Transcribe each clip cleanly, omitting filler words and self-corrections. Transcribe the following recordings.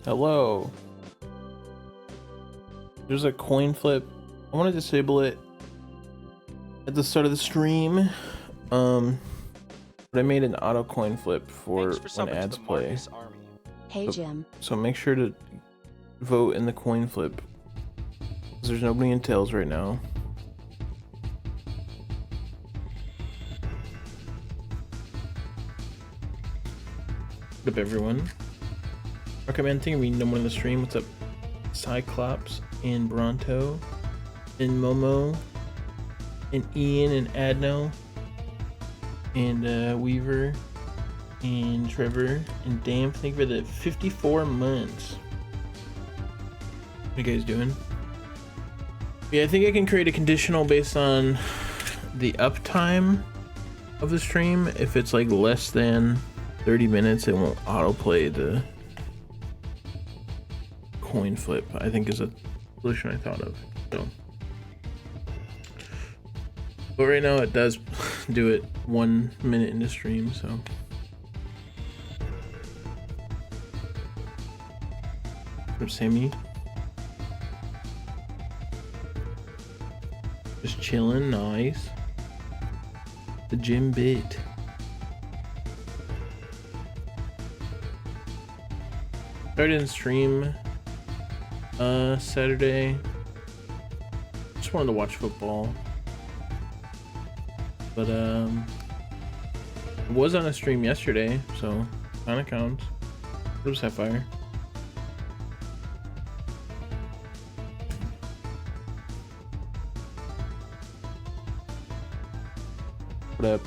Hello. There's a coin flip. I want to disable it at the start of the stream. But I made an auto coin flip for when ads play. Hey, Jim. So make sure to vote in the coin flip. Because there's nobody in tails right now. What up, everyone? Recommending reading no more in the stream. What's up, Cyclops and Bronto and Momo and Ian and Adno and Weaver and Trevor and Dam. Thank you for the 54 months. What are you guys doing? Yeah, I think I can create a conditional based on the uptime of the stream. If it's like less than 30 minutes, it won't autoplay the coin flip. I think is a solution I thought of. So, but right now it does do it 1 minute into stream. So, from Sammy, just chilling, nice. The gym bit. Started in stream Saturday. Just wanted to watch football, but it was on a stream yesterday, so kind of counts. It was Sapphire. What up?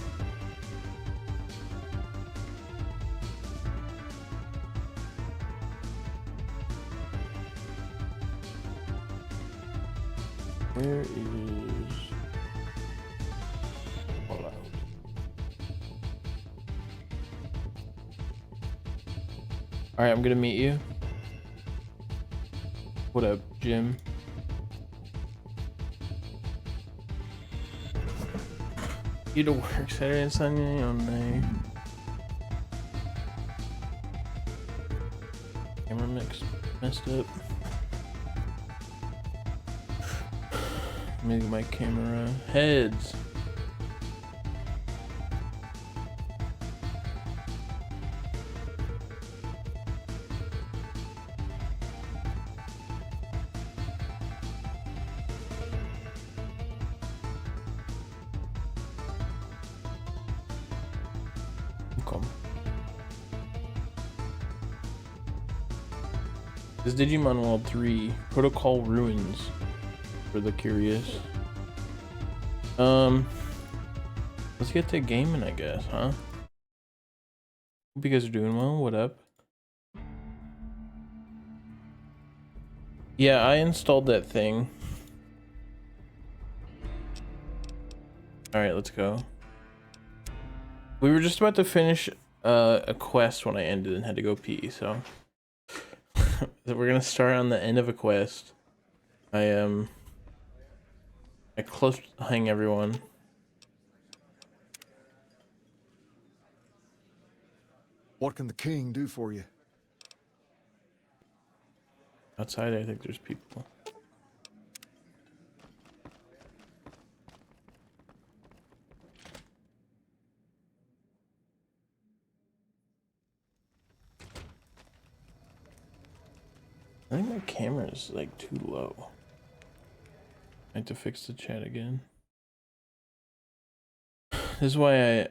Where is Fallout? All right, I'm gonna meet you. What up, Jim? You to work Saturday and Sunday on the camera mix messed up. Maybe my camera heads. Okay. This is Digimon World 3 Protocol Ruins. For the curious. Let's get to gaming, I guess, huh? Hope you guys are doing well. What up? Yeah, I installed that thing. All right, let's go. We were just about to finish a quest when I ended and had to go pee, so we're gonna start on the end of a quest. I close hang everyone. What can the king do for you? Outside, I think there's people. I think my camera is like too low. I have to fix the chat again. This is why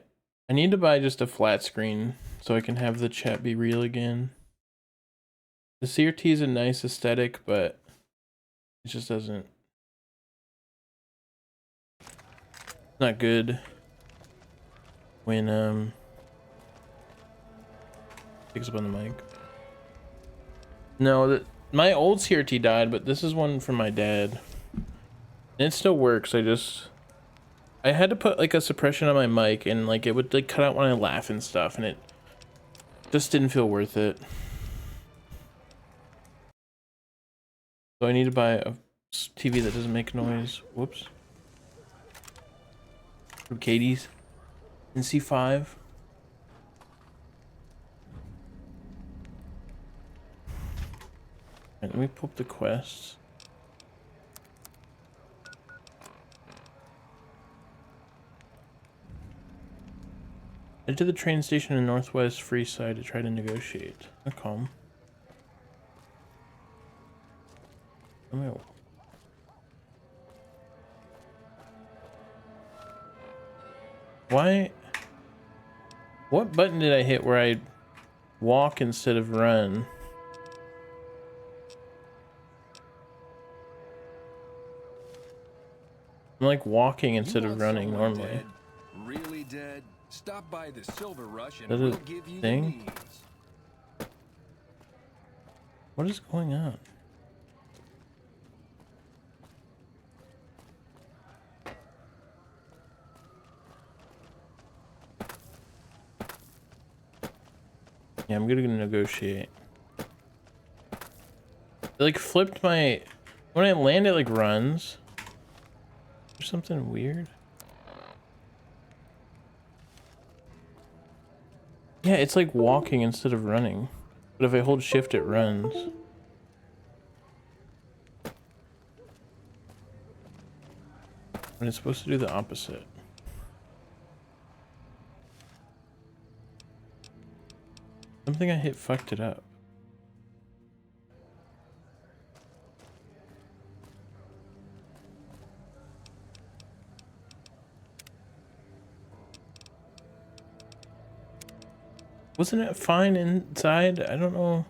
I need to buy just a flat screen so I can have the chat be real again. The CRT is a nice aesthetic, but it just doesn't. Not good when picks up on the mic. No, my old CRT died, but this is one from my dad. And it still works. I had to put like a suppression on my mic and like it would like cut out when I laugh and stuff, and it just didn't feel worth it. So I need to buy a TV that doesn't make noise. Whoops. From Katie's in C5. Let me pull up the quests. Head to the train station in Northwest Freeside to try to negotiate. Calm. Why? What button did I hit where I walk instead of run? I'm like walking instead of running normally. Dead, really dead? Stop by the Silver Rush and Is that we'll a give you thing? the means. What is going on? Yeah, I'm gonna negotiate. It like flipped my... When I land, it like runs. There's something weird. Yeah, it's like walking instead of running. But if I hold shift, it runs. And it's supposed to do the opposite. Something I hit fucked it up. Wasn't it fine inside? I don't know.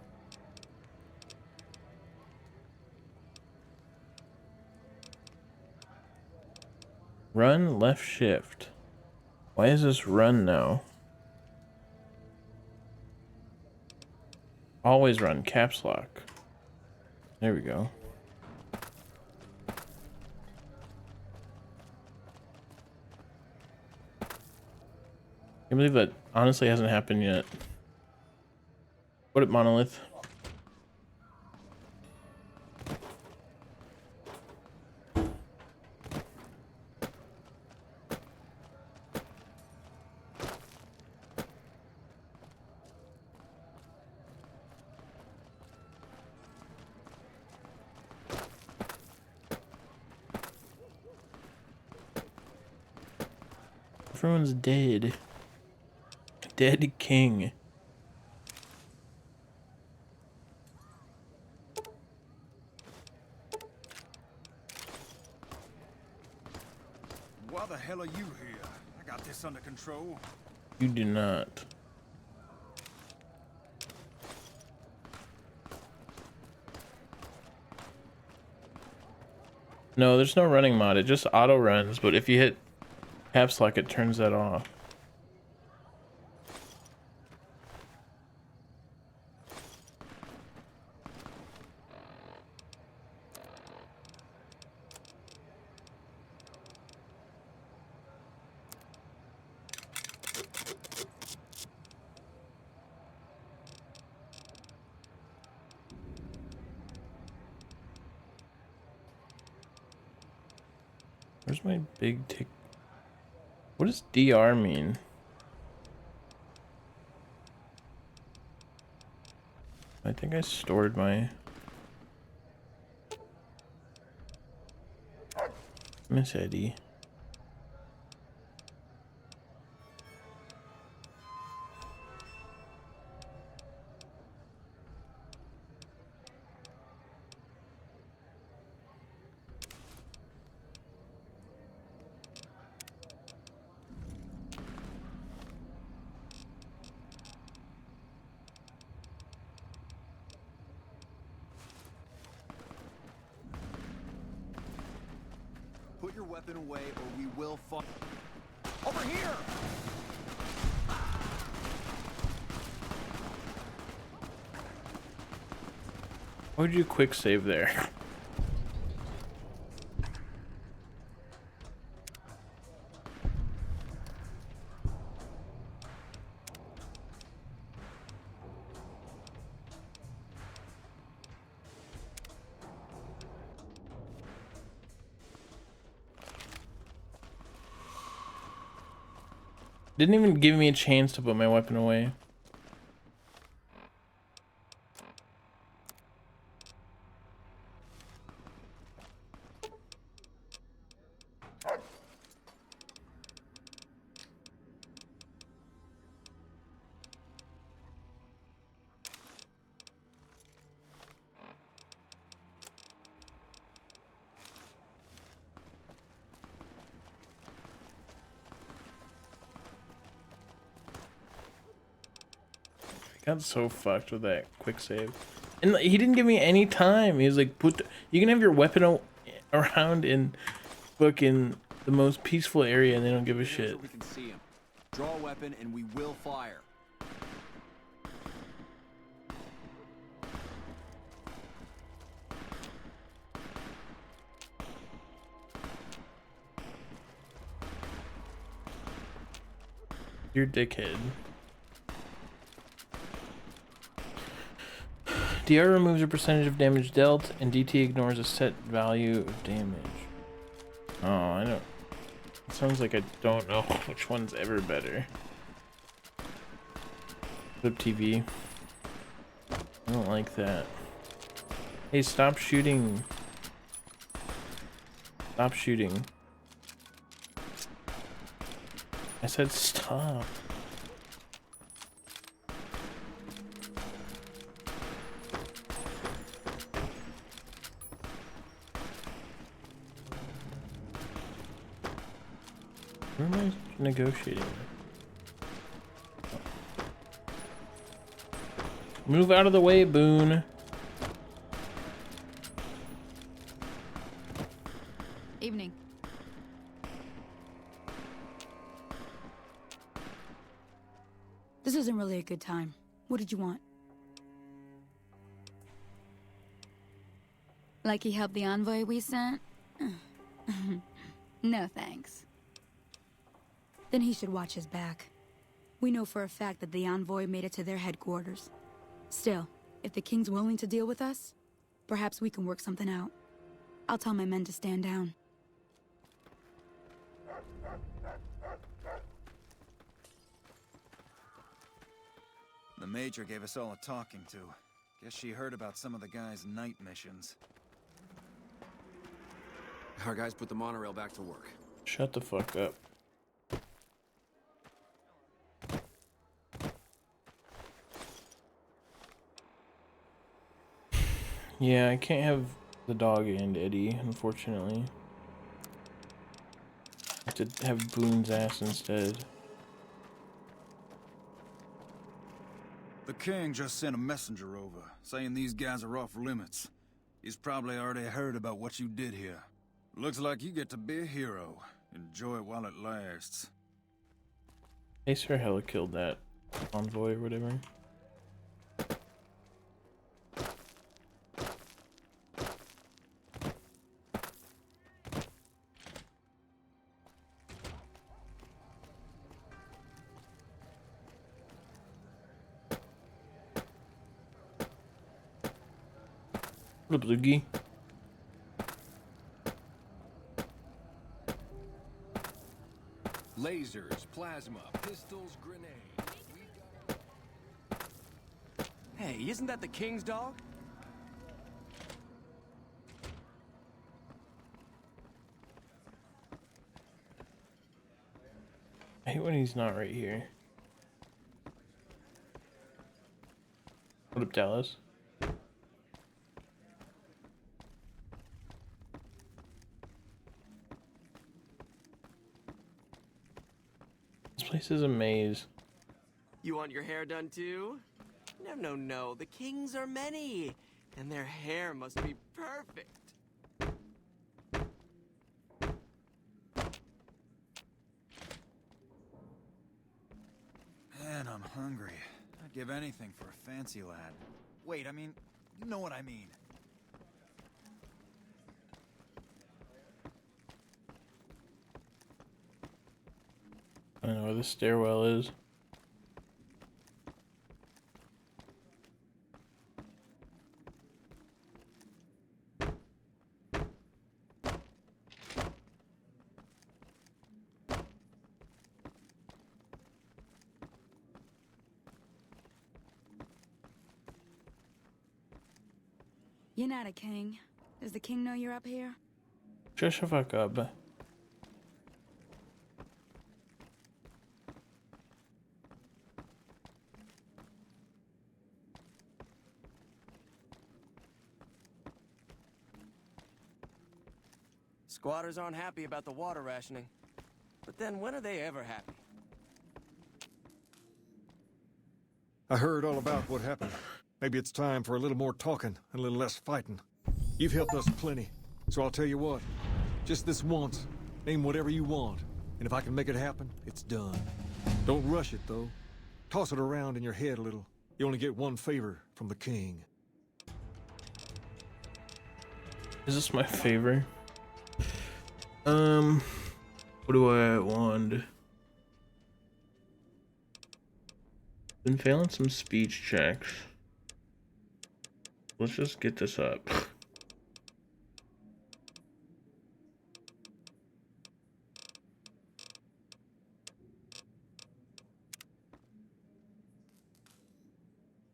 Run left shift. Why is this run now? Always run caps lock. There we go. I can't believe that honestly hasn't happened yet. What up, Monolith? Everyone's dead. Dead king. Why the hell are you here? I got this under control. You do not. No, there's no running mod. It just auto runs, but if you hit caps lock, it turns that off. Where's my big tick? What does DR mean? I think I stored my... Miss Eddie. Put your weapon away or we will fight. Over here! Why would you quick save there? Didn't even give me a chance to put my weapon away. Got so fucked with that quick save. And like, he didn't give me any time. He was like, you can have your weapon around in fucking the most peaceful area and they don't give a shit. So we can see him. Draw a weapon and we will fire. You're dickhead. DR removes a percentage of damage dealt, and DT ignores a set value of damage. Oh, I don't. It sounds like I don't know which one's ever better. Flip TV. I don't like that. Hey, stop shooting. Stop shooting. I said stop. Where am I negotiating? Move out of the way, Boone. Evening. This isn't really a good time. What did you want? Like he helped the envoy we sent? No thanks. Then he should watch his back. We know for a fact that the envoy made it to their headquarters. Still, if the king's willing to deal with us, perhaps we can work something out. I'll tell my men to stand down. The Major gave us all a talking to. Guess she heard about some of the guys' night missions. Our guys put the monorail back to work. Shut the fuck up. Yeah, I can't have the dog and Eddie, unfortunately. I have to have Boone's ass instead. The king just sent a messenger over, saying these guys are off limits. He's probably already heard about what you did here. Looks like you get to be a hero. Enjoy it while it lasts. Acer hella killed that envoy or whatever. What up, Loogie? Lasers, plasma, pistols, grenades. Hey, isn't that the king's dog? I hate when he's not right here. What up, Dallas? This place is a maze. You want your hair done too? No, no, no. The kings are many, and their hair must be perfect. Man, I'm hungry. I'd give anything for a fancy lad. Wait, I mean, you know what I mean. I don't know where the stairwell is. You're not a king. Does the king know you're up here? Shut the fuck up. Squatters aren't happy about the water rationing. But then when are they ever happy? I heard all about what happened. Maybe it's time for a little more talking and a little less fighting. You've helped us plenty, so I'll tell you what. Just this once, name whatever you want, and if I can make it happen, it's done. Don't rush it, though. Toss it around in your head a little. You only get one favor from the king. Is this my favor? What do I want? Been failing some speech checks. Let's just get this up.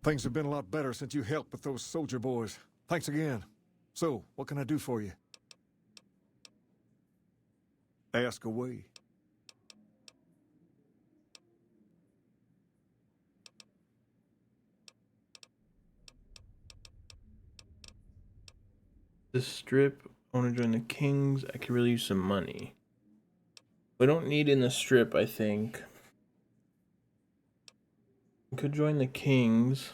Things have been a lot better since you helped with those soldier boys. Thanks again. So, what can I do for you? Ask away. This strip, I want to join the Kings. I could really use some money. We don't need in the strip, I think. I could join the Kings.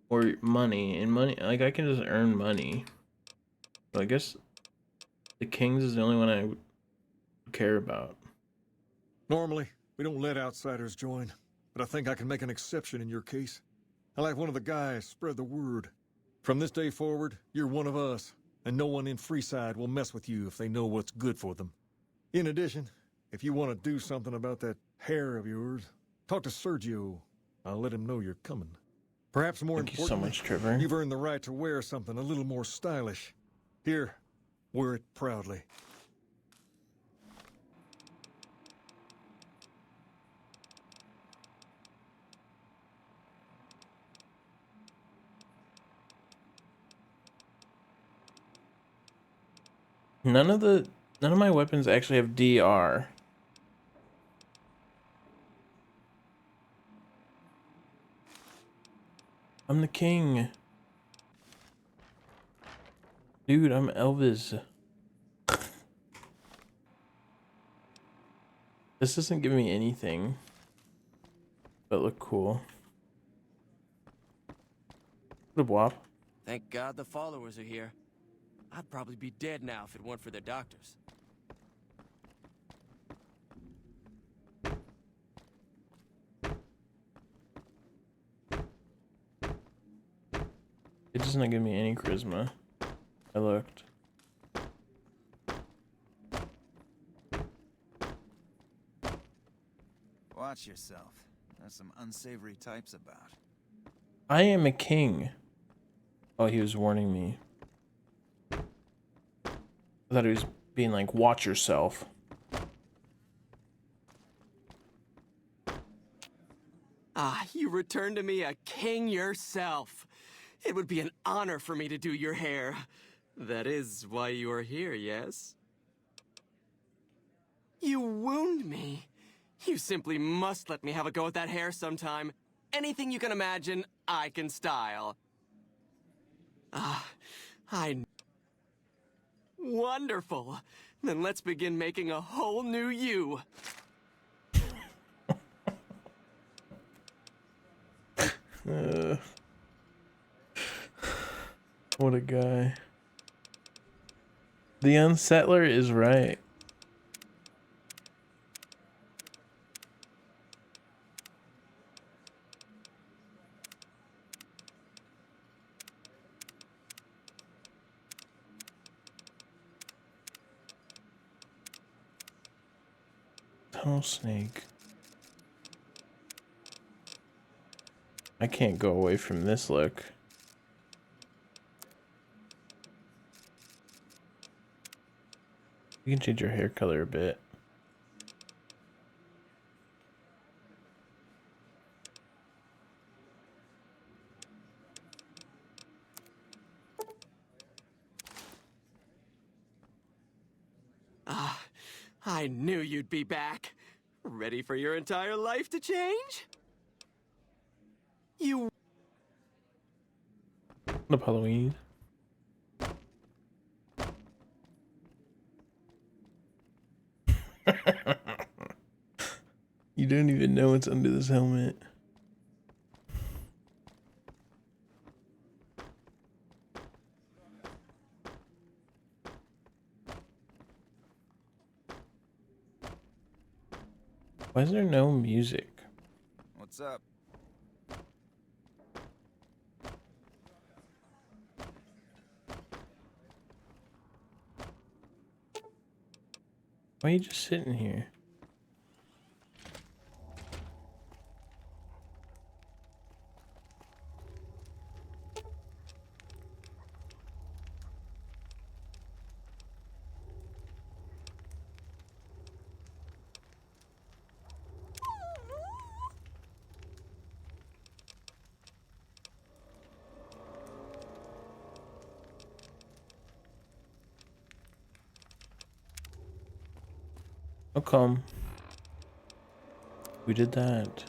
Or money. And money, like, I can just earn money. But I guess the Kings is the only one I care about. Normally, we don't let outsiders join, but I think I can make an exception in your case. I like one of the guys spread the word. From this day forward, you're one of us, and no one in Freeside will mess with you if they know what's good for them. In addition, if you want to do something about that hair of yours, talk to Sergio. I'll let him know you're coming. Perhaps more Thank you so importantly, much, Trevor. you've earned the right to wear something a little more stylish. Here, wear it proudly. None of my weapons actually have DR. I'm the king. Dude, I'm Elvis. This doesn't give me anything. But look cool. What a wop. Thank God the followers are here. I'd probably be dead now if it weren't for their doctors. It doesn't give me any charisma. I looked. Watch yourself. There's some unsavory types about. I am a king. Oh, he was warning me. I thought he was being like, watch yourself. Ah, you returned to me a king yourself. It would be an honor for me to do your hair. That is why you are here, yes? You wound me. You simply must let me have a go at that hair sometime. Anything you can imagine, I can style. Ah, Wonderful. Then let's begin making a whole new you. What a guy. The unsettler is right. Tunnel snake. I can't go away from this look. You can change your hair color a bit. Ah, I knew you'd be back. Ready for your entire life to change? You... What up, Halloween? You don't even know what's under this helmet. Why is there no music? What's up? Why are you just sitting here? How come? We did that.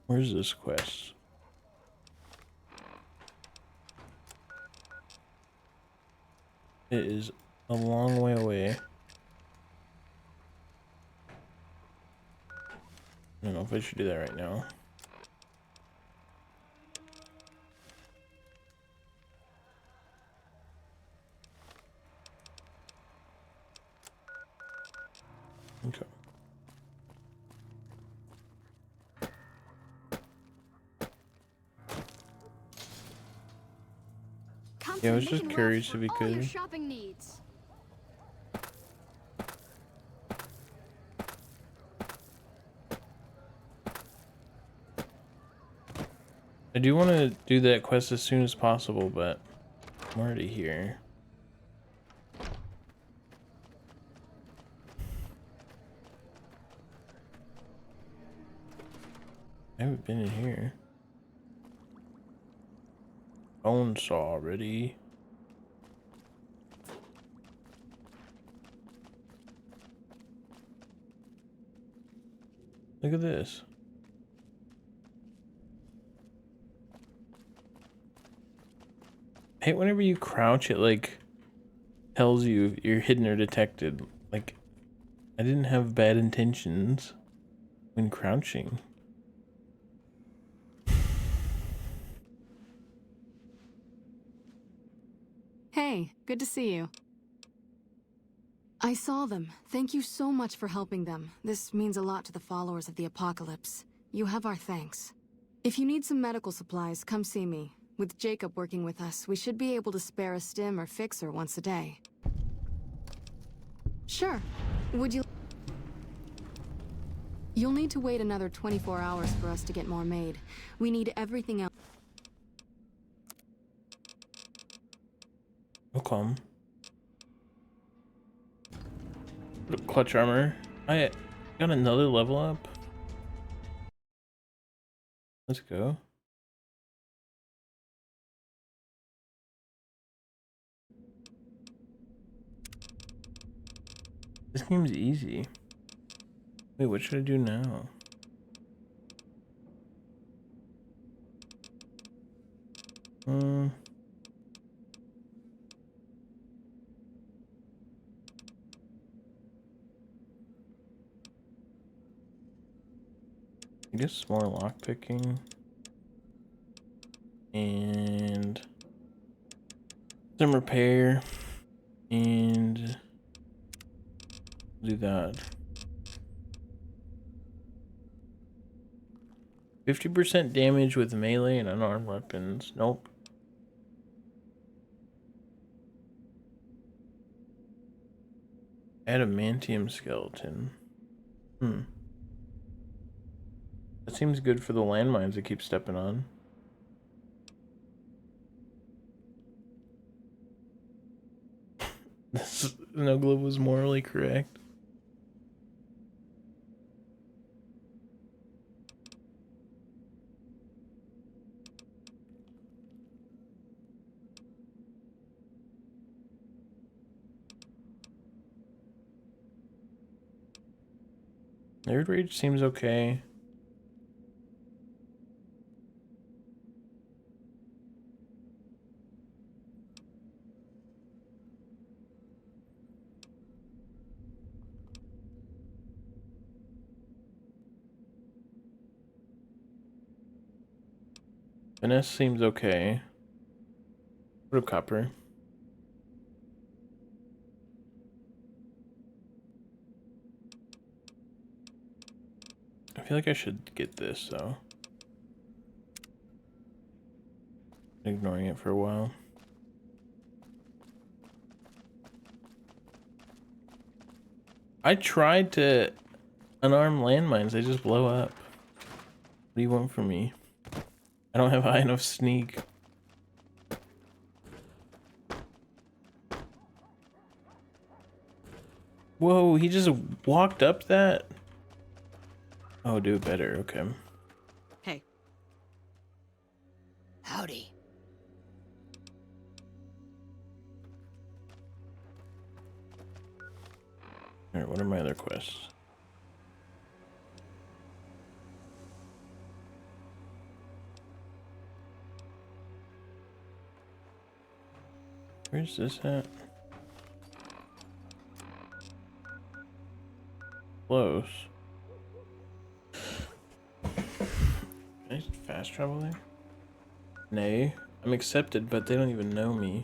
Where's this quest? It is a long way away. I don't know if I should do that right now. Okay. Yeah, I was just curious if you all your could. shopping needs. I do want to do that quest as soon as possible, but I'm already here. I haven't been in here. Bone saw already. Look at this. I hate whenever you crouch, it like tells you you're hidden or detected. Like, I didn't have bad intentions when crouching. Hey, good to see you. I saw them. Thank you so much for helping them. This means a lot to the followers of the Apocalypse. You have our thanks. If you need some medical supplies, come see me. With Jacob working with us, we should be able to spare a stim or fixer once a day. Sure. Would you... You'll need to wait another 24 hours for us to get more made. We need everything else. Okay. Clutch armor. I got another level up. Let's go. This game's easy. Wait, what should I do now? I guess more lockpicking. And some repair. And do that. 50% damage with melee and unarmed weapons. Nope. Adamantium skeleton. That seems good for the landmines I keep stepping on. This Nogla was morally correct. Nerd Rage seems okay. Finesse seems okay. What up, Copper? I feel like I should get this, though. Ignoring it for a while. I tried to unarm landmines, they just blow up. What do you want from me? I don't have high enough sneak. Whoa, he just walked up that? Oh, do it better, okay. Hey. Howdy. Alright, what are my other quests? Where's this at? Close. Can I fast travel there? Nay. I'm accepted, but they don't even know me.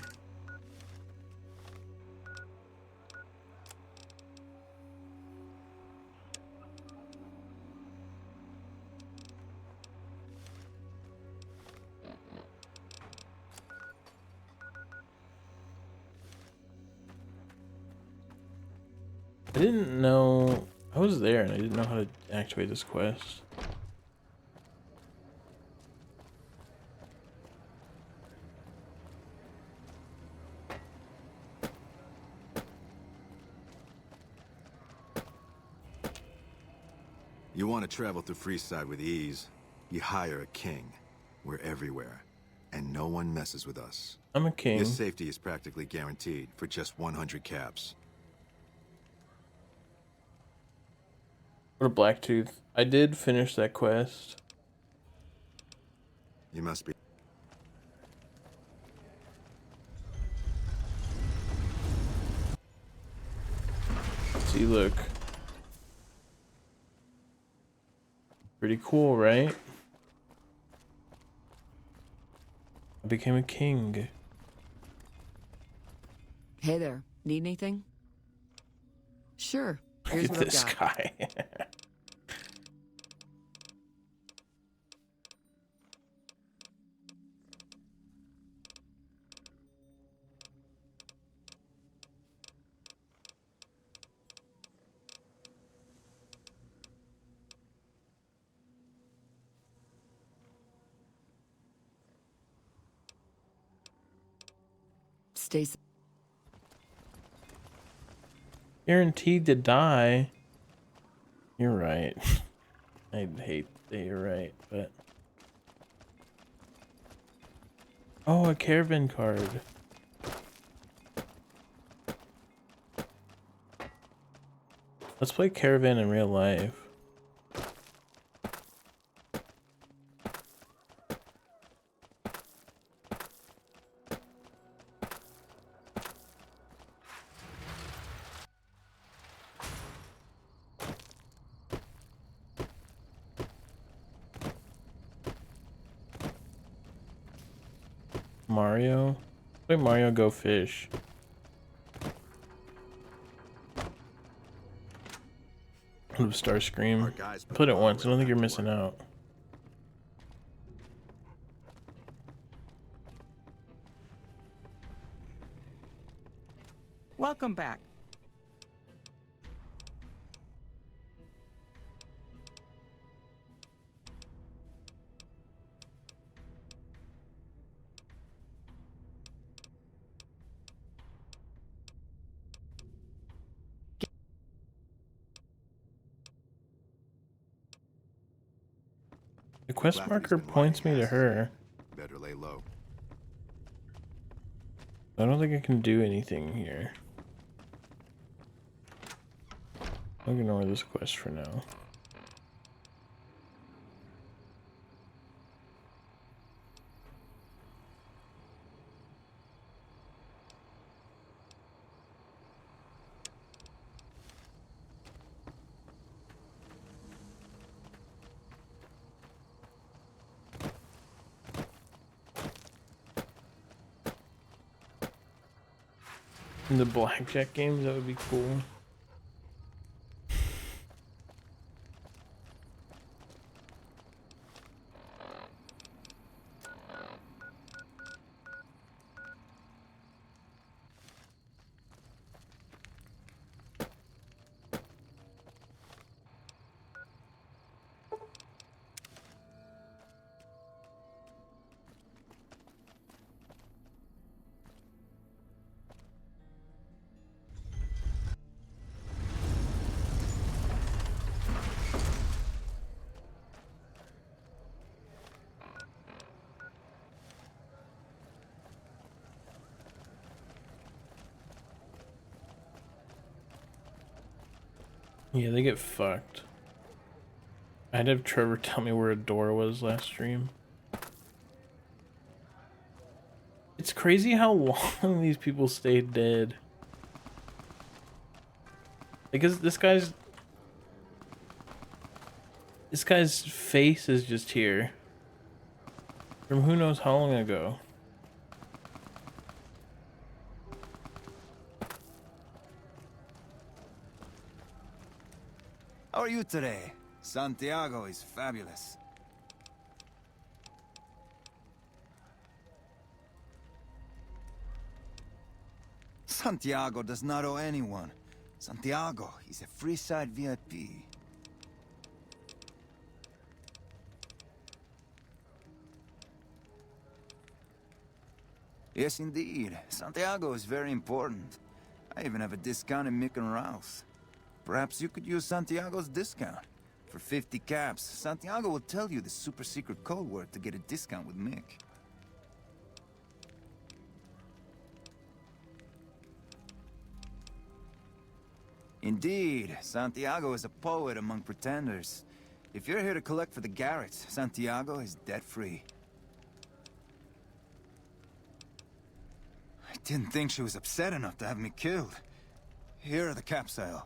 I didn't know I was there and I didn't know how to activate this quest. You want to travel through Freeside with ease, you hire a king. We're everywhere, and no one messes with us. I'm a king. Your safety is practically guaranteed for just 100 caps. Or Blacktooth. I did finish that quest. You must be... See, look. Pretty cool, right? I became a king. Hey there. Need anything? Sure. Here's Look what at I've this got. guy. Stay safe. Guaranteed to die. You're right. I hate that you're right, but... Oh, a caravan card. Let's play caravan in real life. Mario? Play Mario Go Fish. Starscream. Put it once. I don't think you're missing out. Welcome back. The quest marker points me to her. Better lay low. I don't think I can do anything here. I'll ignore this quest for now. In the blackjack games, that would be cool. Yeah, they get fucked. I'd have Trevor tell me where a door was last stream. It's crazy how long these people stayed dead. Because this guy's face is just here. From who knows how long ago. How are you today? Santiago is fabulous. Santiago does not owe anyone. Santiago is a Freeside VIP. Yes, indeed. Santiago is very important. I even have a discount in Mick and Ralph's. Perhaps you could use Santiago's discount. For 50 caps, Santiago will tell you the super secret code word to get a discount with Mick. Indeed, Santiago is a poet among pretenders. If you're here to collect for the Garretts, Santiago is debt-free. I didn't think she was upset enough to have me killed. Here are the capsule.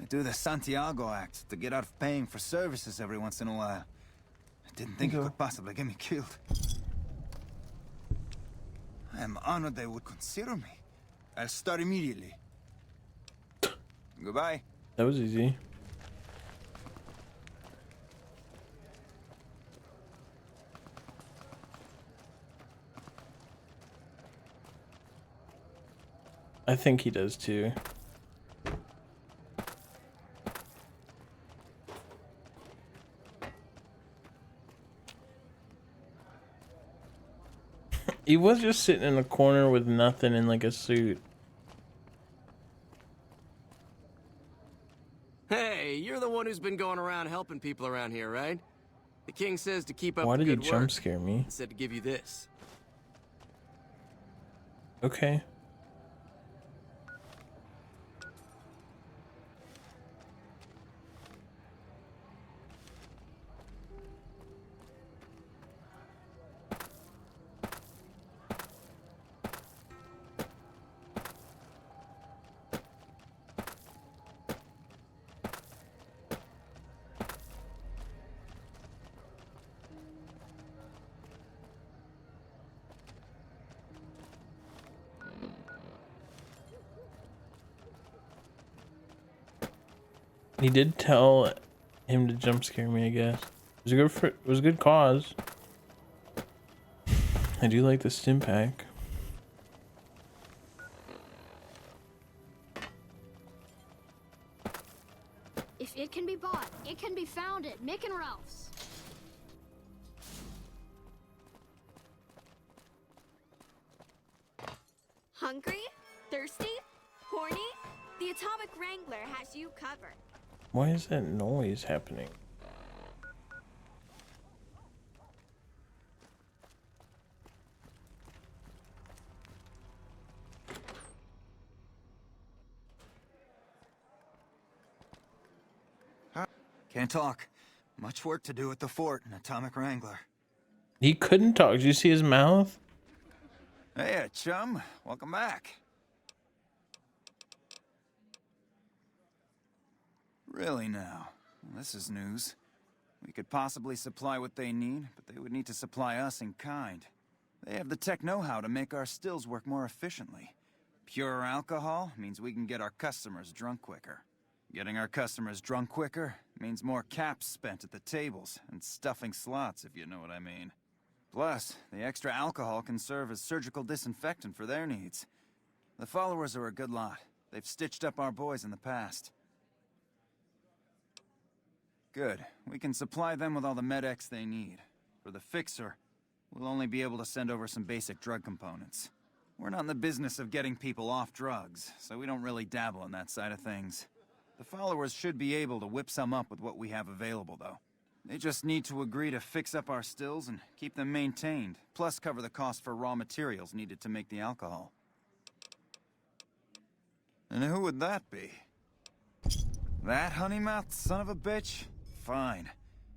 I do the Santiago Act to get out of paying for services every once in a while. I didn't think it could possibly get me killed. I am honored they would consider me. I'll start immediately. Goodbye. That was easy. I think he does too. He was just sitting in a corner with nothing in like a suit. Hey, you're the one who's been going around helping people around here, right? The king says to keep up Why the did he good jump work. scare me? He said to give you this. Okay. He did tell him to jump scare me, I guess. It was a good cause. I do like the stim pack. If it can be bought, it can be found at Mick and Ralph's. Hungry? Thirsty? Horny? The Atomic Wrangler has you covered. Why is that noise happening? Can't talk. Much work to do at the fort in Atomic Wrangler. He couldn't talk. Did you see his mouth? Hey, chum. Welcome back. Really now? Well, this is news. We could possibly supply what they need, but they would need to supply us in kind. They have the tech know-how to make our stills work more efficiently. Pure alcohol means we can get our customers drunk quicker. Getting our customers drunk quicker means more caps spent at the tables and stuffing slots, if you know what I mean. Plus, the extra alcohol can serve as surgical disinfectant for their needs. The followers are a good lot. They've stitched up our boys in the past. Good. We can supply them with all the med-X they need. For the Fixer, we'll only be able to send over some basic drug components. We're not in the business of getting people off drugs, so we don't really dabble in that side of things. The followers should be able to whip some up with what we have available, though. They just need to agree to fix up our stills and keep them maintained, plus cover the cost for raw materials needed to make the alcohol. And who would that be? That honey-mouthed son of a bitch? Fine.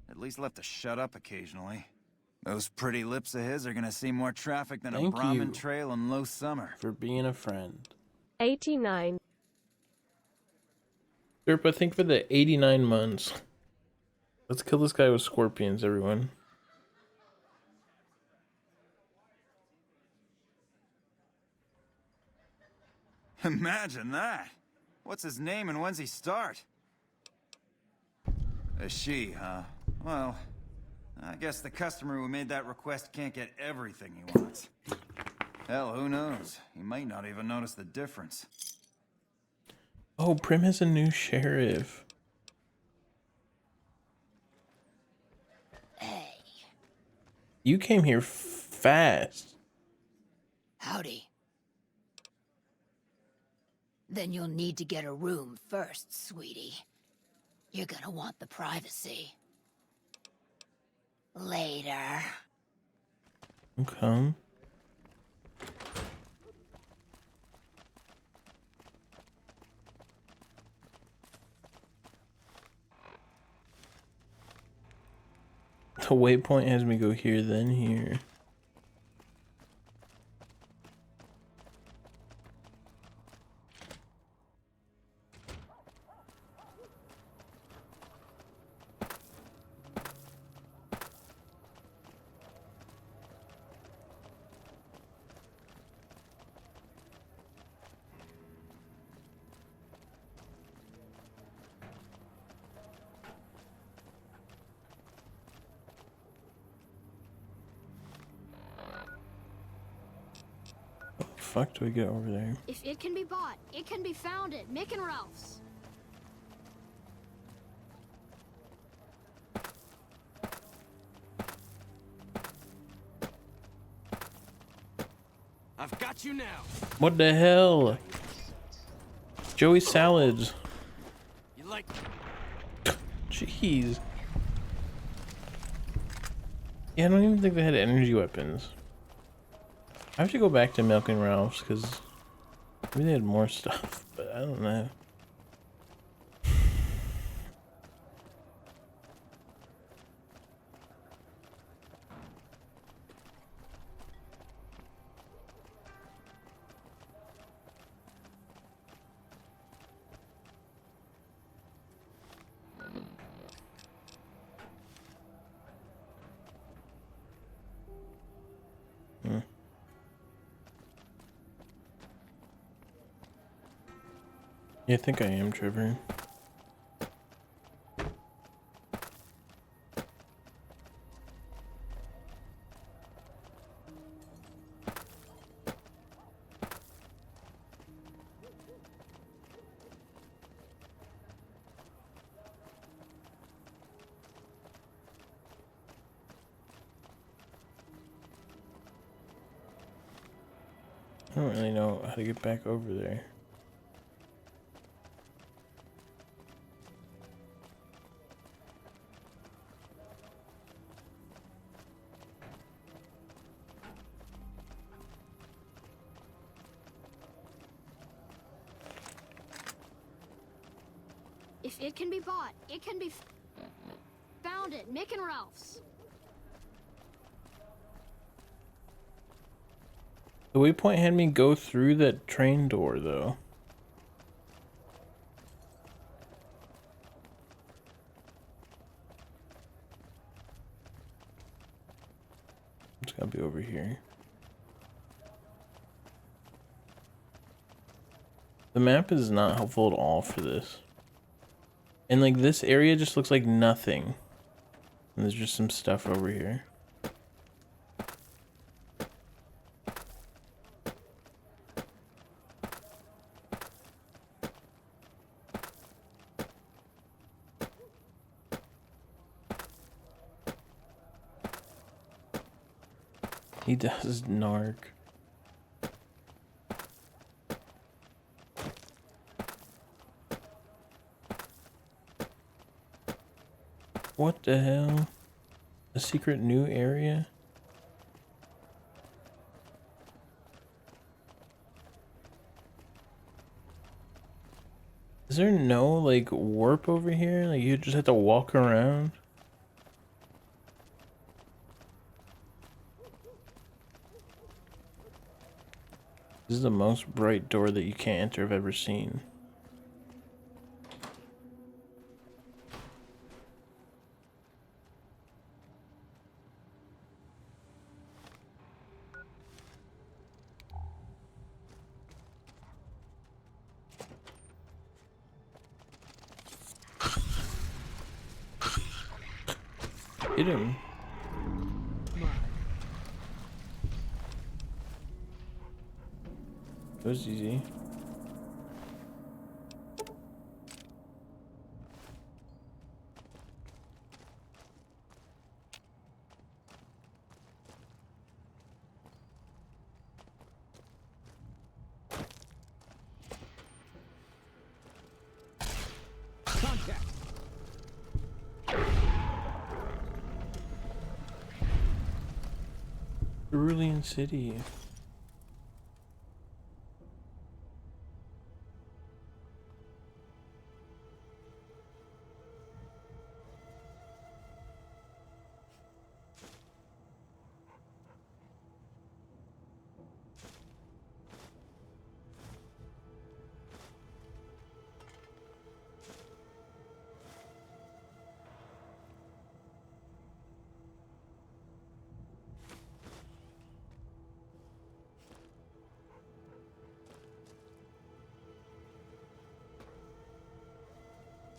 At least left to shut up occasionally. Those pretty lips of his are gonna see more traffic than Thank a Brahmin you trail in low summer. for being a friend. 89. Derp, I think for the 89 months. Let's kill this guy with scorpions, everyone. Imagine that! What's his name and when's he start? A she, huh? Well, I guess the customer who made that request can't get everything he wants. Hell, who knows? He might not even notice the difference. Oh, Prim has a new sheriff. Hey. You came here fast. Howdy. Then you'll need to get a room first, sweetie. You're gonna want the privacy. Later. Okay. The waypoint has me go here, then here. Fuck do we get over there? If it can be bought, it can be found at Mick and Ralph's. I've got you now. What the hell? Joey Salads. You like... Jeez. Yeah, I don't even think they had energy weapons. I have to go back to Milk and Ralph's because maybe they had more stuff, but I don't know. Yeah, I think I am, Trevor. I don't really know how to get back over there. If it can be bought, it can be found at Mick and Ralph's. The waypoint had me go through that train door, though. It's gotta be over here. The map is not helpful at all for this. And like this area just looks like nothing. And there's just some stuff over here. He does narc. What the hell? A secret new area? Is there no like warp over here? Like you just have to walk around? This is the most bright door that you can't enter I've ever seen. Hit him. That was easy. Cerulean City.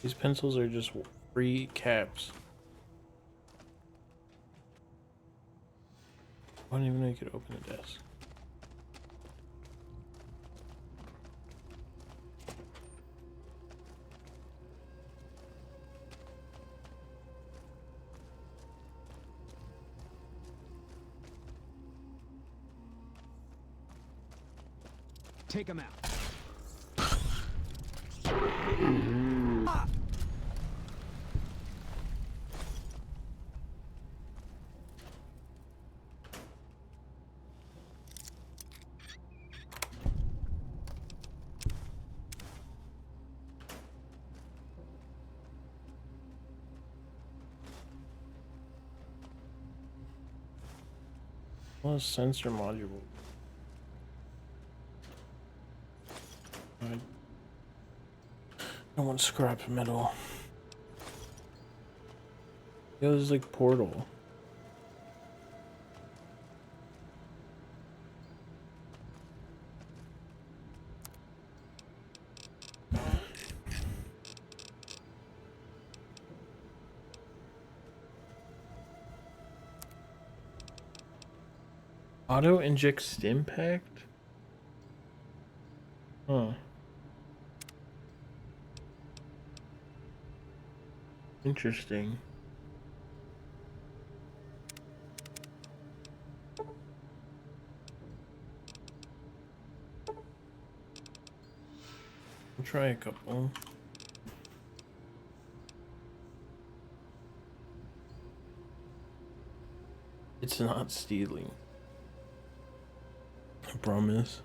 These pencils are just free caps. I don't even know you could open a desk. Take him out. What a sensor module. I want scrap metal. Yo, this is like Portal. Auto inject stim packed? Huh. Interesting. I'll try a couple. It's not stealing. I promise.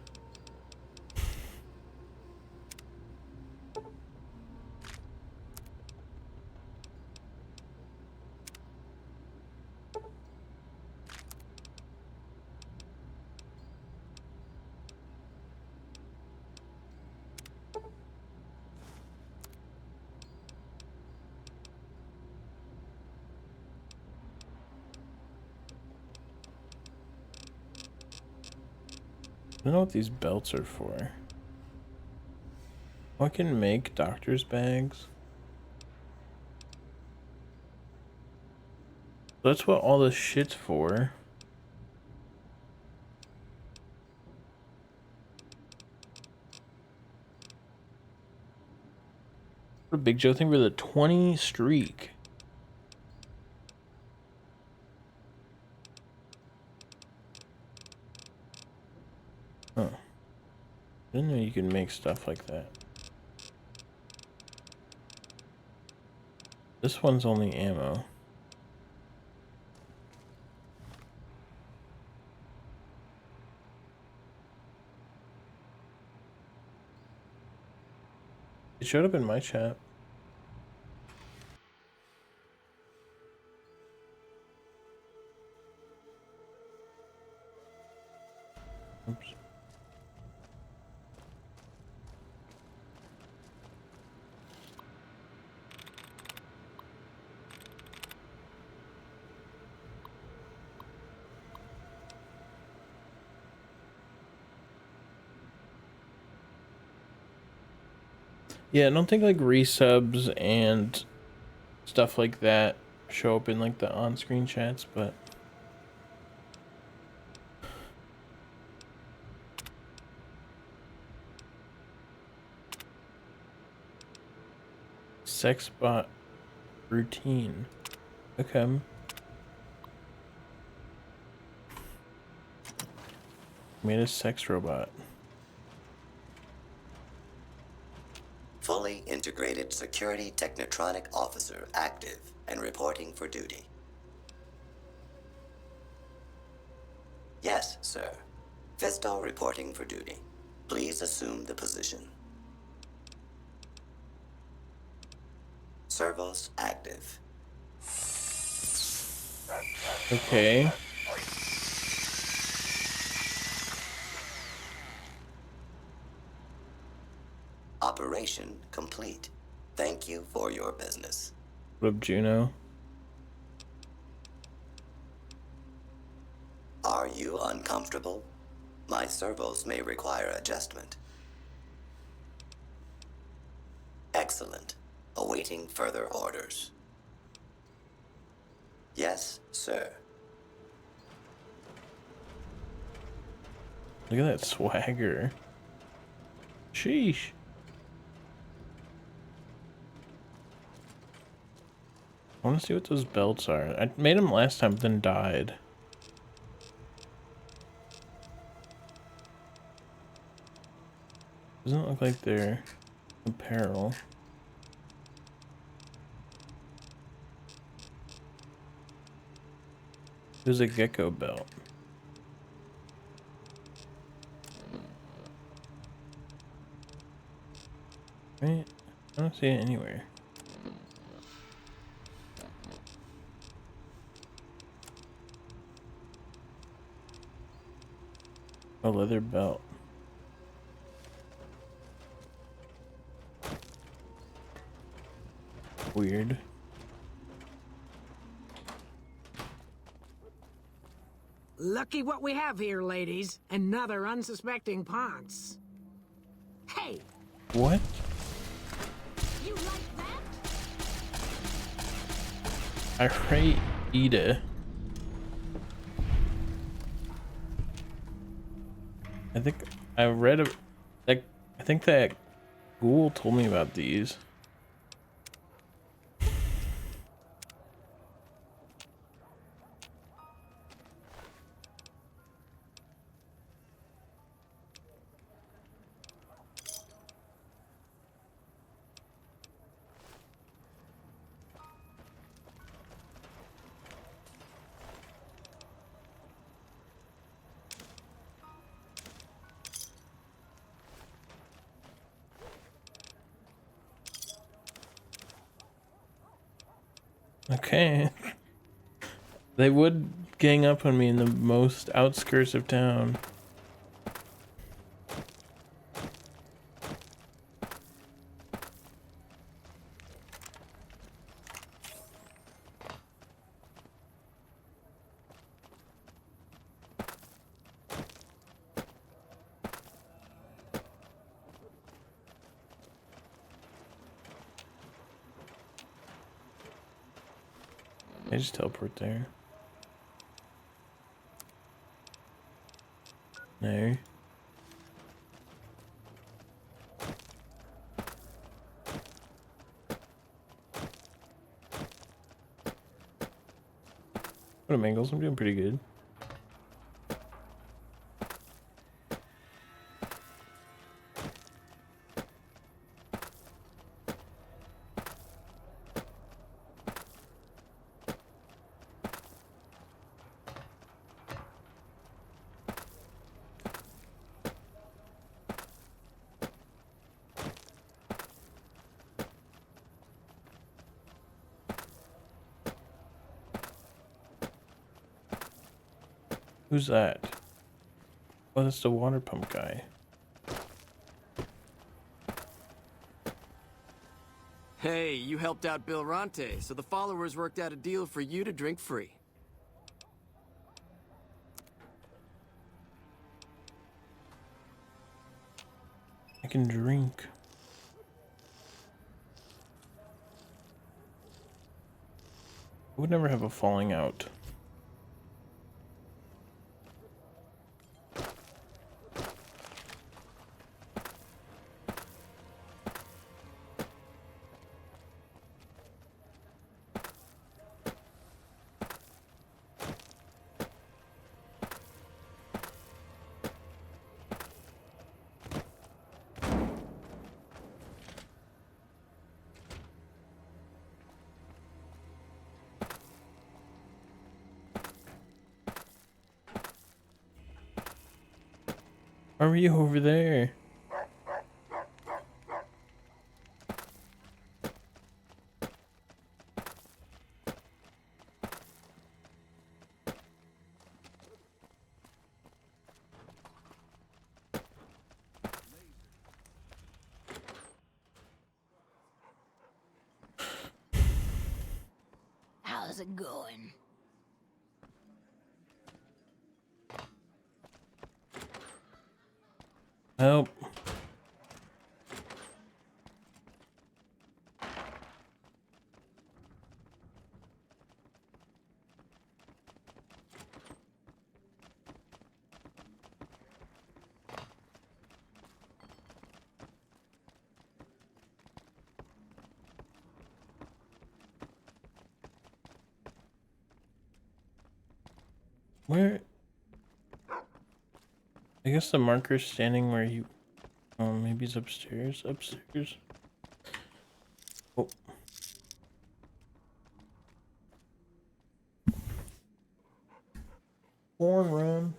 I don't know what these belts are for. I can make doctor's bags. That's what all this shit's for. What a Big Joe thing for the 20 streak. Huh. Didn't know you could make stuff like that. This one's only ammo. It showed up in my chat. Oops. Yeah, I don't think like resubs and stuff like that show up in like the on-screen chats, but sex bot routine. Okay. Made a sex robot. Fully integrated security technotronic officer active and reporting for duty. Yes, sir. Fisto reporting for duty. Please assume the position. Servos active. Okay. Operation complete. Thank you for your business. What up, Juno? Are you uncomfortable? My servos may require adjustment. Excellent. Awaiting further orders. Yes, sir. Look at that swagger. Sheesh. I want to see what those belts are. I made them last time, then died. Doesn't look like they're apparel. There's a gecko belt. Right? I don't see it anywhere. A leather belt. Weird. Lucky what we have here, ladies. Another unsuspecting Ponce. Hey! What? You like that? I rate Ida. I think I read a like I think that Ghoul told me about these. Okay. They would gang up on me in the most outskirts of town. I just teleport there. No. What up, Mangles? I'm doing pretty good. Who's that? Oh, that's the water pump guy. Hey, you helped out Bill Ronte, so the followers worked out a deal for you to drink free. I can drink. I would never have a falling out. Why are you over there? How's it going? Help. Where? I guess the marker's standing where you... Oh, maybe he's upstairs. Upstairs. Oh. Horn run.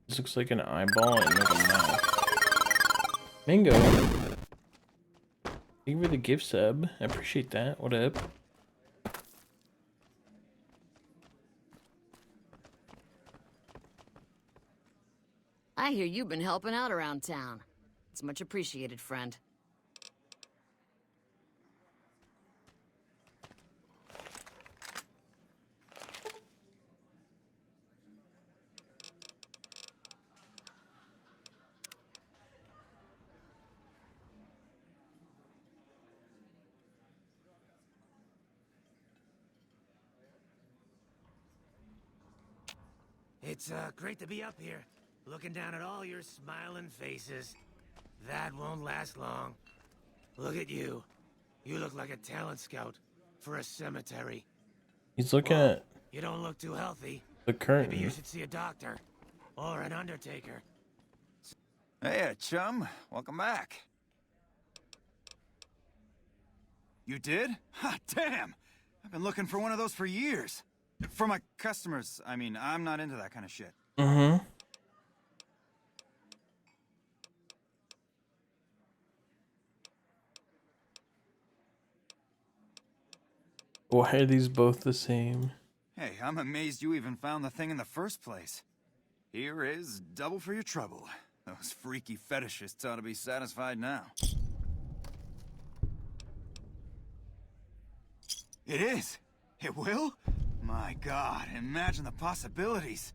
This looks like an eyeball and like a mouth. Mango. Thank you for the gift sub. I appreciate that. What up? I hear you've been helping out around town. It's much appreciated, friend. It's great to be up here, looking down at all your smiling faces. That won't last long. Look at you. You look like a talent scout for a cemetery. He's looking at You don't look too healthy. the curtain. Maybe you should see a doctor. Or an undertaker. Hey, chum. Welcome back. You did? Ha, damn! I've been looking for one of those for years. For my customers, I mean, I'm not into that kind of shit. Mm-hmm. Why are these both the same? Hey, I'm amazed you even found the thing in the first place. Here is double for your trouble. Those freaky fetishists ought to be satisfied now. It is? It will? My God, imagine the possibilities.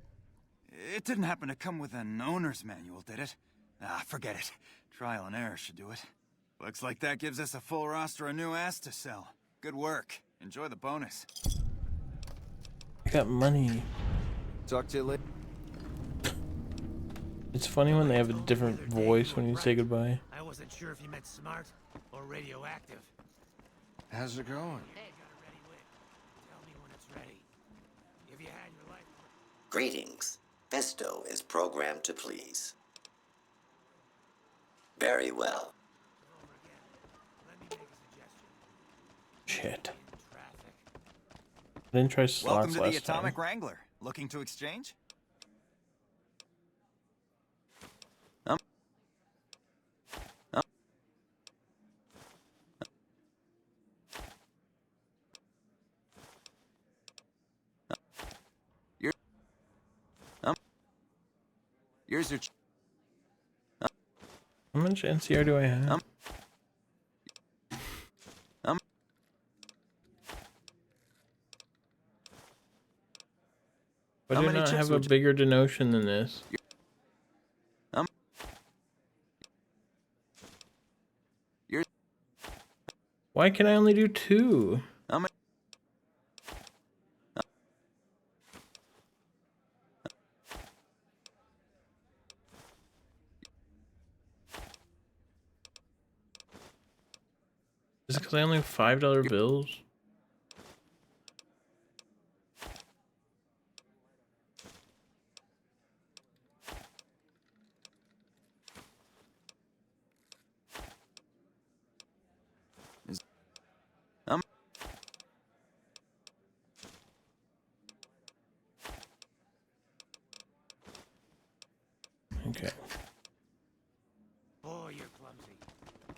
It didn't happen to come with an owner's manual, did it? Ah, forget it. Trial and error should do it. Looks like that gives us a full roster of new ass to sell. Good work. Enjoy the bonus. I got money. Talk to you later. It's funny when they have a different voice when you say goodbye. I wasn't sure if you meant smart or radioactive. How's it going? Hey, got a ready wit. Tell me when it's ready. If you had your life. Greetings. Fisto is programmed to please. Very well. Shit. I didn't try slots Welcome to the last Atomic time. Wrangler. Looking to exchange? Here's your... How much NCR do I have? Why do I not have a bigger denotion than this? Why can I only do 2? Is it because I only have $5 bills? Okay. Boy, you're clumsy.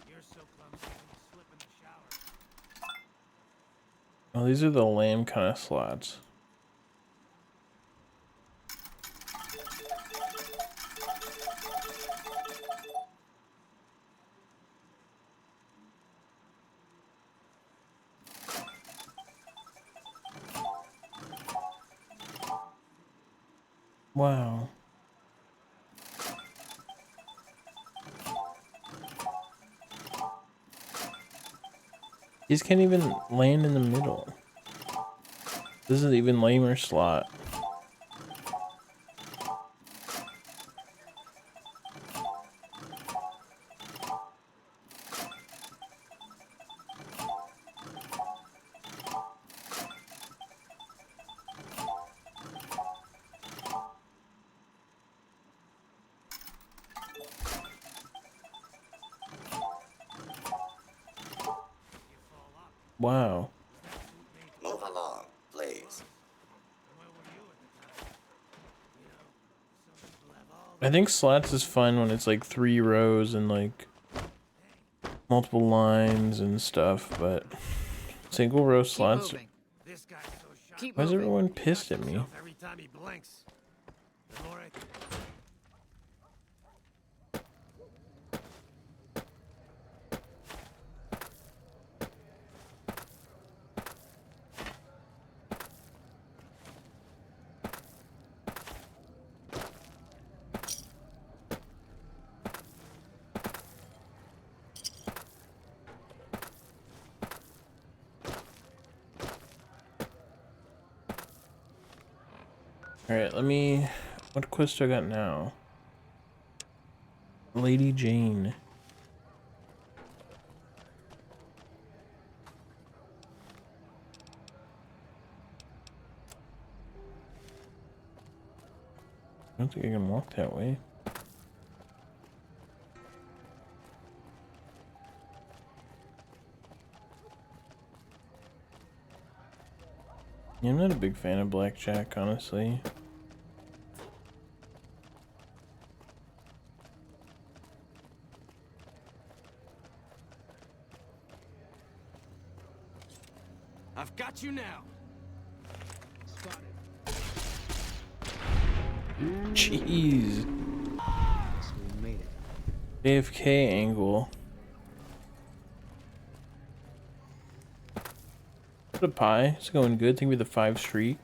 You're so clumsy when you slip in the shower. Oh, these are the lame kind of slots. Wow. These can't even land in the middle. This is an even lamer slot. Wow. Move along, please. I think slots is fun when it's like 3 rows and like multiple lines and stuff, but single row slots. Why is everyone pissed at me? Every time he blinks. The more I... Alright, let me... What quest do I got now? Lady Jane. I don't think I can walk that way. Yeah, I'm not a big fan of blackjack, honestly. I've got you now. Jeez. AFK angle. The pie. It's going good. Think we the 5 streak.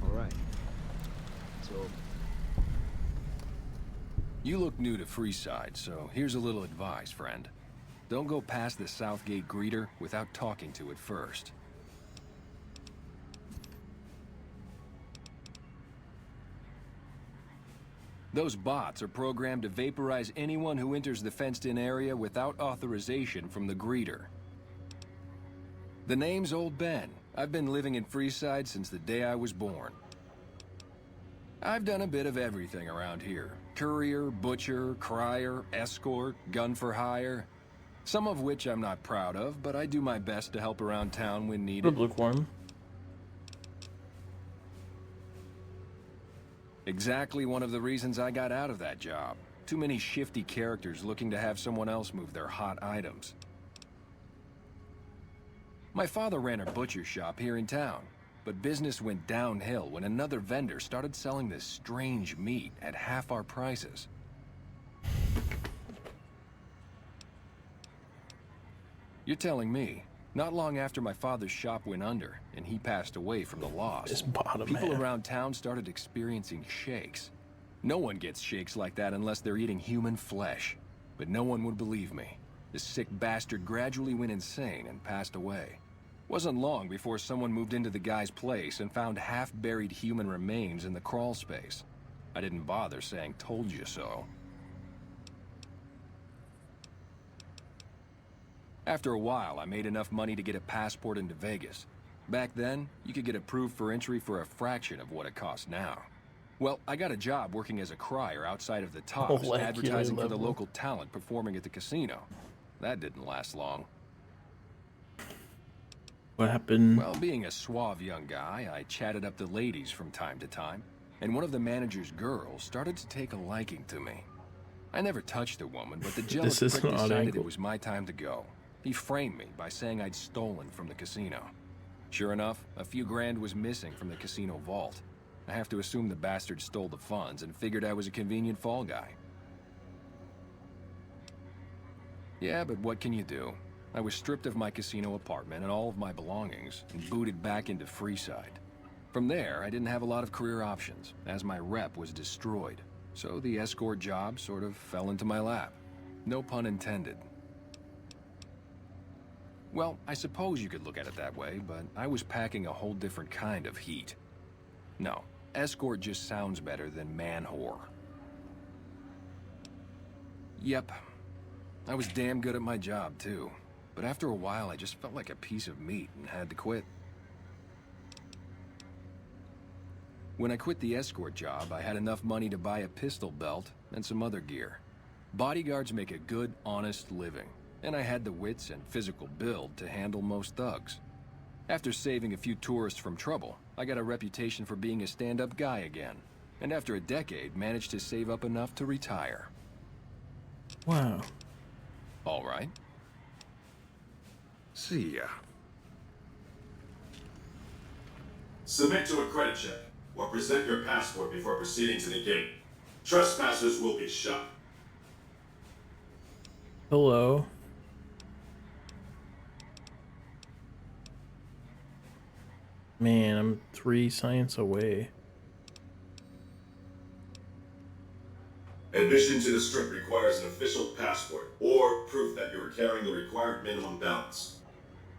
All right. So You look new to Freeside, so here's a little advice, friend. Don't go past the Southgate greeter without talking to it first. Those bots are programmed to vaporize anyone who enters the fenced-in area without authorization from the greeter. The name's Old Ben. I've been living in Freeside since the day I was born. I've done a bit of everything around here. Courier, butcher, crier, escort, gun for hire. Some of which I'm not proud of, but I do my best to help around town when needed. Lukewarm. Exactly one of the reasons I got out of that job. Too many shifty characters looking to have someone else move their hot items. My father ran a butcher shop here in town, but business went downhill when another vendor started selling this strange meat at half our prices. You're telling me, not long after my father's shop went under and he passed away from the loss, people around town started experiencing shakes. No one gets shakes like that unless they're eating human flesh. But no one would believe me. The sick bastard gradually went insane and passed away. Wasn't long before someone moved into the guy's place and found half-buried human remains in the crawl space. I didn't bother saying "told you so." After a while, I made enough money to get a passport into Vegas. Back then, you could get approved for entry for a fraction of what it costs now. Well, I got a job working as a crier outside of the Tops, advertising for the local talent performing at the casino. That didn't last long. What happened? Well, being a suave young guy, I chatted up the ladies from time to time, and one of the manager's girls started to take a liking to me. I never touched the woman, but the jealous prick decided it was my time to go. He framed me by saying I'd stolen from the casino. Sure enough, a few grand was missing from the casino vault. I have to assume the bastard stole the funds and figured I was a convenient fall guy. Yeah, but what can you do? I was stripped of my casino apartment and all of my belongings and booted back into Freeside. From there, I didn't have a lot of career options, as my rep was destroyed. So the escort job sort of fell into my lap. No pun intended. Well, I suppose you could look at it that way, but I was packing a whole different kind of heat. No, escort just sounds better than man-whore. Yep, I was damn good at my job, too. But after a while, I just felt like a piece of meat and had to quit. When I quit the escort job, I had enough money to buy a pistol belt and some other gear. Bodyguards make a good, honest living, and I had the wits and physical build to handle most thugs. After saving a few tourists from trouble, I got a reputation for being a stand-up guy again, and after a decade, managed to save up enough to retire. Wow. All right. See ya. Submit to a credit check, or present your passport before proceeding to the gate. Trespassers will be shot. Hello. Man, I'm 3 science away. Admission to the strip requires an official passport or proof that you are carrying the required minimum balance.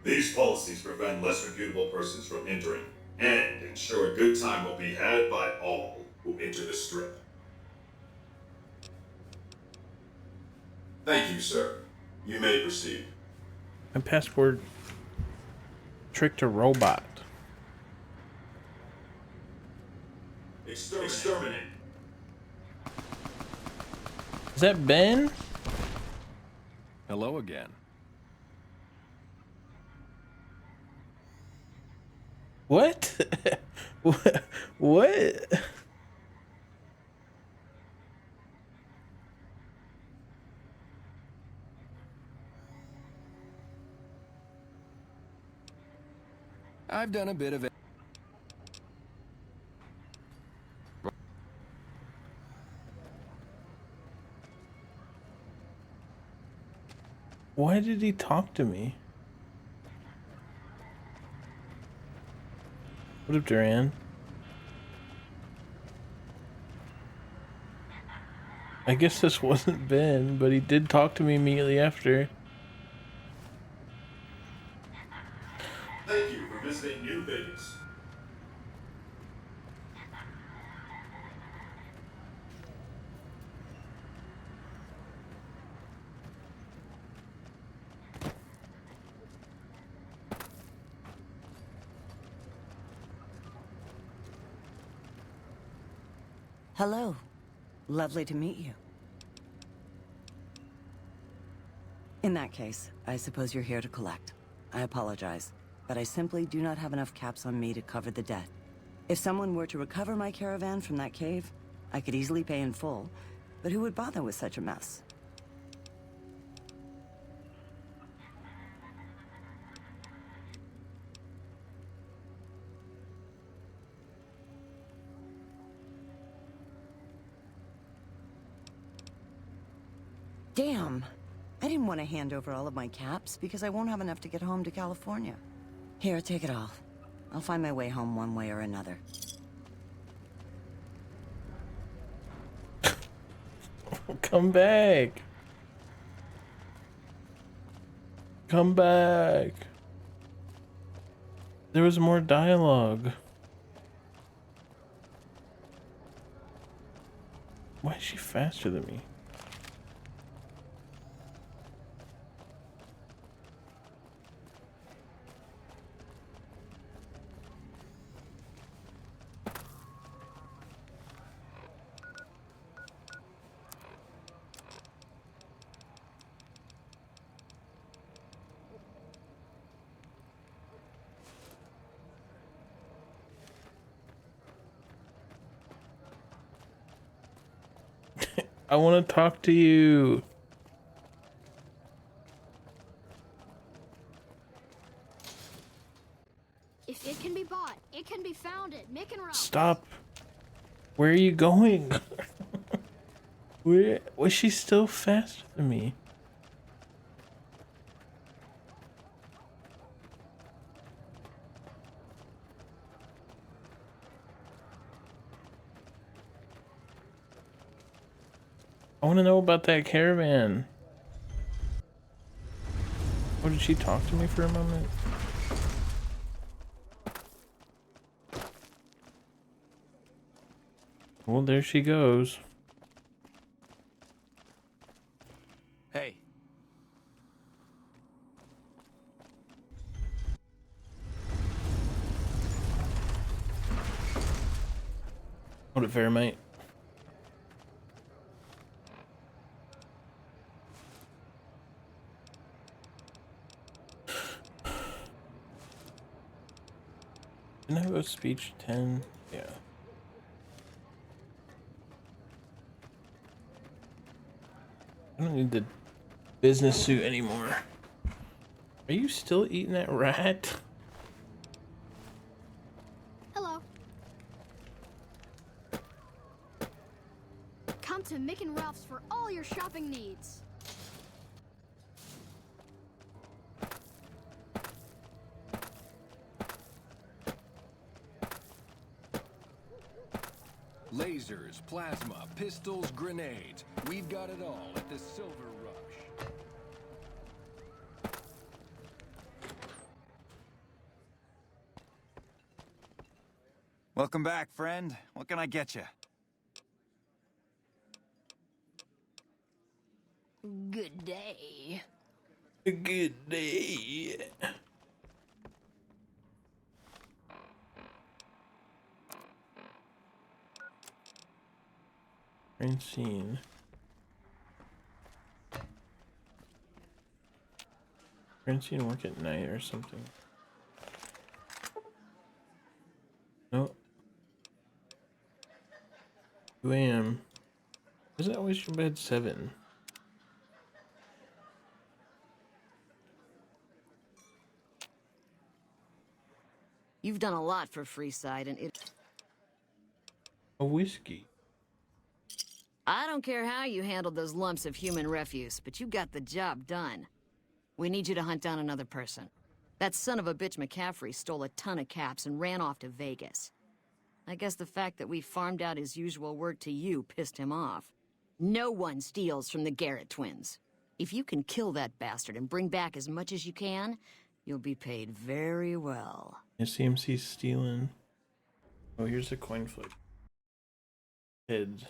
These policies prevent less reputable persons from entering and ensure a good time will be had by all who enter the strip. Thank you, sir. You may proceed. My passport tricked a robot. Exterminate. Is that Ben? Hello again. What? What? I've done a bit of it. Why did he talk to me? What up, Duran? I guess this wasn't Ben, but he did talk to me immediately after. Thank you for visiting New Vegas. Hello. Lovely to meet you. In that case, I suppose you're here to collect. I apologize, but I simply do not have enough caps on me to cover the debt. If someone were to recover my caravan from that cave, I could easily pay in full, but who would bother with such a mess? Damn. I didn't want to hand over all of my caps because I won't have enough to get home to California. Here, take it all. I'll find my way home one way or another. Come back. Come back. There was more dialogue. Why is she faster than me? I want to talk to you. If it can be bought, it can be found at Mick and Ralph's. Stop. Where are you going? Where was she still faster than me? I want to know about that caravan. Oh, did she talk to me for a moment? Well, there she goes. Hey. Hold it, Fairmate. Didn't I go speech 10? Yeah. I don't need the business suit anymore. Are you still eating that rat? Hello. Come to Mick and Ralph's for all your shopping needs. Lasers, plasma, pistols, grenades. We've got it all at the Silver Rush. Welcome back, friend. What can I get you? Good day. Good day. Francine. Francine work at night or something. Nope. 2 a.m. Is that always your bed 7? You've done a lot for Freeside, and it... A whiskey. I don't care how you handled those lumps of human refuse, but you got the job done. We need you to hunt down another person. That son of a bitch McCaffrey stole a ton of caps and ran off to Vegas. I guess the fact that we farmed out his usual work to you pissed him off. No one steals from the Garrett twins. If you can kill that bastard and bring back as much as you can, you'll be paid very well. CMC's stealing. Oh, here's a coin flip. Heads.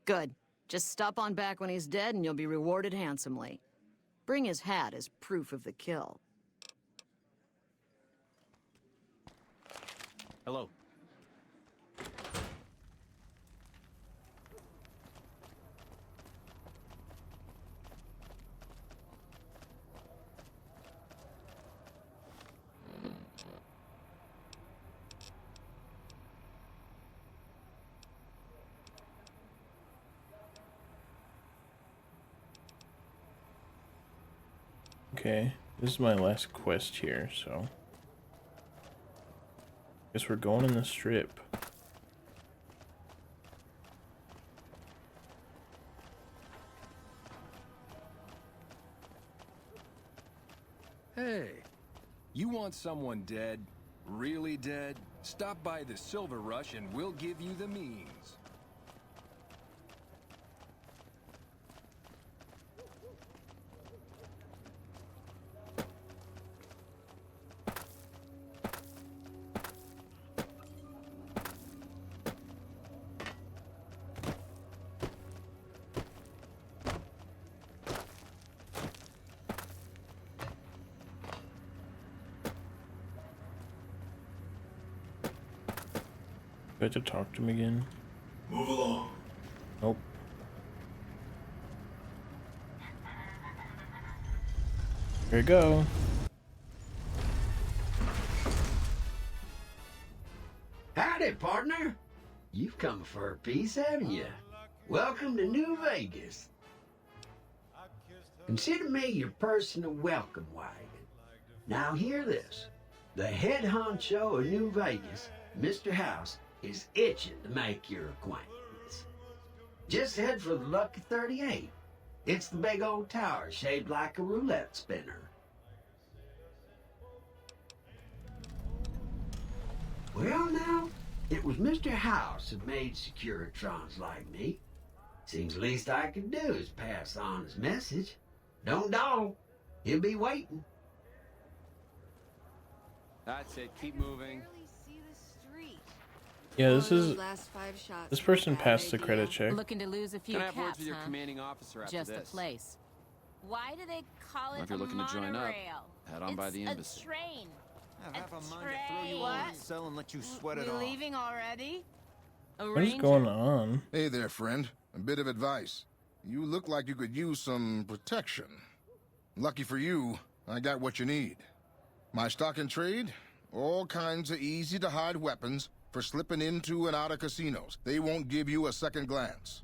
Good. Just stop on back when he's dead and you'll be rewarded handsomely. Bring his hat as proof of the kill. Hello. Okay, this is my last quest here, so guess we're going in the strip. Hey, you want someone dead? Really dead? Stop by the Silver Rush and we'll give you the means. Do I have to talk to him again? Move along. Nope. Here we go. Howdy, partner. You've come for a piece, haven't you? Welcome to New Vegas. Consider me your personal welcome wagon. Now hear this. The head honcho of New Vegas, Mr. House, is itching to make your acquaintance. Just head for the Lucky 38. It's the big old tower shaped like a roulette spinner. Well now, it was Mr. House that made Securitrons like me. Seems the least I can do is pass on his message. Don't dawdle. He'll be waiting. That's it, keep moving. Yeah, this person passed the credit check. Looking to lose a few Can I have word caps, with your huh? commanding officer after Just this? a place. Why do they call it If you're a looking to join up, monorail? head on by the It's embassy. a train. I have a mind to throw you What? over the cell and let you sweat it We off. leaving already? What is going on? Hey there, friend. A bit of advice. You look like you could use some protection. Lucky for you, I got what you need. My stock and trade? All kinds of easy-to-hide weapons for slipping into and out of casinos. They won't give you a second glance.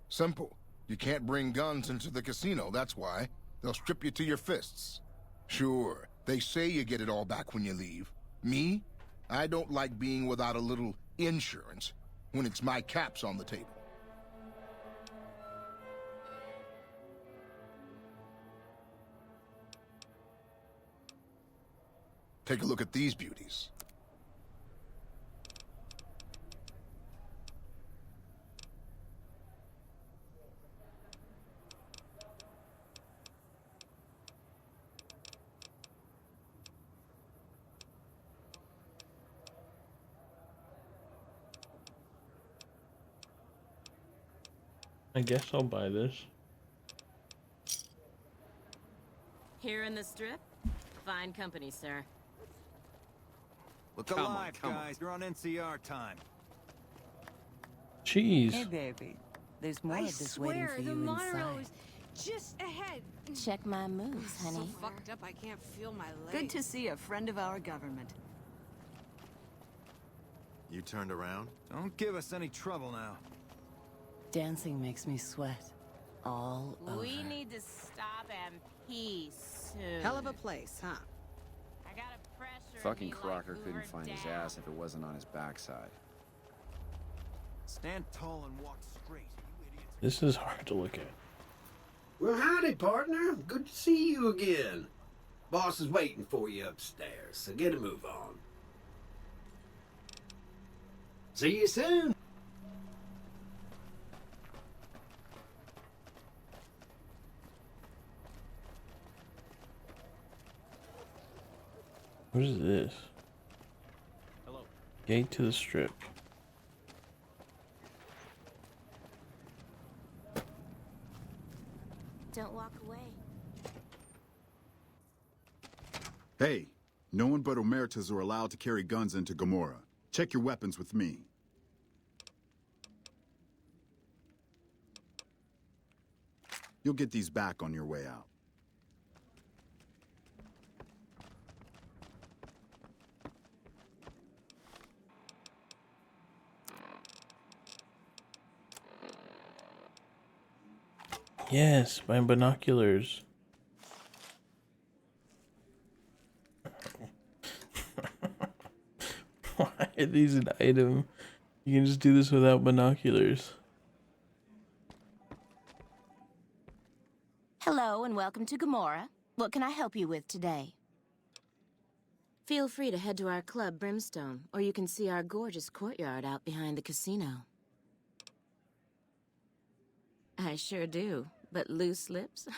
Simple. You can't bring guns into the casino, that's why. They'll strip you to your fists. Sure, they say you get it all back when you leave. Me? I don't like being without a little insurance when it's my caps on the table. Take a look at these beauties. I guess I'll buy this. Here in the strip? Fine company, sir. Look Come on, alive, come on. guys. You're on NCR time. Jeez. Hey, baby. There's more of this waiting for you inside. Just ahead. Check my moves, honey. So fucked up I can't feel my legs. Good to see a friend of our government. You turned around? Don't give us any trouble now. Dancing makes me sweat all over. We need to stop and peace. soon. Hell of a place, huh? I got a pressure. Fucking Crocker couldn't find his ass if it wasn't on his backside. Stand tall and walk straight, you idiots. This is hard to look at. Well, howdy, partner. Good to see you again. Boss is waiting for you upstairs, so get a move on. See you soon. What is this? Hello. Gate to the strip. Don't walk away. Hey, no one but Omertas are allowed to carry guns into Gomorrah. Check your weapons with me. You'll get these back on your way out. Yes, my binoculars. Why are these an item? You can just do this without binoculars. Hello and welcome to Gomorrah. What can I help you with today? Feel free to head to our club, Brimstone, or you can see our gorgeous courtyard out behind the casino. I sure do, but loose lips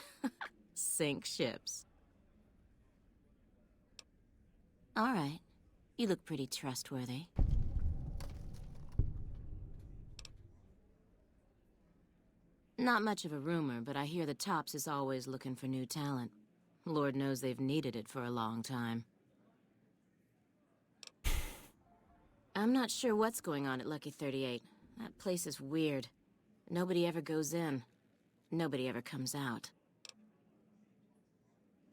sink ships. All right, you look pretty trustworthy. Not much of a rumor, but I hear the Tops is always looking for new talent. Lord knows they've needed it for a long time. I'm not sure what's going on at Lucky 38. That place is weird. Nobody ever goes in. Nobody ever comes out.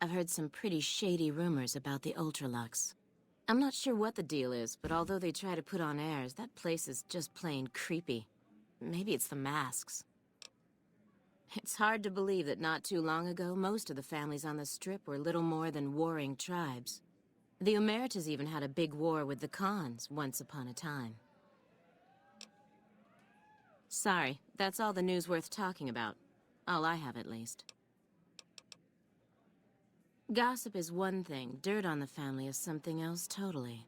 I've heard some pretty shady rumors about the Ultralux. I'm not sure what the deal is, but although they try to put on airs, that place is just plain creepy. Maybe it's the masks. It's hard to believe that not too long ago, most of the families on the Strip were little more than warring tribes. The Omertas even had a big war with the Khans once upon a time. Sorry, that's all the news worth talking about. All I have, at least. Gossip is one thing, dirt on the family is something else totally.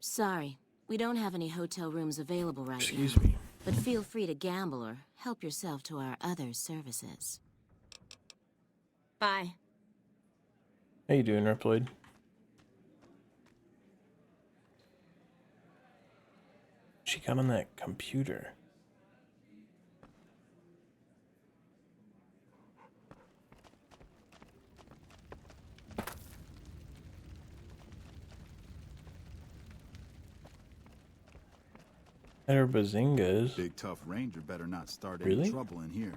Sorry, we don't have any hotel rooms available right now. Excuse me. But feel free to gamble or help yourself to our other services. Bye. How you doing, Reploid? She got on that computer. Better bazingas. Big tough ranger better not start Really? any trouble in here.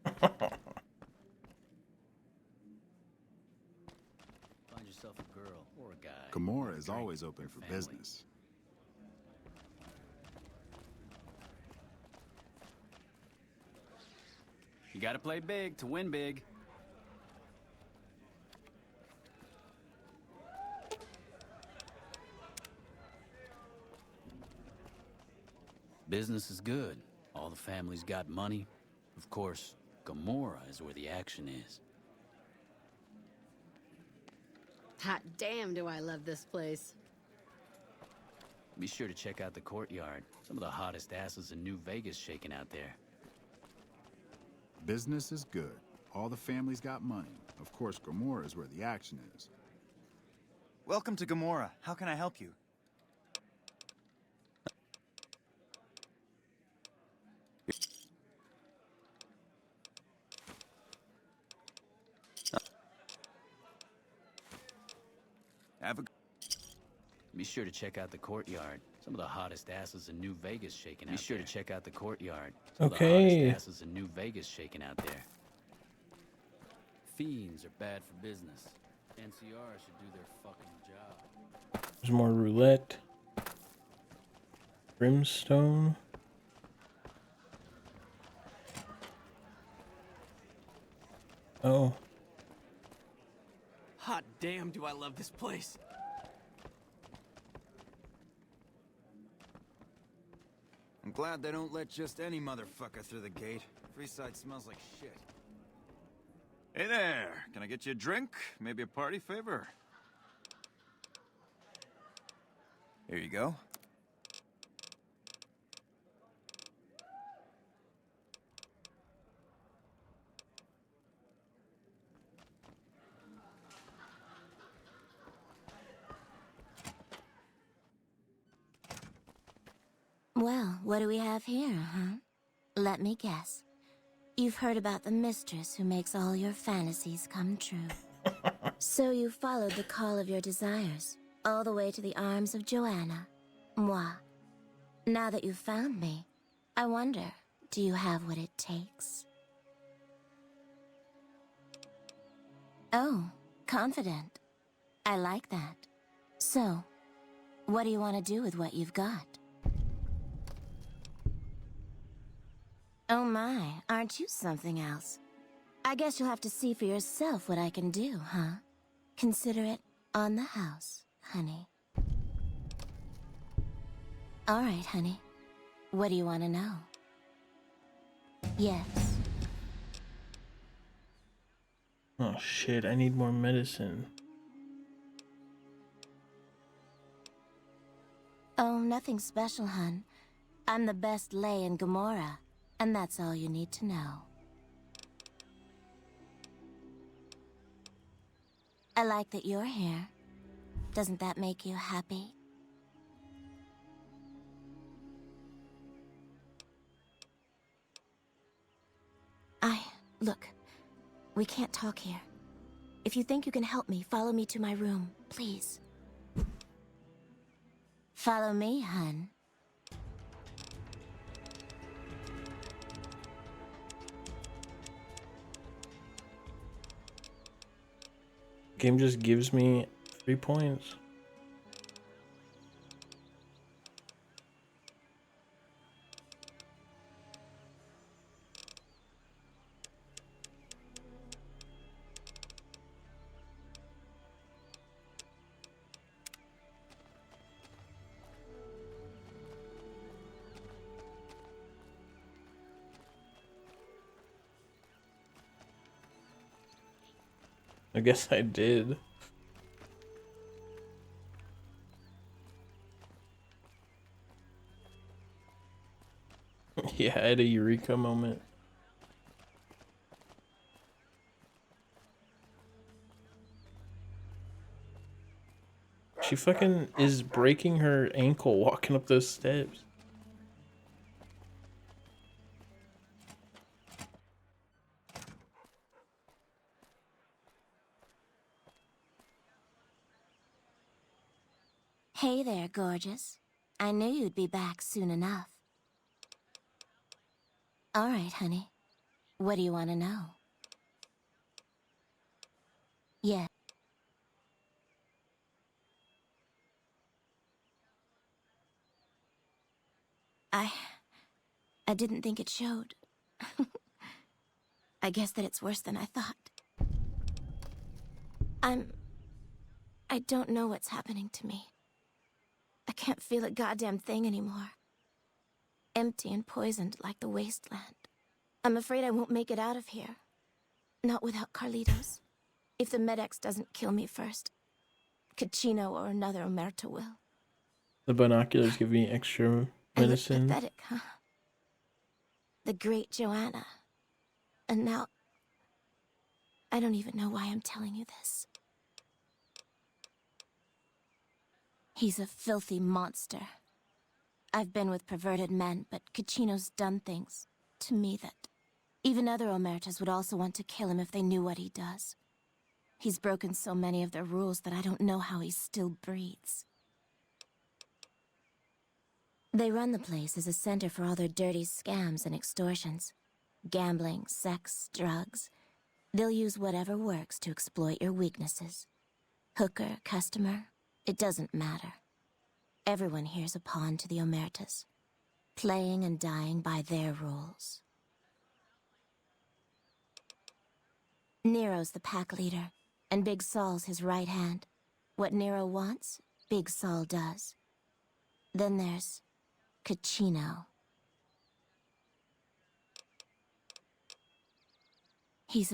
Find yourself a girl or a guy. Gomorrah is always open for business. You gotta play big to win big. Business is good. All the families got money. Of course, Gomorrah is where the action is. Hot damn do I love this place. Be sure to check out the courtyard. Some of the hottest asses in New Vegas shaking out there. Business is good. All the families got money. Of course, Gomorrah is where the action is. Welcome to Gomorrah. How can I help you? Be sure to check out the courtyard. Some of the hottest asses in New Vegas shaking out there. Be sure to check out the courtyard. Some of the hottest asses in New Vegas shaking out there. Fiends are bad for business. NCR should do their fucking job. There's more roulette. Brimstone. Oh. Hot damn, do I love this place. I'm glad they don't let just any motherfucker through the gate. Freeside smells like shit. Hey there, can I get you a drink? Maybe a party favor? Here you go. Well, what do we have here, huh? Let me guess. You've heard about the mistress who makes all your fantasies come true. So you followed the call of your desires, all the way to the arms of Joanna. Moi. Now that you've found me, I wonder, do you have what it takes? Oh, confident. I like that. So, what do you want to do with what you've got? Oh my, aren't you something else? I guess you'll have to see for yourself what I can do, huh? Consider it on the house, honey. All right, honey. What do you want to know? Yes. Oh shit, I need more medicine. Oh, nothing special, hun. I'm the best lay in Gomorrah, and that's all you need to know. I like that you're here. Doesn't that make you happy? Look, we can't talk here. If you think you can help me, follow me to my room, please. Follow me, hun. Game just gives me 3 points. I guess I did. Yeah, I had a eureka moment. She fucking is breaking her ankle walking up those steps. Hey there, gorgeous. I knew you'd be back soon enough. All right, honey. What do you want to know? Yeah. I didn't think it showed. I guess that it's worse than I thought. I don't know what's happening to me. I can't feel a goddamn thing anymore. Empty and poisoned like the wasteland. I'm afraid I won't make it out of here. Not without Carlitos. If the Med-X doesn't kill me first, Caccino or another Omerta will. The binoculars give me extra medicine. I look pathetic, huh? The great Joanna. And now... I don't even know why I'm telling you this. He's a filthy monster. I've been with perverted men, but Caccino's done things to me that even other Omertas would also want to kill him if they knew what he does. He's broken so many of their rules that I don't know how he still breathes. They run the place as a center for all their dirty scams and extortions. Gambling, sex, drugs. They'll use whatever works to exploit your weaknesses. Hooker, customer, it doesn't matter. Everyone here's a pawn to the Omertas, playing and dying by their rules. Nero's the pack leader, and Big Saul's his right hand. What Nero wants, Big Saul does. Then there's Caccino. He's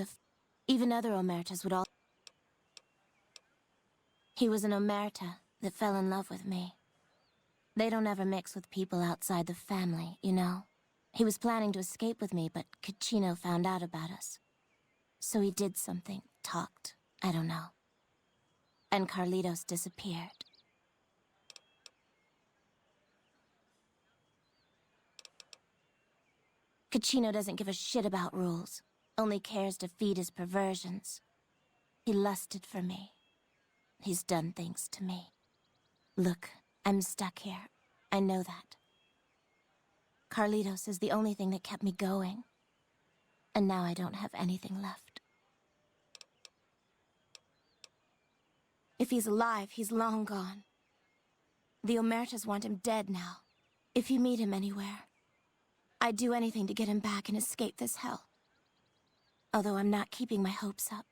even other Omertas would all... He was an Omerta that fell in love with me. They don't ever mix with people outside the family, you know? He was planning to escape with me, but Caccino found out about us. So he did something, talked, I don't know. And Carlitos disappeared. Caccino doesn't give a shit about rules, only cares to feed his perversions. He lusted for me. He's done things to me. Look, I'm stuck here. I know that. Carlitos is the only thing that kept me going. And now I don't have anything left. If he's alive, he's long gone. The Omertas want him dead now. If you meet him anywhere, I'd do anything to get him back and escape this hell. Although I'm not keeping my hopes up.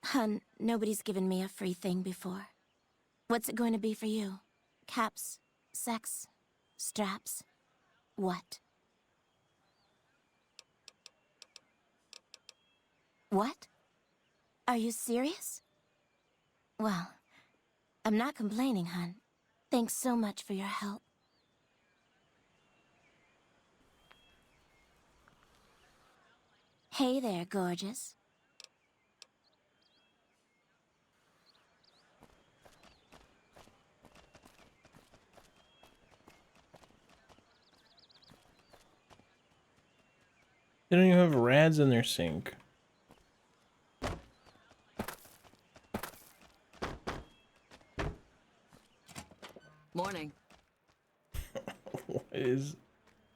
Hun, nobody's given me a free thing before. What's it going to be for you? Caps? Sex? Straps? What? What? Are you serious? Well, I'm not complaining, hun. Thanks so much for your help. Hey there, gorgeous. They don't even have rads in their sink. Morning. What is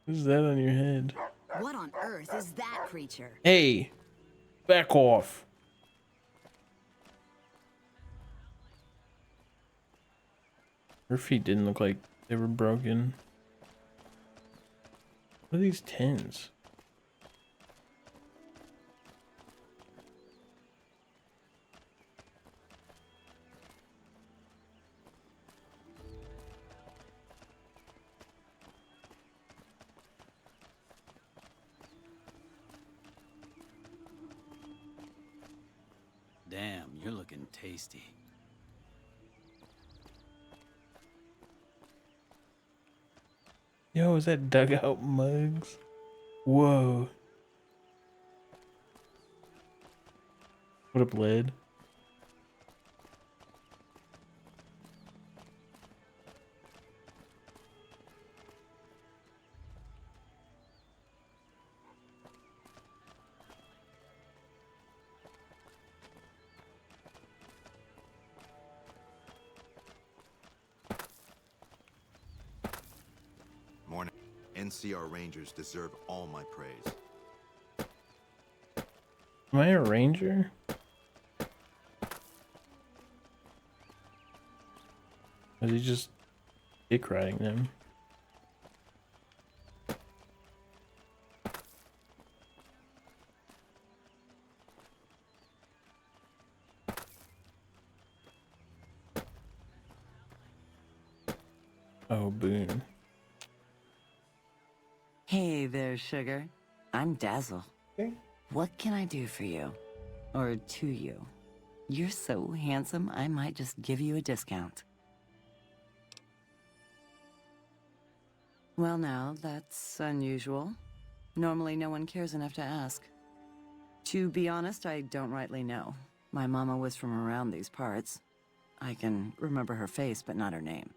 that on your head? What on earth is that creature? Hey, back off. Her feet didn't look like they were broken. What are these tins? Damn, you're looking tasty. Yo, is that dugout mugs? Whoa. What up, Led? Morning. NCR Rangers deserve all my praise. Am I a ranger? Or is he just dick riding them? Oh, Boone. Hey there, sugar. I'm Dazzle. Okay. What can I do for you? Or to you? You're so handsome, I might just give you a discount. Well now, that's unusual. Normally no one cares enough to ask. To be honest, I don't rightly know. My mama was from around these parts. I can remember her face, but not her name.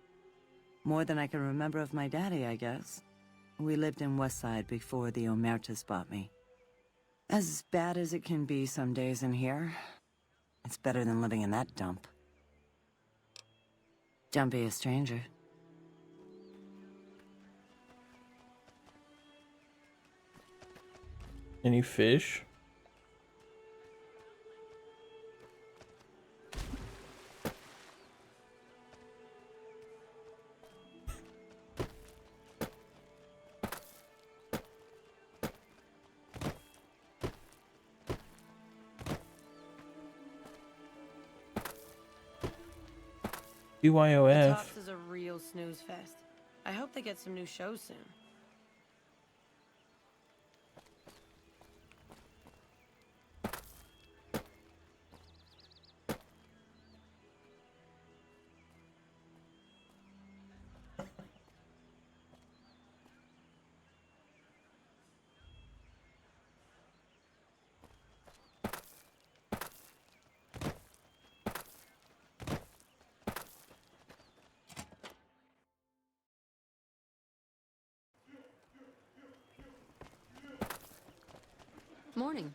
More than I can remember of my daddy, I guess. We lived in Westside before the Omertas bought me. As bad as it can be some days in here, it's better than living in that dump. Don't be a stranger. Any fish? BYOF. Tops is a real snooze fest. I hope they get some new shows soon. Morning.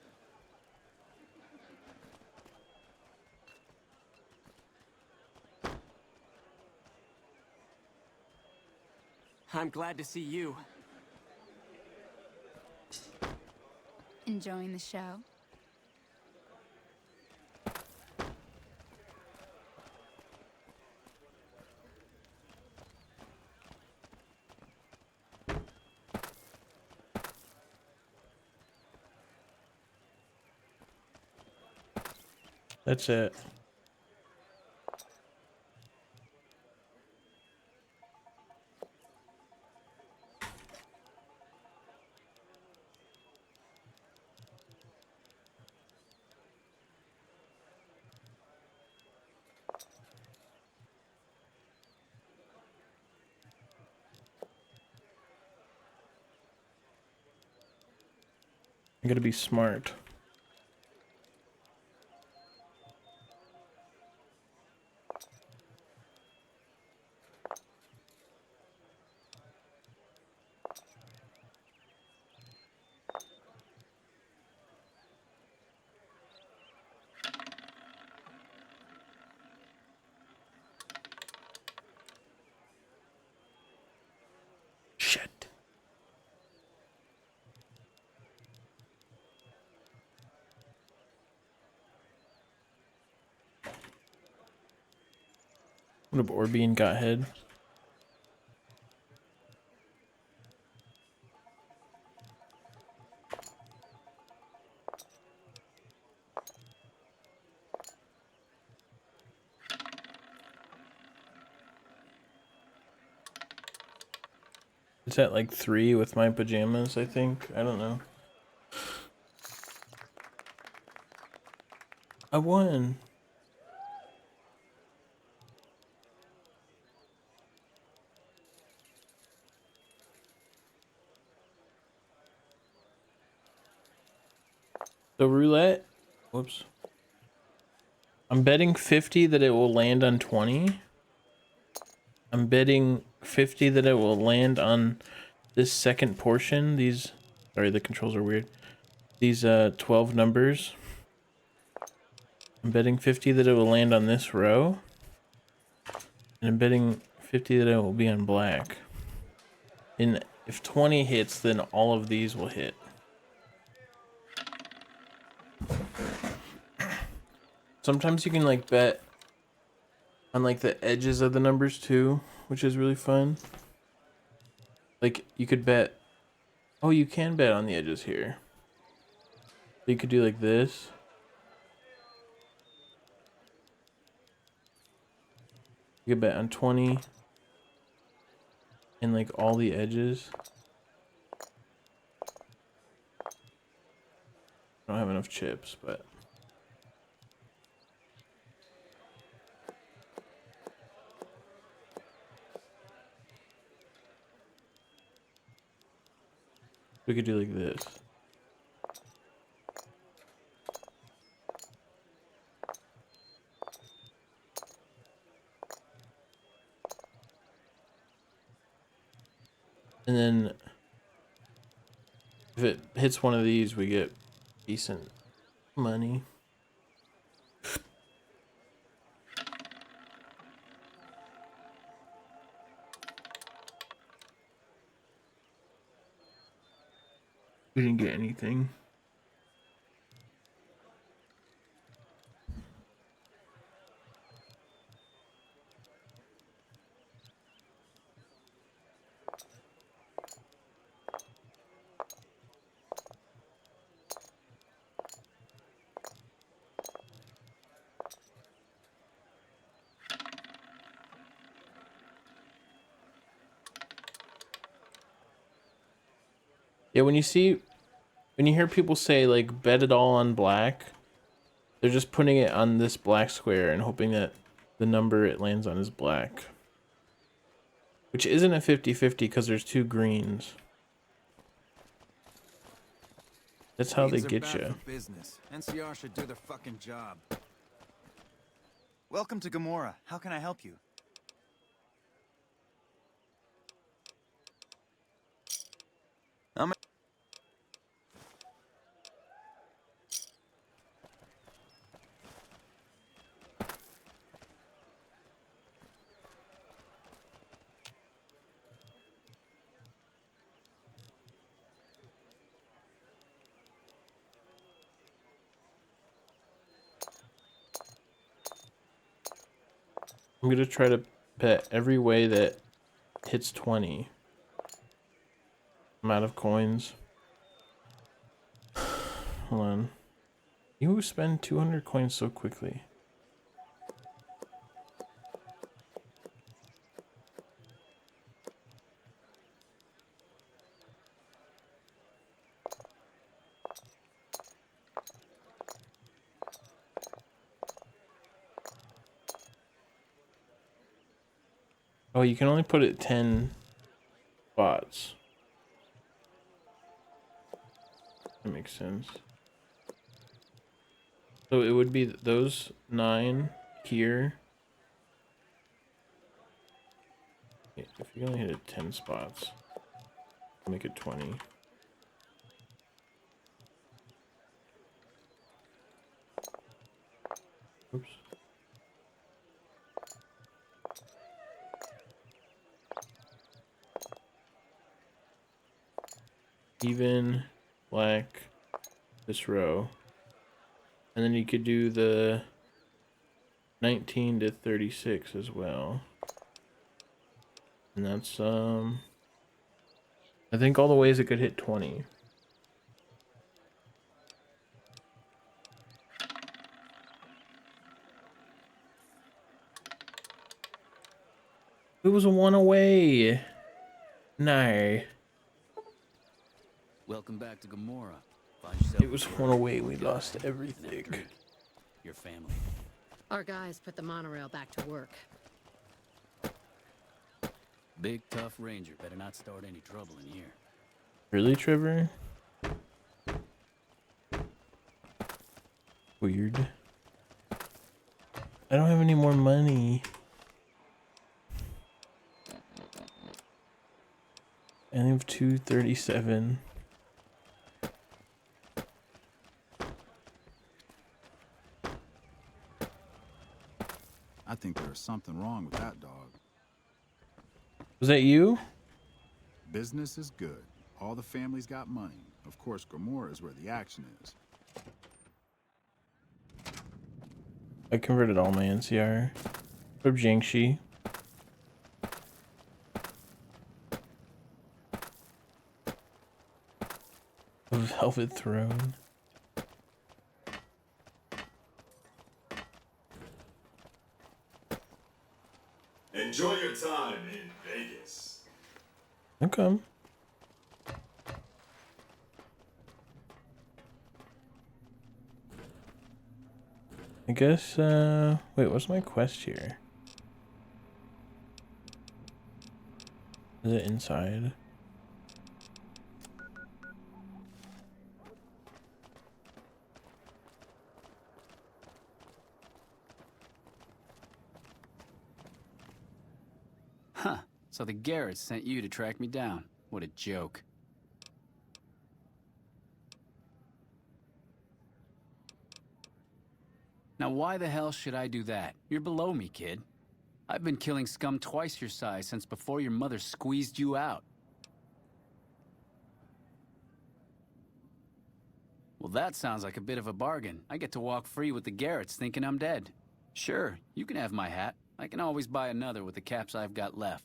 I'm glad to see you. Enjoying the show? That's it. I gotta be smart. Shit. What up, Orbean got head? It's at like 3 with my pajamas, I think. I don't know. I won. So roulette, whoops. I'm betting 50 that it will land on 20. I'm betting 50 that it will land on this second portion. These, sorry, the controls are weird. These 12 numbers. I'm betting 50 that it will land on this row. And I'm betting 50 that it will be on black. And if 20 hits, then all of these will hit. Sometimes you can like bet on like the edges of the numbers too, which is really fun. Like you could bet, oh, you can bet on the edges here. So you could do like this. You could bet on 20 and like all the edges. I don't have enough chips, but we could do like this. And then if it hits one of these, we get decent money. We didn't get anything. Yeah, when you hear people say like bet it all on black, they're just putting it on this black square and hoping that the number it lands on is black. Which isn't a 50-50 because there's 2 greens. That's how they get you. Business. NCR should do their fucking job. Welcome to Gomorrah. How can I help you? I'm gonna try to bet every way that hits 20. I'm out of coins. Hold on. You spend 200 coins so quickly. Oh, you can only put it 10 spots. That makes sense. So it would be those 9 here. Yeah, if you only hit it 10 spots, make it 20. Oops. Even, black, this row. And then you could do the 19 to 36 as well. And that's, I think all the ways it could hit 20. It was 1 away. No. Welcome back to Gomorrah. It was 1 away. We lost everything. Your family. Our guys put the monorail back to work. Big tough ranger better not start any trouble in here. Really, Trevor? Weird. I don't have any more money. I have 237. I think there is something wrong with that dog. Was that you? Business is good. All the families got money. Of course, Gomorrah is where the action is. I converted all my NCR. From Jiangxi. A Velvet Throne. Enjoy your time in Vegas. Okay. I guess, wait, what's my quest here? Is it inside? Huh. So the Garretts sent you to track me down. What a joke. Now why the hell should I do that? You're below me, kid. I've been killing scum twice your size since before your mother squeezed you out. Well, that sounds like a bit of a bargain. I get to walk free with the Garretts thinking I'm dead. Sure, you can have my hat. I can always buy another with the caps I've got left.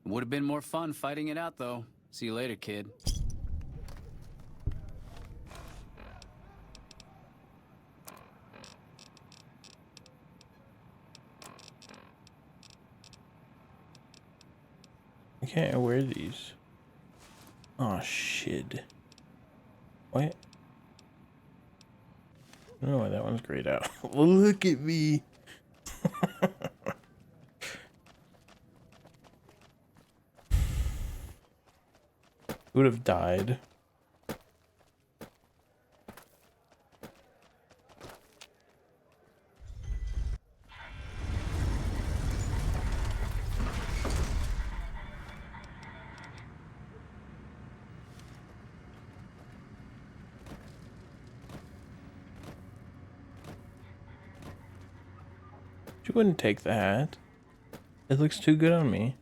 It would have been more fun fighting it out, though. See you later, kid. I can't wear these. Oh shit. What? I don't know why that one's grayed out. Look at me. Who would have died? You wouldn't take the hat. It looks too good on me.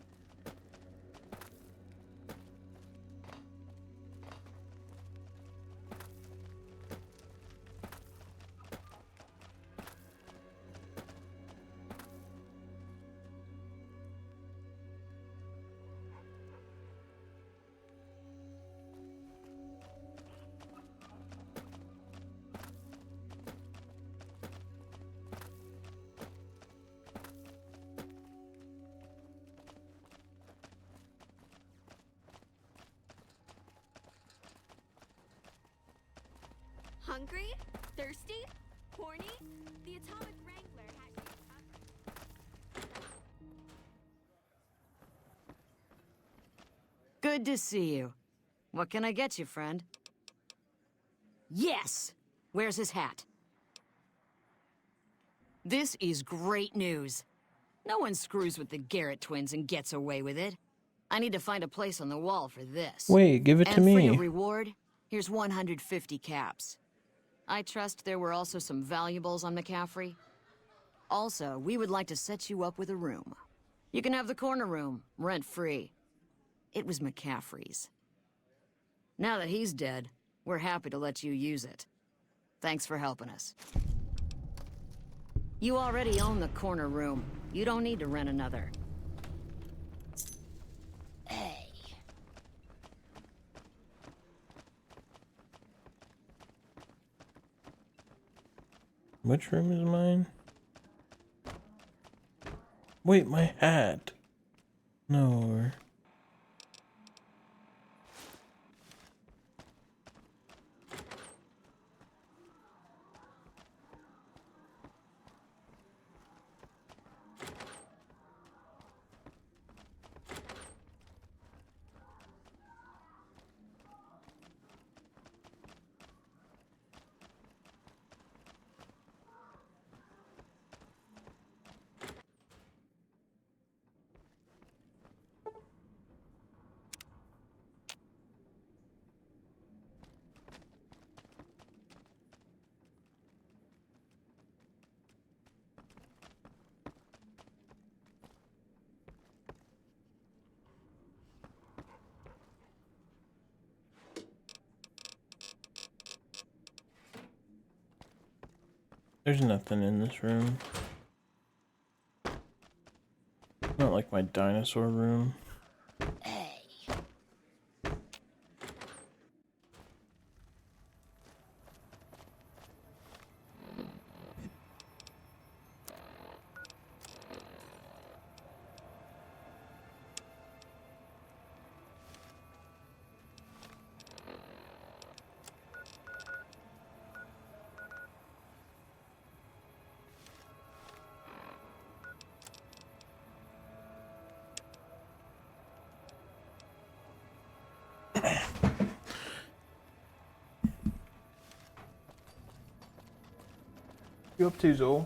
Hungry? Thirsty? Horny? The Atomic Wrangler has you covered. Good to see you. What can I get you, friend? Yes! Where's his hat? This is great news. No one screws with the Garrett twins and gets away with it. I need to find a place on the wall for this. Wait, give it to and me. For your reward, here's 150 caps. I trust there were also some valuables on McCaffrey. Also, we would like to set you up with a room. You can have the corner room, rent-free. It was McCaffrey's. Now that he's dead, we're happy to let you use it. Thanks for helping us. You already own the corner room. You don't need to rent another. Hey. Which room is mine? Wait, my hat. No. There's nothing in this room. Not like my dinosaur room. You up to, Zoe?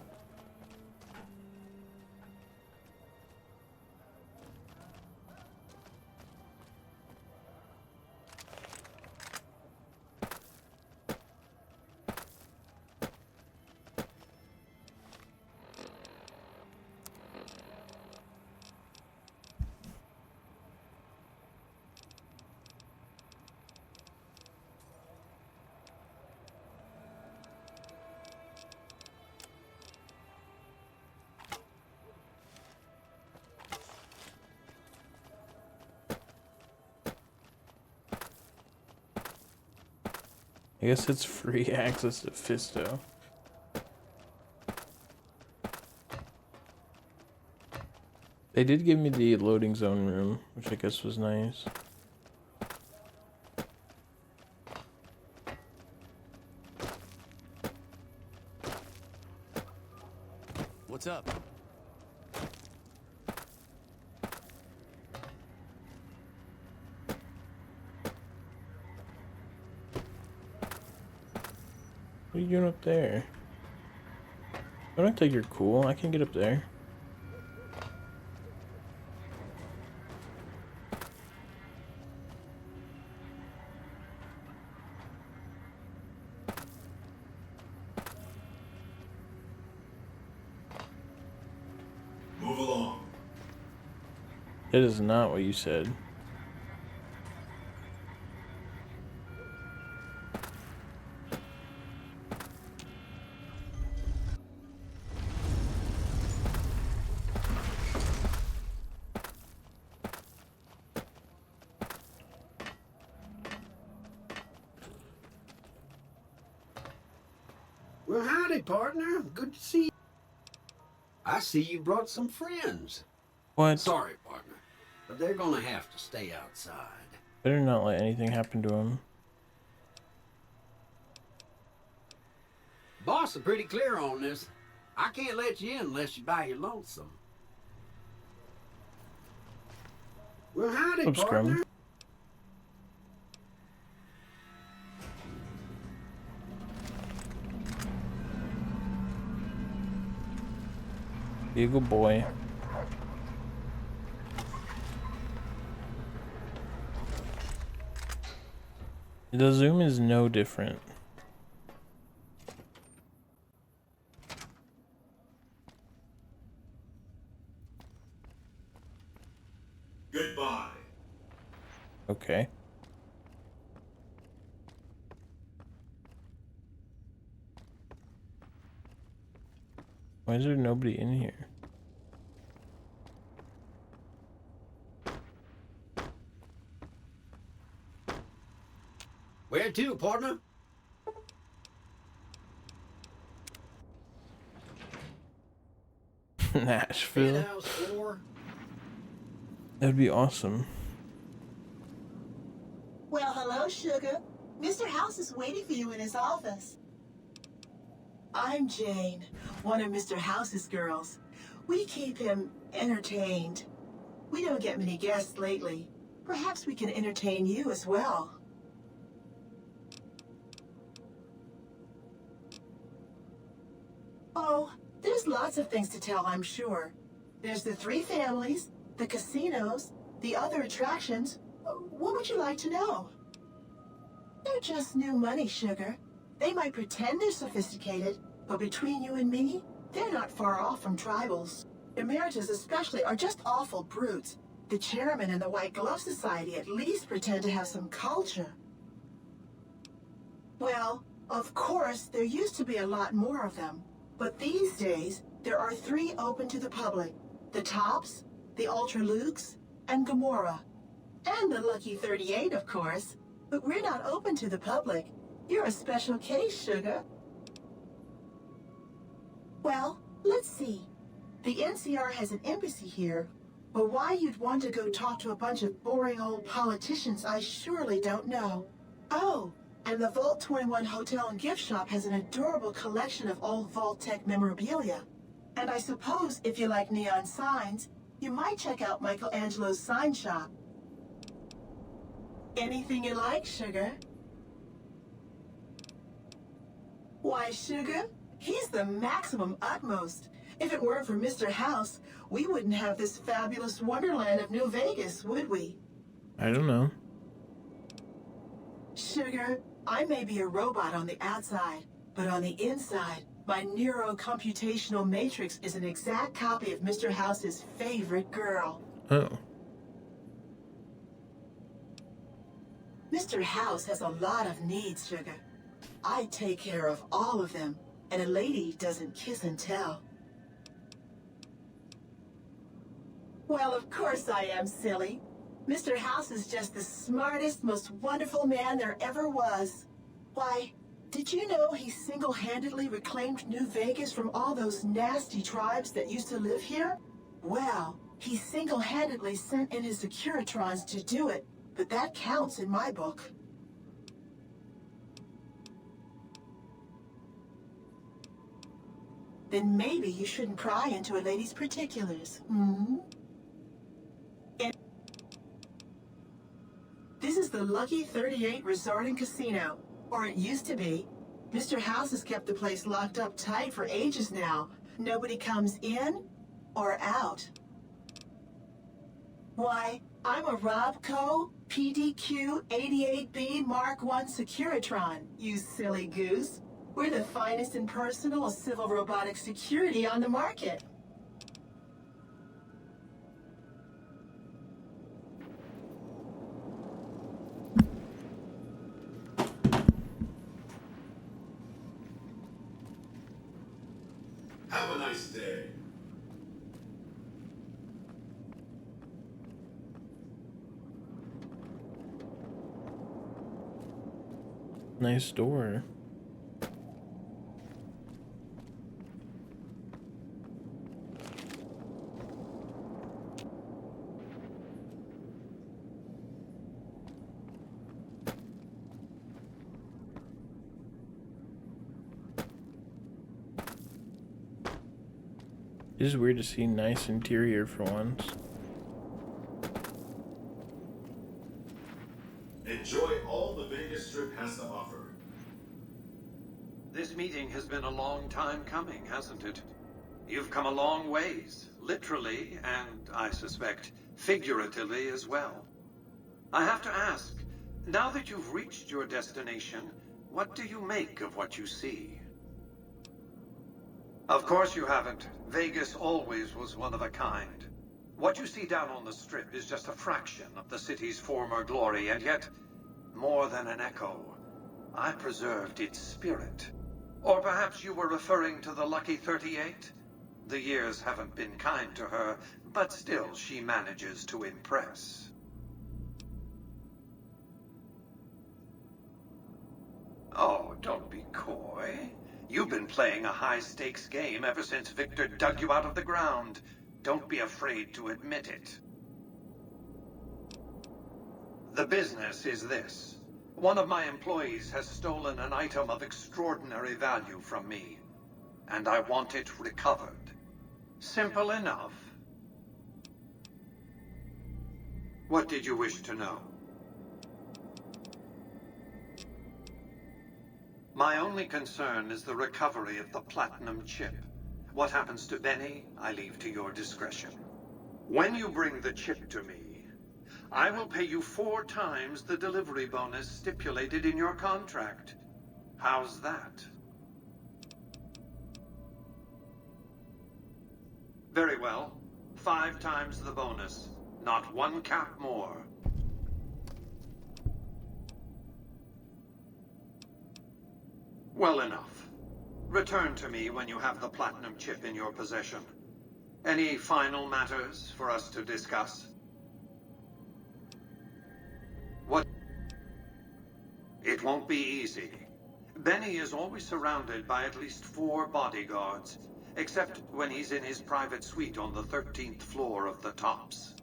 I guess it's free access to Fisto. They did give me the loading zone room, which I guess was nice. What's up? What are you doing up there? Don't act like you're cool. I can get up there. Move along. That is not what you said. Well, howdy, partner. Good to see you. I see you brought some friends. What? Sorry, partner, but they're gonna have to stay outside. Better not let anything happen to him. Boss is pretty clear on this. I can't let you in unless you buy your lonesome. Well, howdy, Oops, partner. Scrum. Be a good boy. The zoom is no different. Goodbye. Okay. Why is there nobody in here? Where to, partner? Nashville. Penthouse 4. That'd be awesome. Well, hello, Sugar. Mr. House is waiting for you in his office. I'm Jane, one of Mr. House's girls. We keep him entertained. We don't get many guests lately. Perhaps we can entertain you as well. Oh, there's lots of things to tell, I'm sure. There's the 3 families, the casinos, the other attractions. What would you like to know? They're just new money, Sugar. They might pretend they're sophisticated, but between you and me, they're not far off from tribals. Emeritus especially are just awful brutes. The chairman and the White Glove Society at least pretend to have some culture. Well, of course, there used to be a lot more of them. But these days, there are 3 open to the public. The Tops, the Ultralukes, and Gamora. And the Lucky 38, of course. But we're not open to the public. You're a special case, Sugar. Well, let's see. The NCR has an embassy here. But why you'd want to go talk to a bunch of boring old politicians, I surely don't know. Oh, and the Vault 21 Hotel and Gift Shop has an adorable collection of old Vault-Tec memorabilia. And I suppose if you like neon signs, you might check out Michelangelo's sign shop. Anything you like, Sugar? Why, Sugar? He's the maximum utmost. If it weren't for Mr. House, we wouldn't have this fabulous wonderland of New Vegas, would we? I don't know. Sugar, I may be a robot on the outside, but on the inside, my neurocomputational matrix is an exact copy of Mr. House's favorite girl. Oh. Mr. House has a lot of needs, Sugar. I take care of all of them, and a lady doesn't kiss and tell. Well, of course I am, silly. Mr. House is just the smartest, most wonderful man there ever was. Why, did you know he single-handedly reclaimed New Vegas from all those nasty tribes that used to live here? Well, he single-handedly sent in his Securitrons to do it, but that counts in my book. then maybe you shouldn't pry into a lady's particulars. Hmm? This is the Lucky 38 Resort and Casino, or it used to be. Mr. House has kept the place locked up tight for ages now. Nobody comes in or out. Why, I'm a Robco PDQ 88B Mark I Securitron, you silly goose. We're the finest in personal civil robotic security on the market. Have a nice day. Nice door. It is weird to see nice interior for once. Enjoy all the Vegas Strip has to offer. This meeting has been a long time coming, hasn't it? You've come a long ways, literally, and I suspect figuratively as well. I have to ask, now that you've reached your destination, what do you make of what you see? Of course you haven't. Vegas always was one of a kind. What you see down on the Strip is just a fraction of the city's former glory, and yet, more than an echo, I preserved its spirit. Or perhaps you were referring to the Lucky 38? The years haven't been kind to her, but still she manages to impress. Oh, don't be coy. You've been playing a high-stakes game ever since Victor dug you out of the ground. Don't be afraid to admit it. The business is this. One of my employees has stolen an item of extraordinary value from me, and I want it recovered. Simple enough. What did you wish to know? My only concern is the recovery of the platinum chip. What happens to Benny, I leave to your discretion. When you bring the chip to me, I will pay you 4 times the delivery bonus stipulated in your contract. How's that? Very well. 5 times the bonus. Not 1 cap more. Well enough. Return to me when you have the platinum chip in your possession. Any final matters for us to discuss? What? It won't be easy. Benny is always surrounded by at least 4 bodyguards, except when he's in his private suite on the 13th floor of the Tops.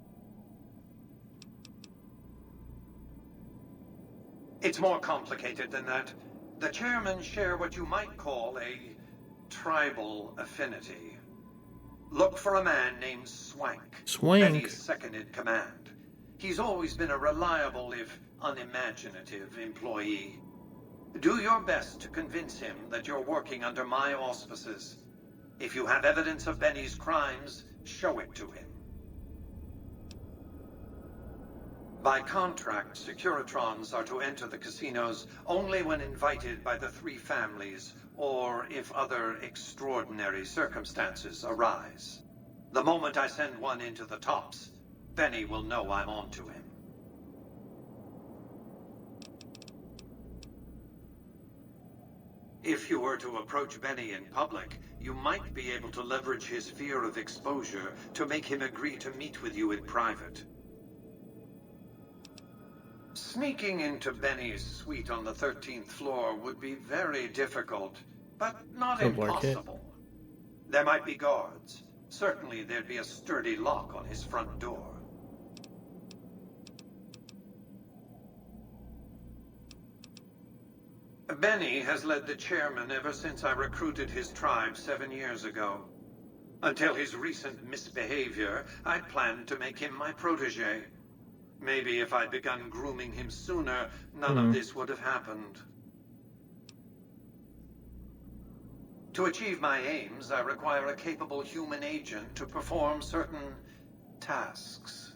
It's more complicated than that. The chairmen share what you might call a tribal affinity. Look for a man named Swank. Swank? Benny's second in command. He's always been a reliable, if unimaginative, employee. Do your best to convince him that you're working under my auspices. If you have evidence of Benny's crimes, show it to him. By contract, Securitrons are to enter the casinos only when invited by the 3 families, or if other extraordinary circumstances arise. The moment I send one into the Tops, Benny will know I'm on to him. If you were to approach Benny in public, you might be able to leverage his fear of exposure to make him agree to meet with you in private. Sneaking into Benny's suite on the 13th floor would be very difficult, but not impossible. There might be guards. Certainly there'd be a sturdy lock on his front door. Benny has led the chairman ever since I recruited his tribe 7 years ago. Until his recent misbehavior, I'd planned to make him my protege. Maybe if I'd begun grooming him sooner, none of this would have happened. To achieve my aims, I require a capable human agent to perform certain tasks.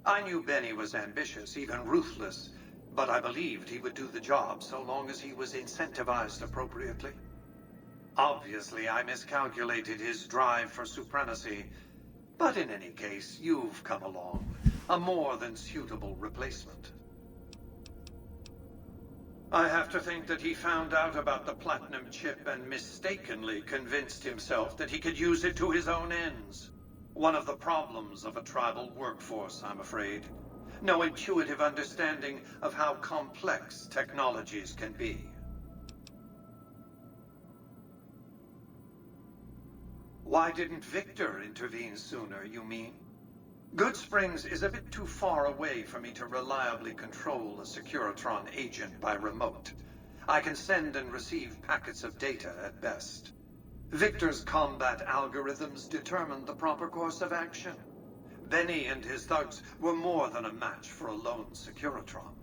I knew Benny was ambitious, even ruthless, but I believed he would do the job so long as he was incentivized appropriately. Obviously, I miscalculated his drive for supremacy, but in any case, you've come along, a more than suitable replacement. I have to think that he found out about the platinum chip and mistakenly convinced himself that he could use it to his own ends. One of the problems of a tribal workforce, I'm afraid. No intuitive understanding of how complex technologies can be. Why didn't Victor intervene sooner, you mean? Goodsprings is a bit too far away for me to reliably control a Securitron agent by remote. I can send and receive packets of data at best. Victor's combat algorithms determined the proper course of action. Benny and his thugs were more than a match for a lone Securitron.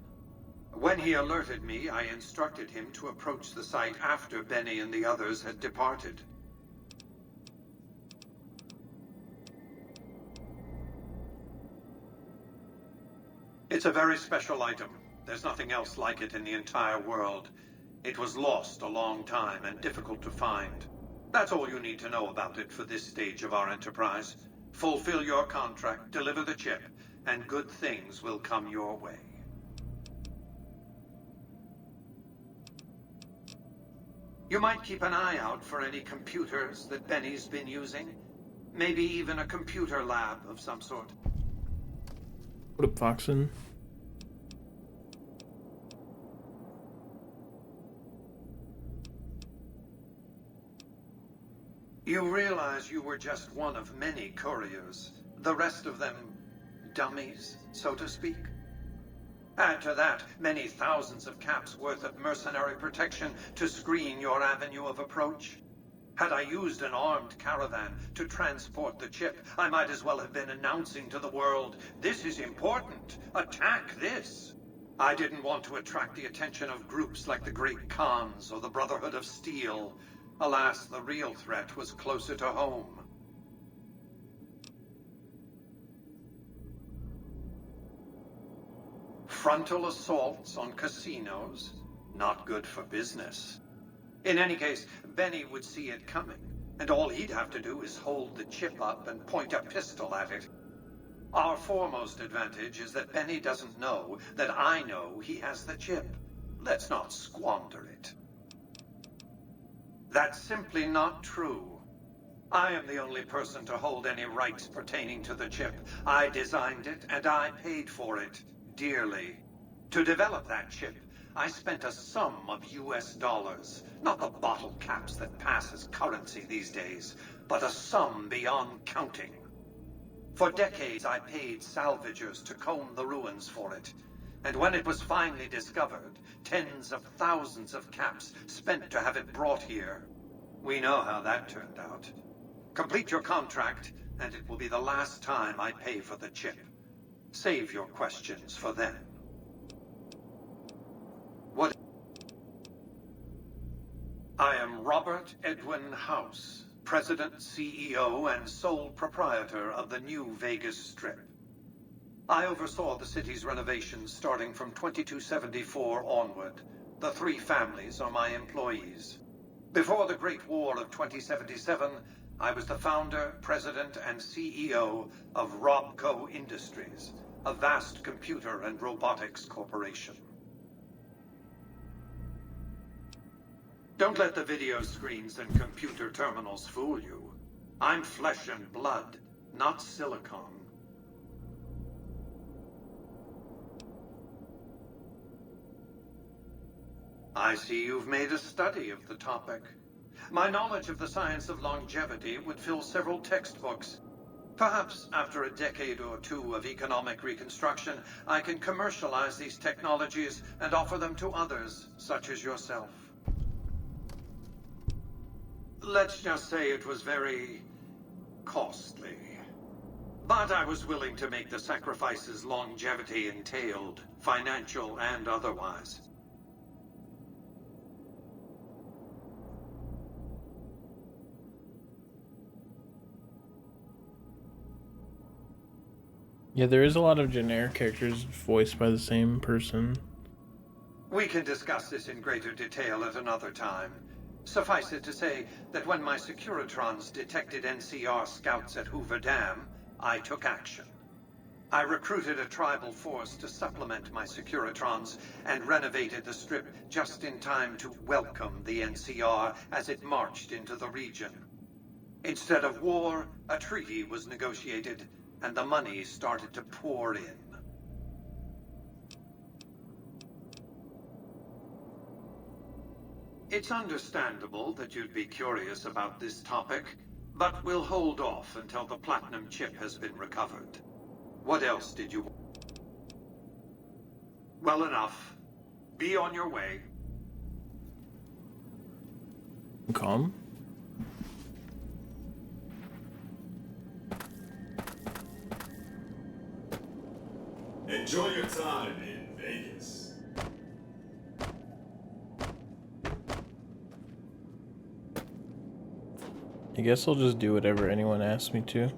When he alerted me, I instructed him to approach the site after Benny and the others had departed. It's a very special item. There's nothing else like it in the entire world. It was lost a long time and difficult to find. That's all you need to know about it for this stage of our enterprise. Fulfill your contract, deliver the chip, and good things will come your way. You might keep an eye out for any computers that Benny's been using. Maybe even a computer lab of some sort. What up, Foxen? You realize you were just one of many couriers. The rest of them, dummies, so to speak. Add to that many thousands of caps worth of mercenary protection to screen your avenue of approach. Had I used an armed caravan to transport the chip, I might as well have been announcing to the world, "This is important. Attack this." I didn't want to attract the attention of groups like the Great Khans or the Brotherhood of Steel. Alas, the real threat was closer to home. Frontal assaults on casinos? Not good for business. In any case, Benny would see it coming, and all he'd have to do is hold the chip up and point a pistol at it. Our foremost advantage is that Benny doesn't know that I know he has the chip. Let's not squander it. That's simply not true. I am the only person to hold any rights pertaining to the chip. I designed it, and I paid for it, dearly. To develop that chip, I spent a sum of US dollars, not the bottle caps that pass as currency these days, but a sum beyond counting. For decades, I paid salvagers to comb the ruins for it. And when it was finally discovered, tens of thousands of caps spent to have it brought here. We know how that turned out. Complete your contract, and it will be the last time I pay for the chip. Save your questions for then. What? I am Robert Edwin House, President, CEO, and sole proprietor of the New Vegas Strip. I oversaw the city's renovations starting from 2274 onward. The 3 families are my employees. Before the Great War of 2077, I was the founder, president, and CEO of Robco Industries, a vast computer and robotics corporation. Don't let the video screens and computer terminals fool you. I'm flesh and blood, not silicon. I see you've made a study of the topic. My knowledge of the science of longevity would fill several textbooks. Perhaps after a decade or 2 of economic reconstruction, I can commercialize these technologies and offer them to others, such as yourself. Let's just say it was very costly. But I was willing to make the sacrifices longevity entailed, financial and otherwise. Yeah, there is a lot of generic characters voiced by the same person. We can discuss this in greater detail at another time. Suffice it to say that when my Securitrons detected NCR scouts at Hoover Dam, I took action. I recruited a tribal force to supplement my Securitrons and renovated the Strip just in time to welcome the NCR as it marched into the region. Instead of war, a treaty was negotiated, and the money started to pour in. It's understandable that you'd be curious about this topic, but we'll hold off until the platinum chip has been recovered. What else did you want? Well enough. Be on your way. Calm. Enjoy your time in Vegas. I guess I'll just do whatever anyone asks me to.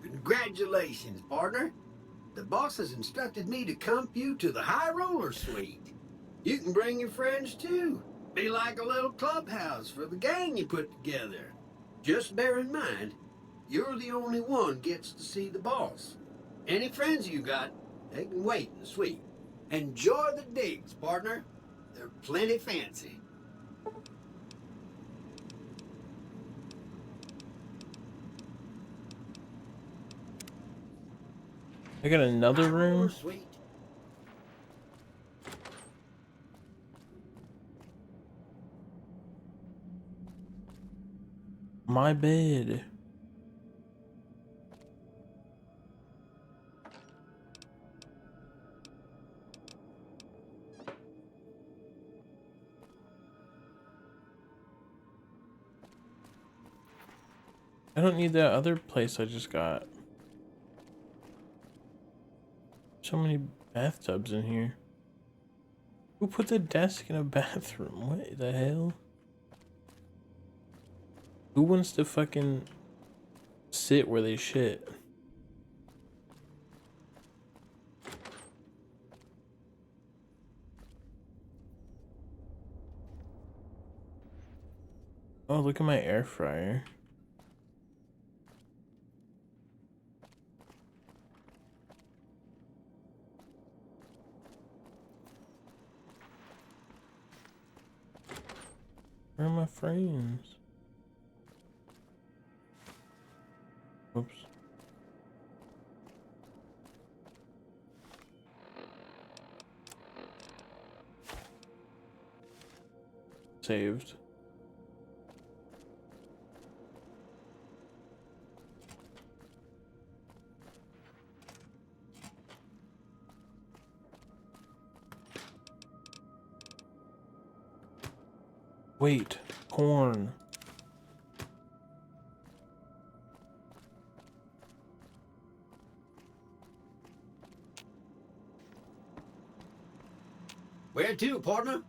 Congratulations, partner. The boss has instructed me to comp you to the High Roller Suite. You can bring your friends too. Be like a little clubhouse for the gang you put together. Just bear in mind, you're the only one gets to see the boss. Any friends you got, they can wait in the suite. Enjoy the digs, partner. They're plenty fancy. I got another room. Suite. My bed. I don't need that other place I just got. So many bathtubs in here. Who put the desk in a bathroom? What the hell? Who wants to fucking sit where they shit? Oh, look at my air fryer. Where are my frames? Oops. Saved. Wait, corn. Where to, partner?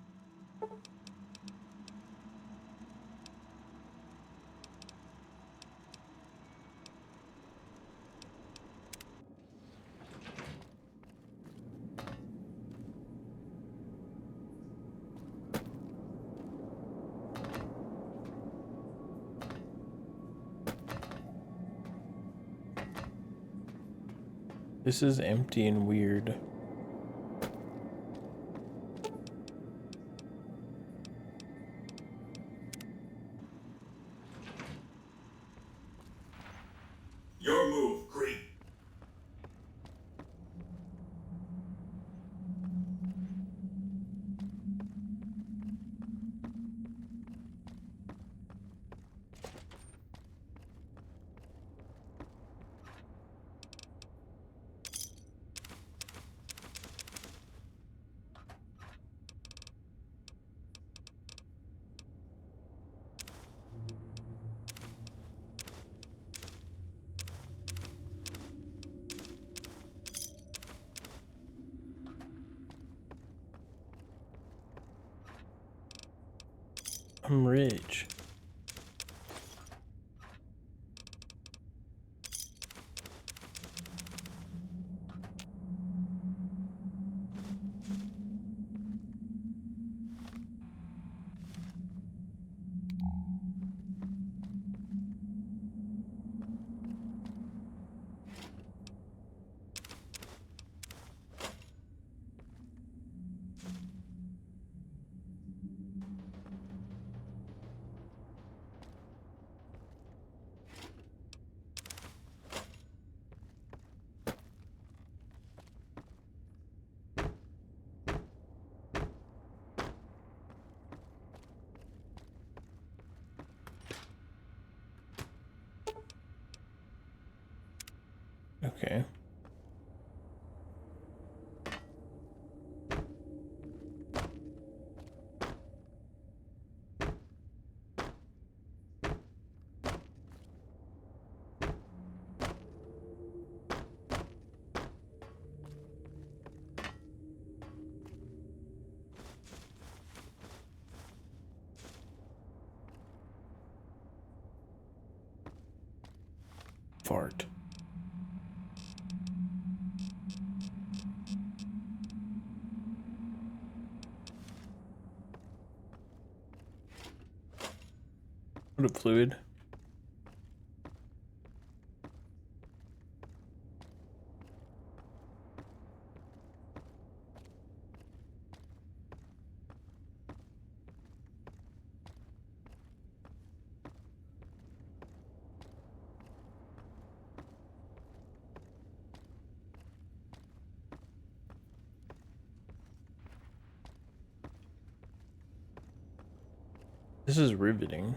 This is empty and weird. Your move, Creep. I'm rich. Okay. Fart. What a fluid. This is riveting.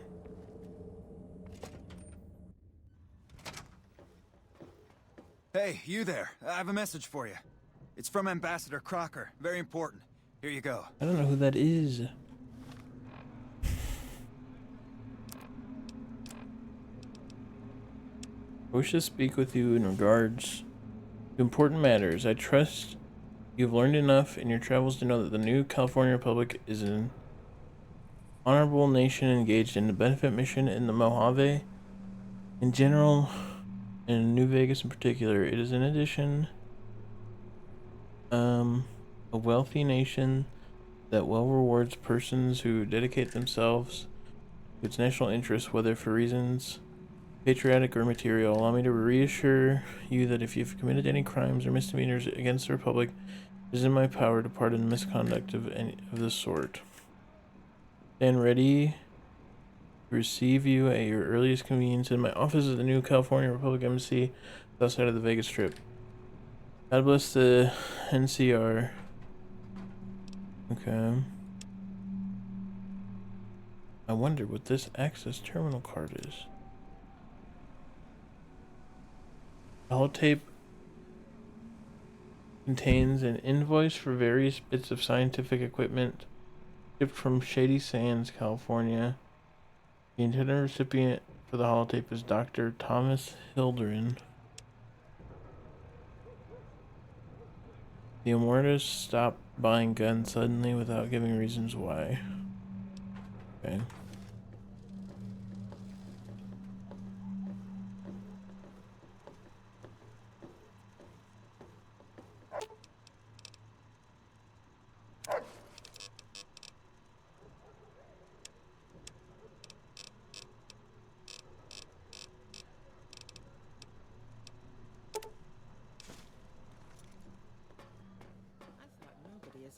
Hey, you there. I have a message for you. It's from Ambassador Crocker. Very important. Here you go. I don't know who that is. I wish to speak with you in regards to important matters. I trust you've learned enough in your travels to know that the new California Republic is an honorable nation engaged in a benefit mission in the Mojave in general, and in New Vegas in particular. It is in addition a wealthy nation that well rewards persons who dedicate themselves to its national interests, whether for reasons patriotic or material. Allow me to reassure you that if you've committed any crimes or misdemeanors against the Republic, it is in my power to pardon misconduct of any of this sort. Stand ready to receive you at your earliest convenience in my office at the new California Republic Embassy outside of the Vegas Strip. God bless the NCR. Okay. I wonder what this access terminal card is. The holotape contains an invoice for various bits of scientific equipment shipped from Shady Sands, California. The intended recipient for the holotape is Dr. Thomas Hilderin. The Immortus stopped buying guns suddenly without giving reasons why. Okay.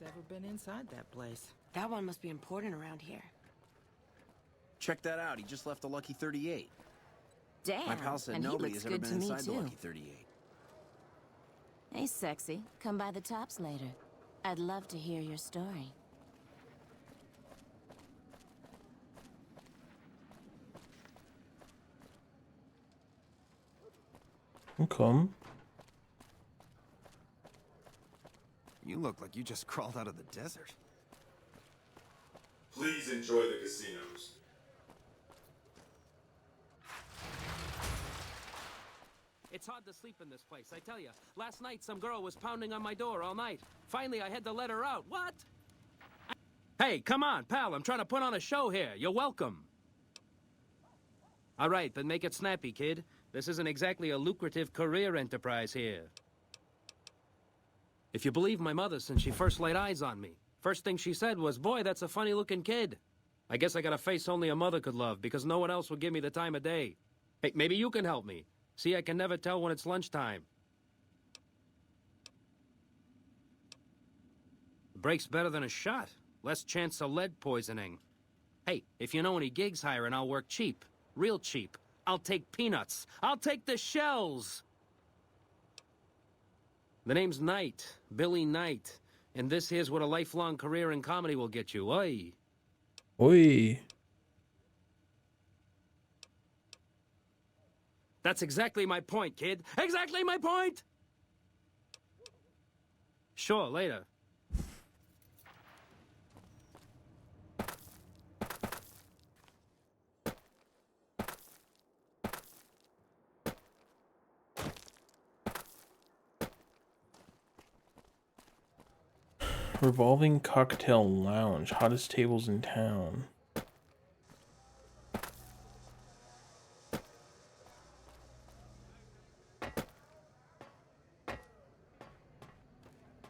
Ever been inside that place? That one must be important around here. Check that out. He just left the Lucky 38. Damn, My pal said and he nobody looks has ever good been to me, inside the too. Lucky 38. Hey, sexy. Come by the tops later. I'd love to hear your story. Okay. You look like you just crawled out of the desert. Please enjoy the casinos. It's hard to sleep in this place, I tell you. Last night, some girl was pounding on my door all night. Finally, I had to let her out. What? Hey, come on, pal. I'm trying to put on a show here. You're welcome. All right, then make it snappy, kid. This isn't exactly a lucrative career enterprise here. If you believe my mother since she first laid eyes on me, first thing she said was, "Boy, that's a funny-looking kid." I guess I got a face only a mother could love, because no one else would give me the time of day. Hey, maybe you can help me. See, I can never tell when it's lunchtime. A break's better than a shot. Less chance of lead poisoning. Hey, if you know any gigs hiring, I'll work cheap. Real cheap. I'll take peanuts. I'll take the shells! The name's Knight. Billy Knight. And this here's what a lifelong career in comedy will get you. Oi! Oi! That's exactly my point, kid. Exactly my point! Sure, later. Revolving cocktail lounge, hottest tables in town.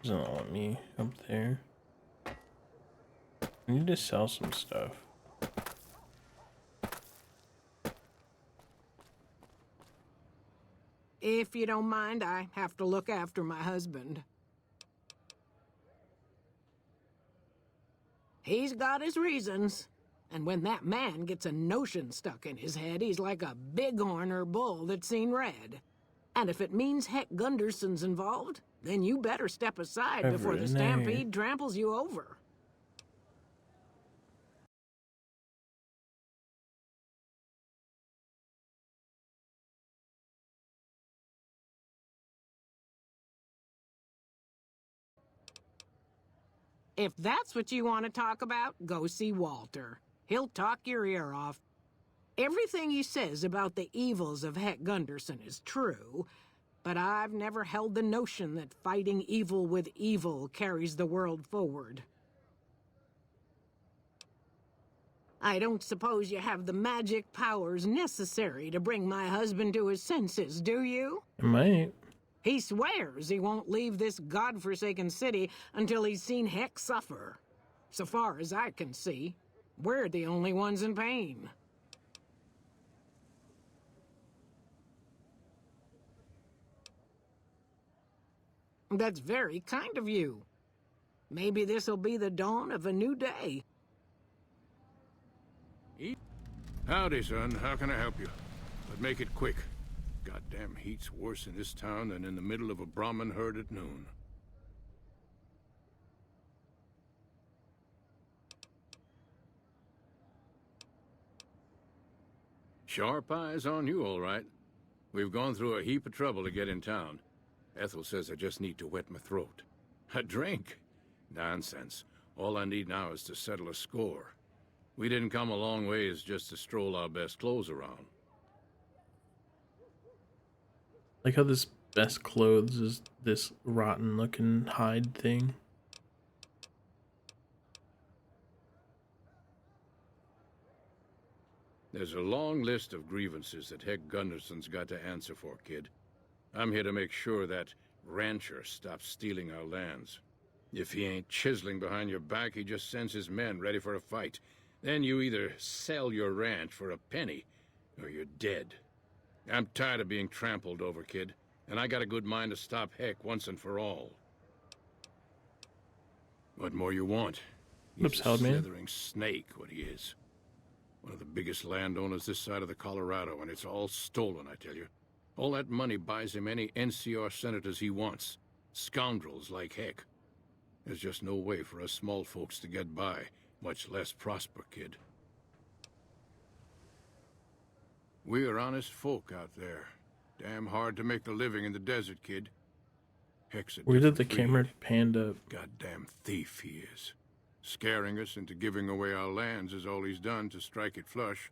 Doesn't want me up there. I need to sell some stuff. If you don't mind, I have to look after my husband. He's got his reasons. And when that man gets a notion stuck in his head, he's like a bighorn or bull that's seen red. And if it means Heck Gunderson's involved, then you better step aside before the stampede tramples you over. If that's what you want to talk about, go see Walter. He'll talk your ear off. Everything he says about the evils of Heck Gunderson is true, but I've never held the notion that fighting evil with evil carries the world forward. I don't suppose you have the magic powers necessary to bring my husband to his senses, do you? I might. He swears he won't leave this godforsaken city until he's seen Heck suffer. So far as I can see, we're the only ones in pain. That's very kind of you. Maybe this'll be the dawn of a new day. Howdy, son. How can I help you? But make it quick. Goddamn heat's worse in this town than in the middle of a Brahmin herd at noon. Sharp eyes on you, all right. We've gone through a heap of trouble to get in town. Ethel says I just need to wet my throat. A drink? Nonsense. All I need now is to settle a score. We didn't come a long ways just to stroll our best clothes around. Like how this best clothes is this rotten looking hide thing. There's a long list of grievances that Heck Gunderson's got to answer for, kid. I'm here to make sure that rancher stops stealing our lands. If he ain't chiseling behind your back, he just sends his men ready for a fight. Then you either sell your ranch for a penny, or you're dead. I'm tired of being trampled over, kid, and I got a good mind to stop Heck once and for all. What more you want? He's a slithering snake, what he is. One of the biggest landowners this side of the Colorado, and it's all stolen, I tell you. All that money buys him any NCR senators he wants. Scoundrels like Heck. There's just no way for us small folks to get by, much less prosper, kid. We're honest folk out there. Damn hard to make a living in the desert, kid. Heck's a Where did the different camera breed. pan up? Goddamn thief he is. Scaring us into giving away our lands is all he's done to strike it flush.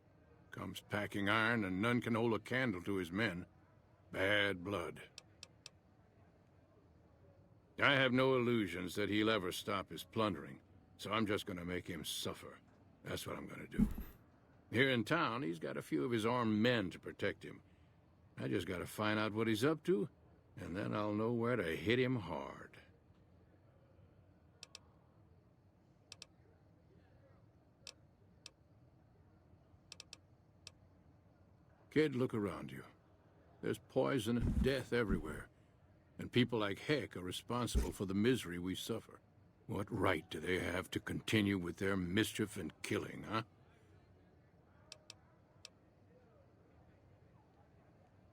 Comes packing iron and none can hold a candle to his men. Bad blood. I have no illusions that he'll ever stop his plundering. so I'm just gonna make him suffer. That's what I'm gonna do. Here in town, he's got a few of his armed men to protect him. I just gotta find out what he's up to, and then I'll know where to hit him hard. Kid, look around you. There's poison and death everywhere. And people like Heck are responsible for the misery we suffer. What right do they have to continue with their mischief and killing, huh?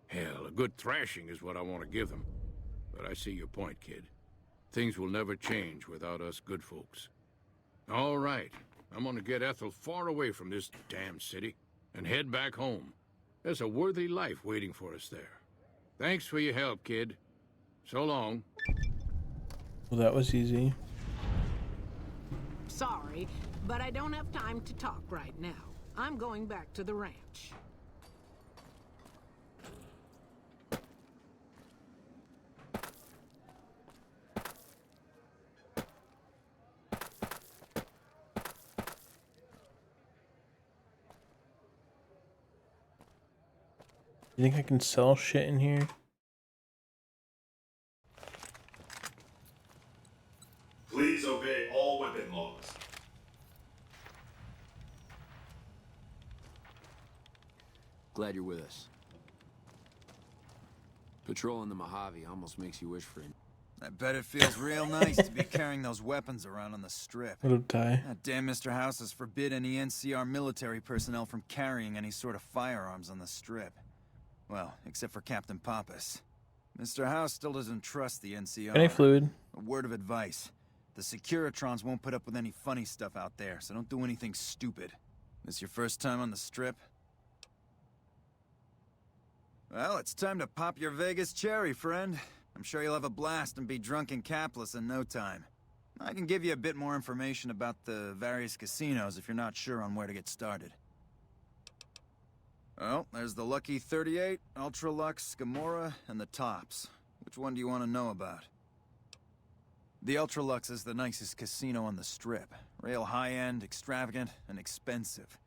Hell, a good thrashing is what I want to give them. But I see your point, kid. Things will never change without us good folks. All right, I'm gonna get Ethel far away from this damn city and head back home. There's a worthy life waiting for us there. Thanks for your help, kid. So long. Well, that was easy. Sorry, but I don't have time to talk right now. I'm going back to the ranch. You think I can sell shit in here? Please obey all weapon laws. Glad you're with us. Patrolling the Mojave almost makes you wish for it. I bet it feels real nice to be carrying those weapons around on the strip. What up, Ty? That damn Mr. House has forbid any NCR military personnel from carrying any sort of firearms on the strip. Well, except for Captain Pappas. Mr. House still doesn't trust the NCR. Any fluid? A word of advice. The Securitrons won't put up with any funny stuff out there, so don't do anything stupid. This your first time on the strip? Well, it's time to pop your Vegas cherry, friend. I'm sure you'll have a blast and be drunk and capless in no time. I can give you a bit more information about the various casinos if you're not sure on where to get started. Well, there's the Lucky 38, Ultralux, Gomorrah, and the Tops. Which one do you want to know about? The Ultralux is the nicest casino on the strip. Real high-end, extravagant, and expensive.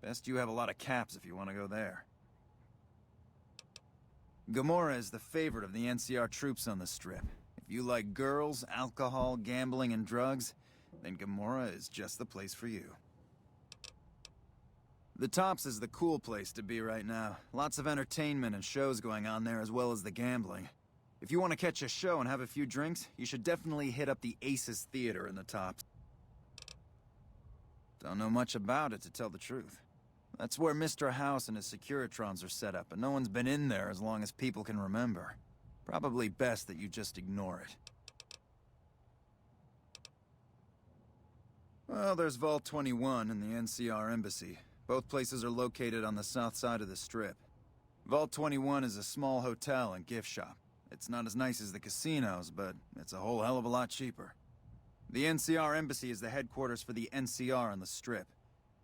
Best you have a lot of caps if you want to go there. Gomorrah is the favorite of the NCR troops on the strip. If you like girls, alcohol, gambling, and drugs, then Gomorrah is just the place for you. The Tops is the cool place to be right now. Lots of entertainment and shows going on there as well as the gambling. If you want to catch a show and have a few drinks, you should definitely hit up the Aces Theater in the Tops. Don't know much about it, to tell the truth. That's where Mr. House and his Securitrons are set up, and no one's been in there as long as people can remember. Probably best that you just ignore it. Well, there's Vault 21 and the NCR Embassy. Both places are located on the south side of the strip. Vault 21 is a small hotel and gift shop. It's not as nice as the casinos, but it's a whole hell of a lot cheaper. The NCR Embassy is the headquarters for the NCR on the strip.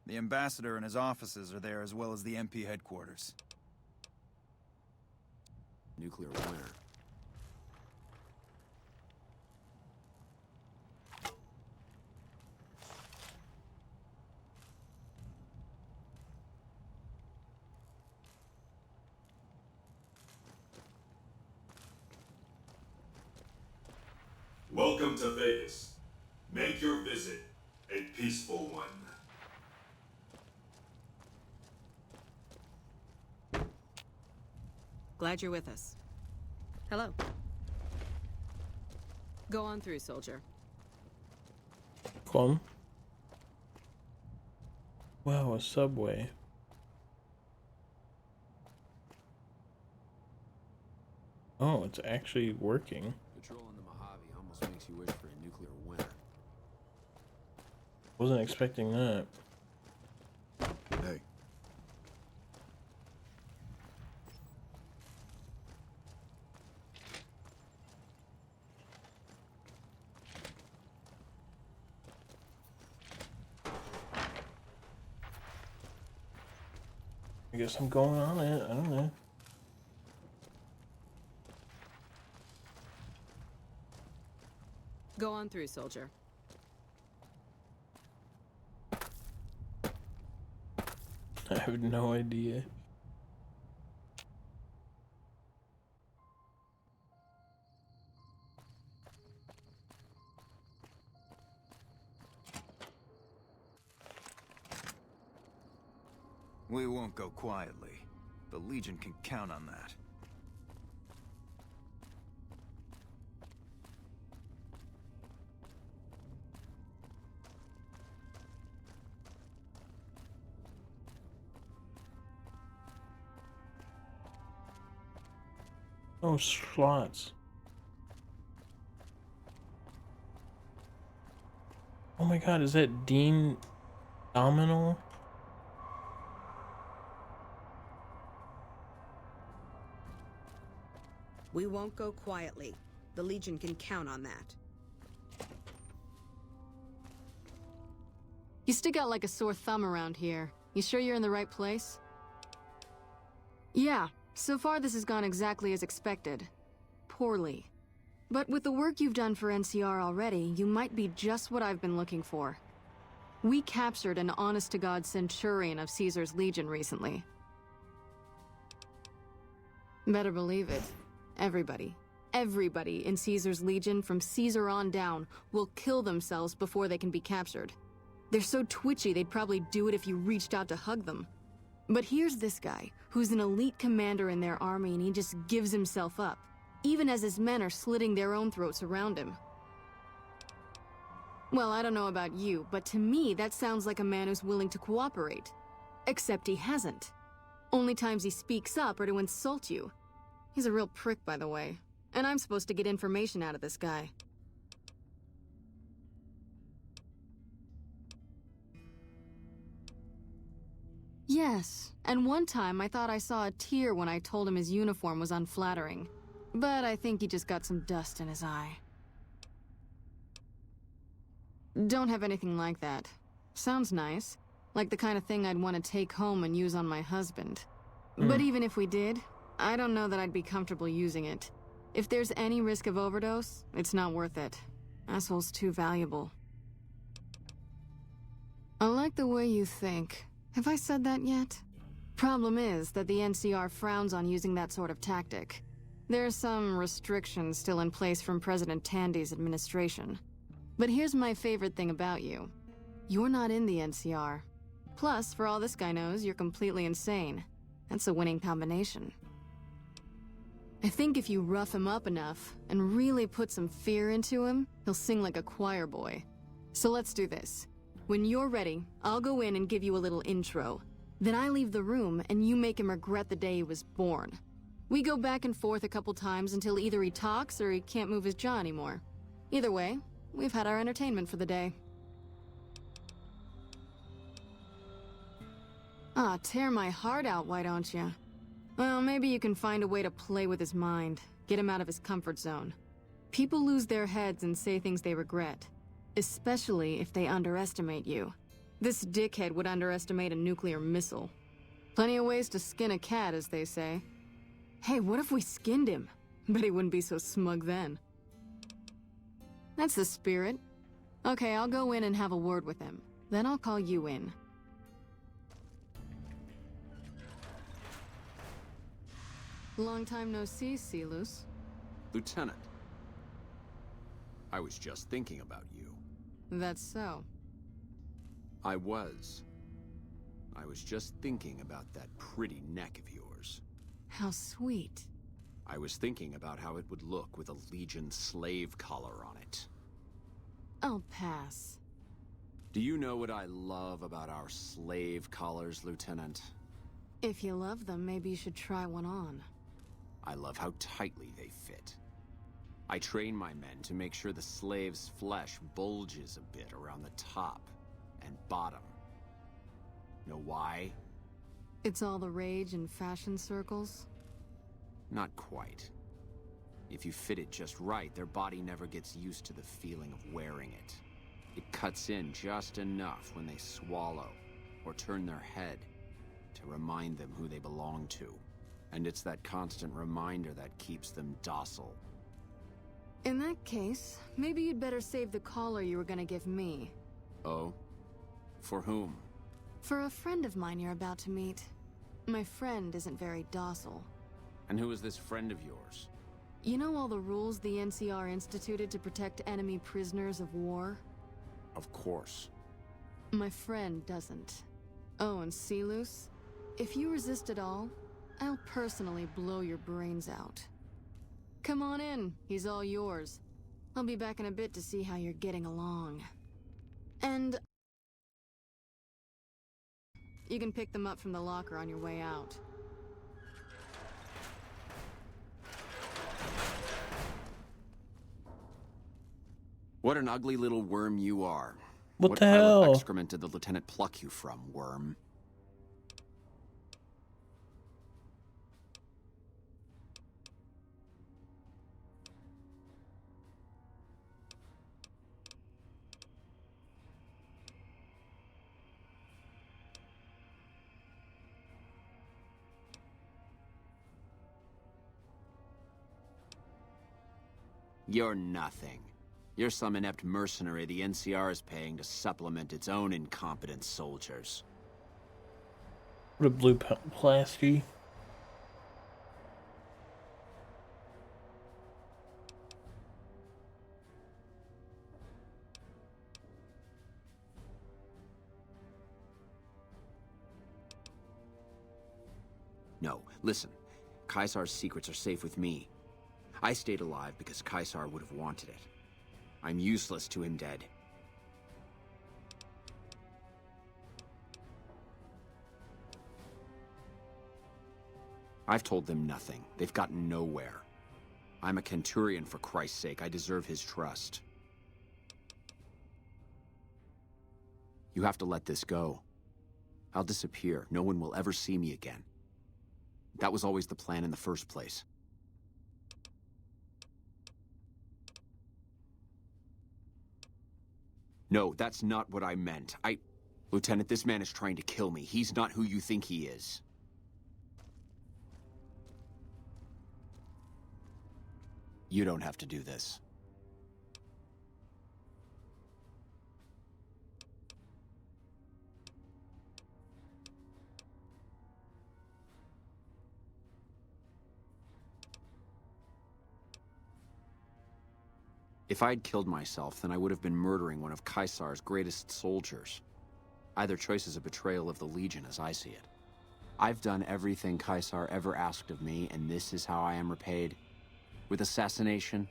The ambassador and his offices are there as well as the MP headquarters. Nuclear winter. Welcome to Vegas. Make your visit a peaceful one. Glad you're with us. Hello. Go on through, soldier. Come. Wow, a subway. Oh, it's actually working. Patrolling the Mojave almost makes you wish for a nuclear winter. Wasn't expecting that. Hey. I guess I'm going on it. I don't know. Go on through, soldier. I have no idea. We won't go quietly. The Legion can count on that. Oh, slots. Oh my god, is that Dean Domino? We won't go quietly. The Legion can count on that. You stick out like a sore thumb around here. You sure you're in the right place? Yeah, so far this has gone exactly as expected. Poorly. But with the work you've done for NCR already, you might be just what I've been looking for. We captured an honest-to-God Centurion of Caesar's Legion recently. Better believe it. Everybody in Caesar's Legion from Caesar on down will kill themselves before they can be captured. They're so twitchy they'd probably do it if you reached out to hug them. But here's this guy, who's an elite commander in their army, and he just gives himself up, even as his men are slitting their own throats around him. Well, I don't know about you, but to me that sounds like a man who's willing to cooperate. Except he hasn't. Only times he speaks up are to insult you. He's a real prick, by the way. And I'm supposed to get information out of this guy. Yes, and one time I thought I saw a tear when I told him his uniform was unflattering. But I think he just got some dust in his eye. Don't have anything like that. Sounds nice. Like the kind of thing I'd want to take home and use on my husband. But even if we did, I don't know that I'd be comfortable using it. If there's any risk of overdose, it's not worth it. Asshole's too valuable. I like the way you think. Have I said that yet? Problem is that the NCR frowns on using that sort of tactic. There are some restrictions still in place from President Tandy's administration. But here's my favorite thing about you. You're not in the NCR. Plus, for all this guy knows, you're completely insane. That's a winning combination. I think if you rough him up enough and really put some fear into him, he'll sing like a choir boy. So let's do this. When you're ready, I'll go in and give you a little intro. Then I leave the room and you make him regret the day he was born. We go back and forth a couple times until either he talks or he can't move his jaw anymore. Either way, we've had our entertainment for the day. Ah, tear my heart out, why don't you? Well, maybe you can find a way to play with his mind, get him out of his comfort zone. People lose their heads and say things they regret, especially if they underestimate you. This dickhead would underestimate a nuclear missile. Plenty of ways to skin a cat, as they say. Hey, what if we skinned him? Bet he wouldn't be so smug then. That's the spirit. Okay, I'll go in and have a word with him. Then I'll call you in. Long time no see, Silus. Lieutenant. I was just thinking about you. That's so. I was just thinking about that pretty neck of yours. How sweet. I was thinking about how it would look with a Legion slave collar on it. I'll pass. Do you know what I love about our slave collars, Lieutenant? If you love them, maybe you should try one on. I love how tightly they fit. I train my men to make sure the slave's flesh bulges a bit around the top and bottom. Know why? It's all the rage in fashion circles? Not quite. If you fit it just right, their body never gets used to the feeling of wearing it. It cuts in just enough when they swallow or turn their head to remind them who they belong to. And it's that constant reminder that keeps them docile. In that case, maybe you'd better save the collar you were gonna give me. Oh? For whom? For a friend of mine you're about to meet, my friend isn't very docile. And who is this friend of yours? You know all the rules the NCR instituted to protect enemy prisoners of war? Of course. My friend doesn't. Oh, and Silus? If you resist at all, I'll personally blow your brains out. Come on in, he's all yours. I'll be back in a bit to see how you're getting along. And you can pick them up from the locker on your way out. What an ugly little worm you are. What the pile of hell? excrement did the lieutenant pluck you from, worm? You're nothing. You're some inept mercenary the NCR is paying to supplement its own incompetent soldiers. What a blue plasty. No, listen. Caesar's secrets are safe with me. I stayed alive because Caesar would have wanted it. I'm useless to him dead. I've told them nothing. They've gotten nowhere. I'm a Centurion, for Christ's sake. I deserve his trust. You have to let this go. I'll disappear. No one will ever see me again. That was always the plan in the first place. No, that's not what I meant. Lieutenant, this man is trying to kill me. He's not who you think he is. You don't have to do this. If I'd killed myself, then I would have been murdering one of Caesar's greatest soldiers. Either choice is a betrayal of the Legion, as I see it. I've done everything Caesar ever asked of me, and this is how I am repaid. With assassination,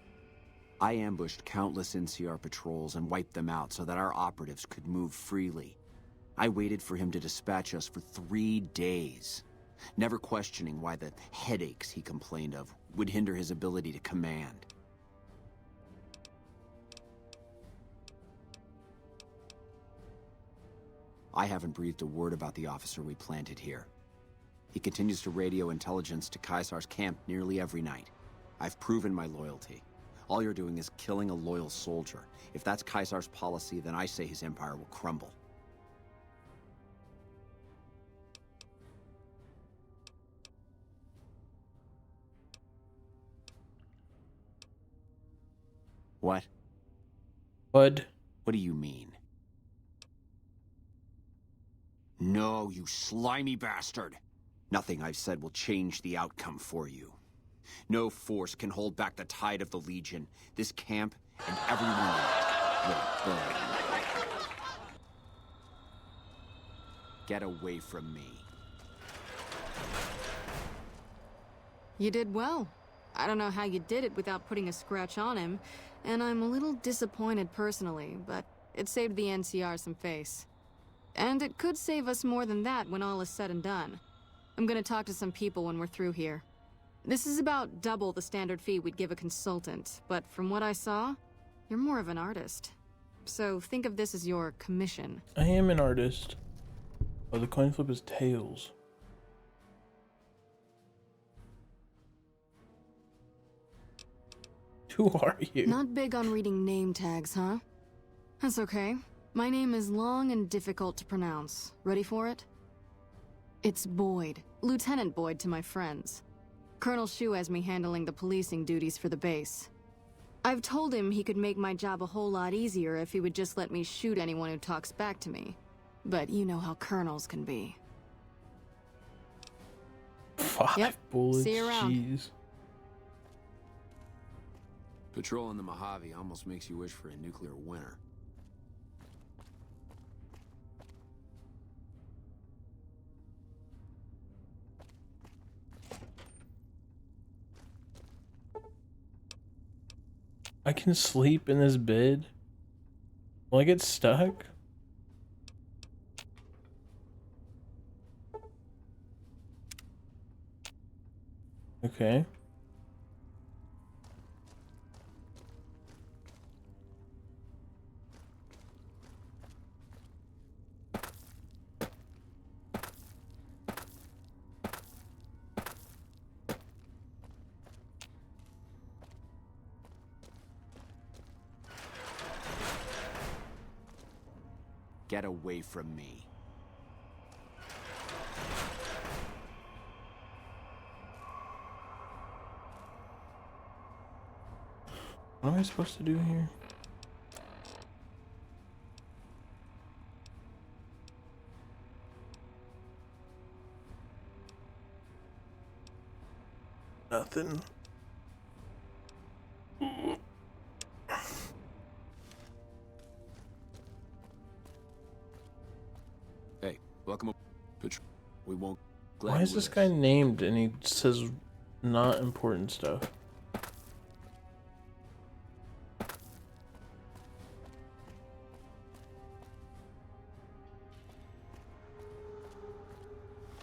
I ambushed countless NCR patrols and wiped them out so that our operatives could move freely. I waited for him to dispatch us for 3 days, never questioning why the headaches he complained of would hinder his ability to command. I haven't breathed a word about the officer we planted here. He continues to radio intelligence to Caesar's camp nearly every night. I've proven my loyalty. All you're doing is killing a loyal soldier. If that's Caesar's policy, then I say his empire will crumble. What? What? What do you mean? No, you slimy bastard! Nothing I've said will change the outcome for you. No force can hold back the tide of the Legion. This camp and everyone in it will burn. Get away from me. You did well. I don't know how you did it without putting a scratch on him, and I'm a little disappointed personally, but it saved the NCR some face. And it could save us more than that when all is said and done. I'm gonna talk to some people when we're through here. This is about double the standard fee we'd give a consultant, but from what I saw, you're more of an artist. So think of this as your commission. I am an artist. Oh, the coin flip is tails. Who are you? Not big on reading name tags, huh? That's okay. My name is long and difficult to pronounce. Ready for it? It's Boyd. Lieutenant Boyd to my friends. Colonel Shu has me handling the policing duties for the base. I've told him he could make my job a whole lot easier if he would just let me shoot anyone who talks back to me. but you know how colonels can be. 5 bullets. See you around. Jeez. Patrolling the Mojave almost makes you wish for a nuclear winter. I can sleep in this bed? Will I get stuck? Okay. Get away from me. What am I supposed to do here? Nothing. Hey, welcome. We won't. Why is this guy named and he says not important stuff?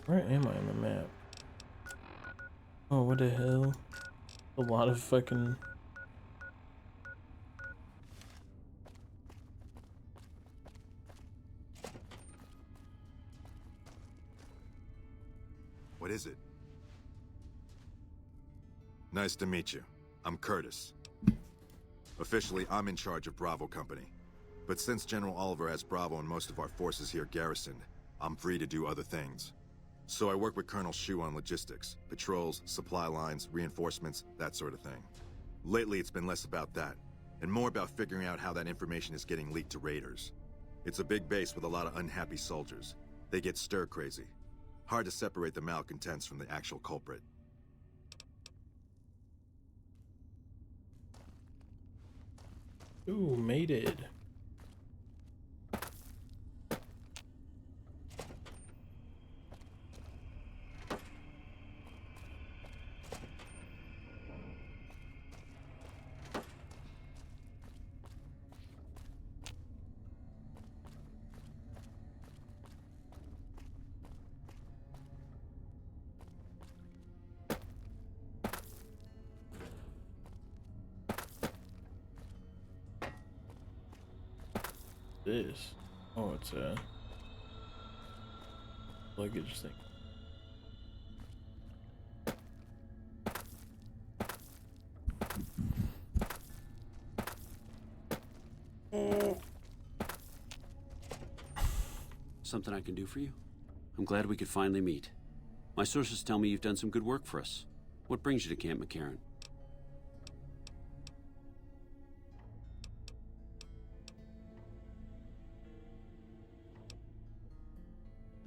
Where am I on the map? Oh, what the hell? A lot of fucking... What is it? Nice to meet you. I'm Curtis. Officially, I'm in charge of Bravo Company. But since General Oliver has Bravo and most of our forces here garrisoned, I'm free to do other things. So I work with Colonel Shu on logistics, patrols, supply lines, reinforcements, that sort of thing. Lately, it's been less about that, and more about figuring out how that information is getting leaked to raiders. It's a big base with a lot of unhappy soldiers. They get stir-crazy. Hard to separate the malcontents from the actual culprit. Ooh, mated. This? Oh, it's a luggage thing. Something I can do for you? I'm glad we could finally meet. My sources tell me you've done some good work for us. What brings you to Camp McCarran?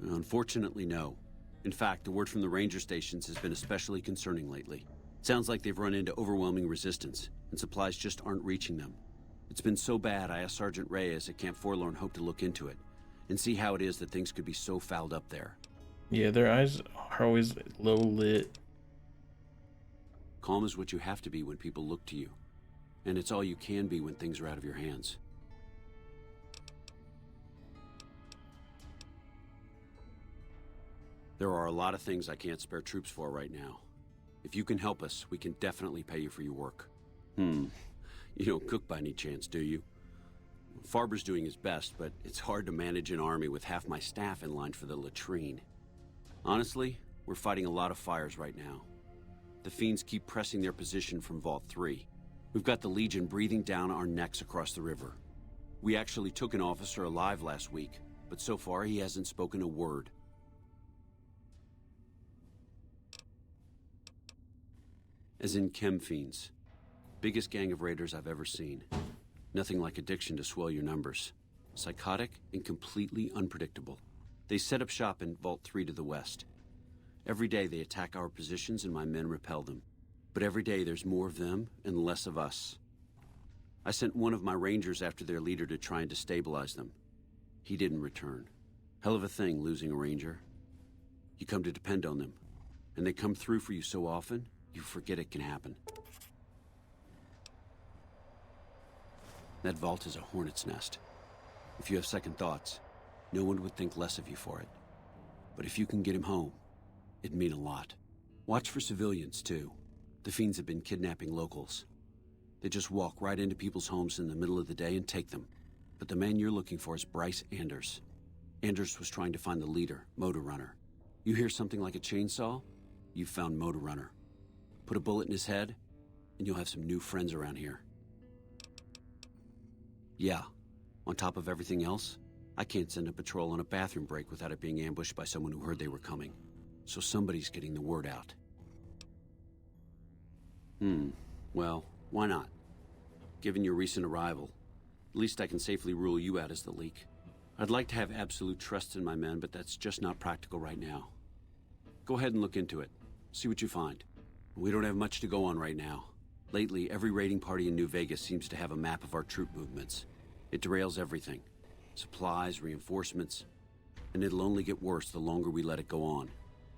Unfortunately, no. In fact, the word from the ranger stations has been especially concerning lately. Sounds like they've run into overwhelming resistance, and supplies just aren't reaching them. It's been so bad, I asked Sergeant Reyes at Camp Forlorn Hope to look into it, and see how it is that things could be so fouled up there. Yeah, their eyes are always low lit. Calm is what you have to be when people look to you, and it's all you can be when things are out of your hands. There are a lot of things I can't spare troops for right now. If you can help us, we can definitely pay you for your work. You don't cook by any chance, do you? Farber's doing his best, but it's hard to manage an army with half my staff in line for the latrine. Honestly, we're fighting a lot of fires right now. The fiends keep pressing their position from Vault 3. We've got the Legion breathing down our necks across the river. We actually took an officer alive last week, but so far he hasn't spoken a word. As in chem fiends. Biggest gang of raiders I've ever seen. Nothing like addiction to swell your numbers. psychotic and completely unpredictable. They set up shop in Vault 3 to the west. Every day they attack our positions and my men repel them. But every day there's more of them and less of us. I sent one of my rangers after their leader to try and destabilize them. He didn't return. Hell of a thing, losing a ranger. You come to depend on them, and they come through for you so often, you forget it can happen. That vault is a hornet's nest. If you have second thoughts, no one would think less of you for it. But if you can get him home, it'd mean a lot. Watch for civilians, too. The fiends have been kidnapping locals. They just walk right into people's homes in the middle of the day and take them. But the man you're looking for is Bryce Anders. Anders was trying to find the leader, Motor Runner. You hear something like a chainsaw? You've found Motor Runner. Put a bullet in his head, and you'll have some new friends around here. Yeah, on top of everything else, I can't send a patrol on a bathroom break without it being ambushed by someone who heard they were coming. So somebody's getting the word out. Well, why not? Given your recent arrival, at least I can safely rule you out as the leak. I'd like to have absolute trust in my men, but that's just not practical right now. Go ahead and look into it. See what you find. We don't have much to go on right now. Lately, every raiding party in New Vegas seems to have a map of our troop movements. It derails everything. Supplies, reinforcements. And it'll only get worse the longer we let it go on.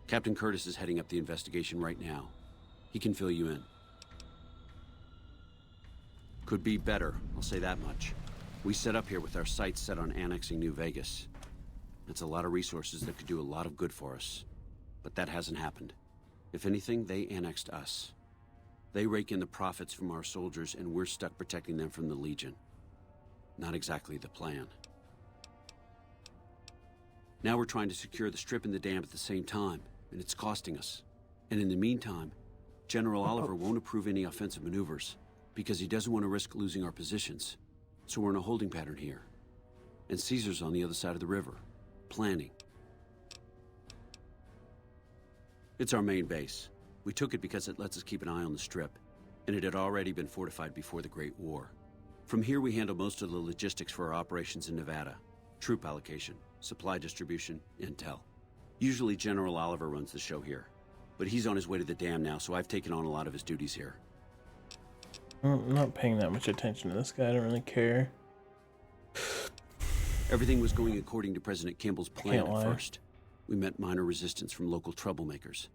Captain Curtis is heading up the investigation right now. He can fill you in. Could be better, I'll say that much. We set up here with our sights set on annexing New Vegas. That's a lot of resources that could do a lot of good for us. But that hasn't happened. If anything, they annexed us. They rake in the profits from our soldiers, and we're stuck protecting them from the Legion. Not exactly the plan. Now we're trying to secure the Strip and the dam at the same time, and it's costing us. And in the meantime, General Oliver won't approve any offensive maneuvers, because he doesn't want to risk losing our positions. So we're in a holding pattern here. And Caesar's on the other side of the river, planning. It's our main base. We took it because it lets us keep an eye on the Strip, and it had already been fortified before the Great War. From here we handle most of the logistics for our operations in Nevada. Troop allocation, supply distribution, intel. Usually General Oliver runs the show here, but he's on his way to the dam now, so I've taken on a lot of his duties here. I'm not paying that much attention to this guy. I don't really care. Everything was going according to President Kimball's plan at first. We met minor resistance from local troublemakers,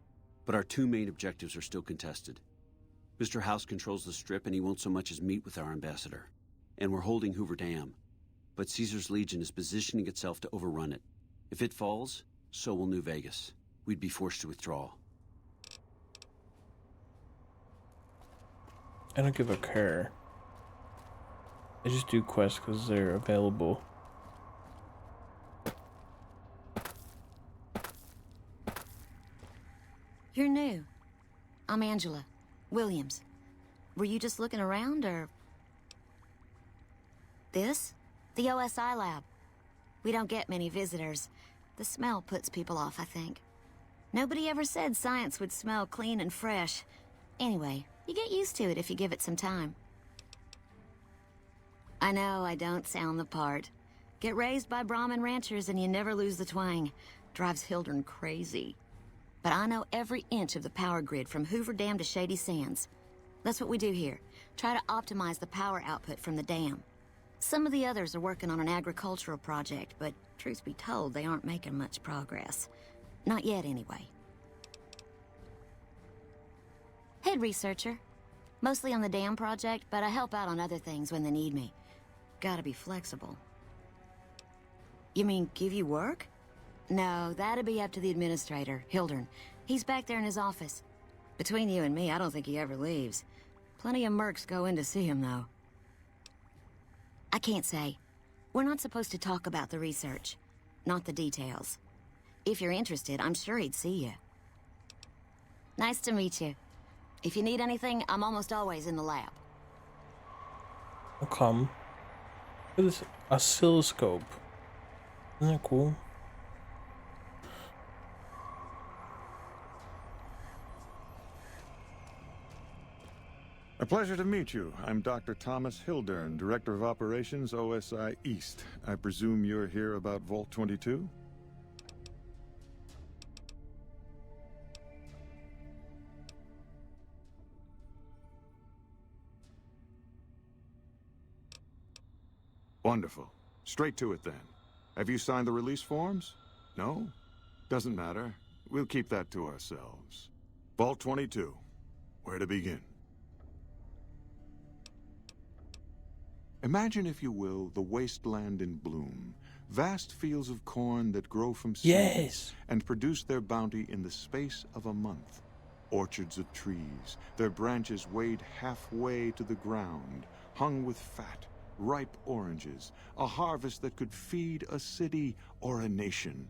but our two main objectives are still contested. Mr. House controls the Strip, and he won't so much as meet with our ambassador. And we're holding Hoover Dam, but Caesar's Legion is positioning itself to overrun it. If it falls, so will New Vegas. We'd be forced to withdraw. I don't give a care. I just do quests because they're available. You're new. I'm Angela Williams. Were you just looking around, or... This? The OSI lab. We don't get many visitors. The smell puts people off, I think. Nobody ever said science would smell clean and fresh. Anyway, you get used to it if you give it some time. I know I don't sound the part. Get raised by Brahmin ranchers and you never lose the twang. Drives Hildern crazy. But I know every inch of the power grid from Hoover Dam to Shady Sands. That's what we do here. Try to optimize the power output from the dam. Some of the others are working on an agricultural project, but truth be told, they aren't making much progress. Not yet, anyway. Head researcher. Mostly on the dam project, but I help out on other things when they need me. Gotta be flexible. You mean give you work? No, that'd be up to the administrator, Hildern. He's back there in his office. Between you and me, I don't think he ever leaves. Plenty of mercs go in to see him, though. I can't say. We're not supposed to talk about the research. Not the details. If you're interested, I'm sure he'd see you. Nice to meet you. If you need anything, I'm almost always in the lab. I'll come. Look at this oscilloscope. Isn't that cool? A pleasure to meet you. I'm Dr. Thomas Hildern, Director of Operations, OSI East. I presume you're here about Vault 22? Wonderful. Straight to it then. Have you signed the release forms? No? Doesn't matter. We'll keep that to ourselves. Vault 22. Where to begin? Imagine, if you will, the wasteland in bloom. Vast fields of corn that grow from seeds Yes. and produce their bounty in the space of a month. Orchards of trees, their branches weighed halfway to the ground, hung with fat, ripe oranges, a harvest that could feed a city or a nation.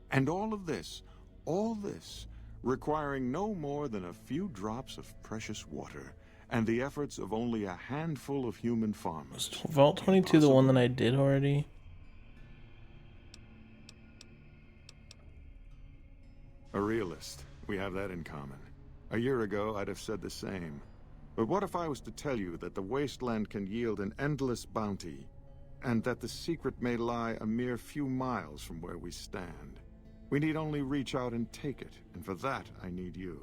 And all this, requiring no more than a few drops of precious water, and the efforts of only a handful of human farmers. Vault 22 the one that I did already? A realist. We have that in common. A year ago, I'd have said the same. But what if I was to tell you that the wasteland can yield an endless bounty, and that the secret may lie a mere few miles from where we stand? We need only reach out and take it, and for that, I need you.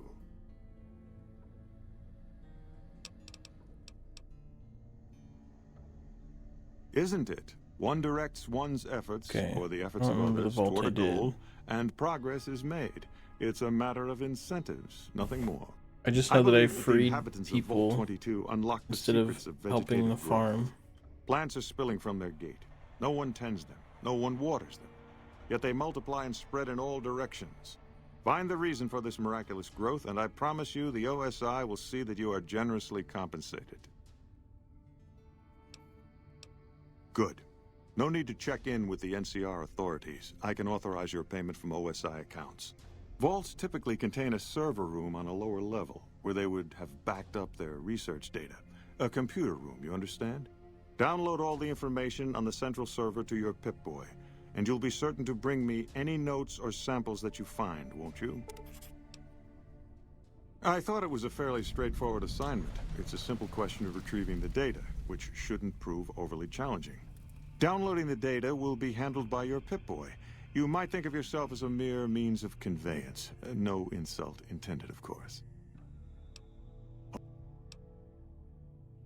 Isn't it? One directs one's efforts, or the efforts of others, toward a goal, and progress is made. It's a matter of incentives, nothing more. I just know that I believe the freed inhabitants of people Vault 22 unlock the instead of secrets of helping the vegetative growth. farm. Plants are spilling from their gate. No one tends them. No one waters them. Yet they multiply and spread in all directions. Find the reason for this miraculous growth, and I promise you the OSI will see that you are generously compensated. Good. No need to check in with the NCR authorities. I can authorize your payment from OSI accounts. Vaults typically contain a server room on a lower level, where they would have backed up their research data. A computer room, you understand? Download all the information on the central server to your Pip-Boy, and you'll be certain to bring me any notes or samples that you find, won't you? I thought it was a fairly straightforward assignment. It's a simple question of retrieving the data, which shouldn't prove overly challenging. Downloading the data will be handled by your Pip-Boy. You might think of yourself as a mere means of conveyance. No insult intended, of course.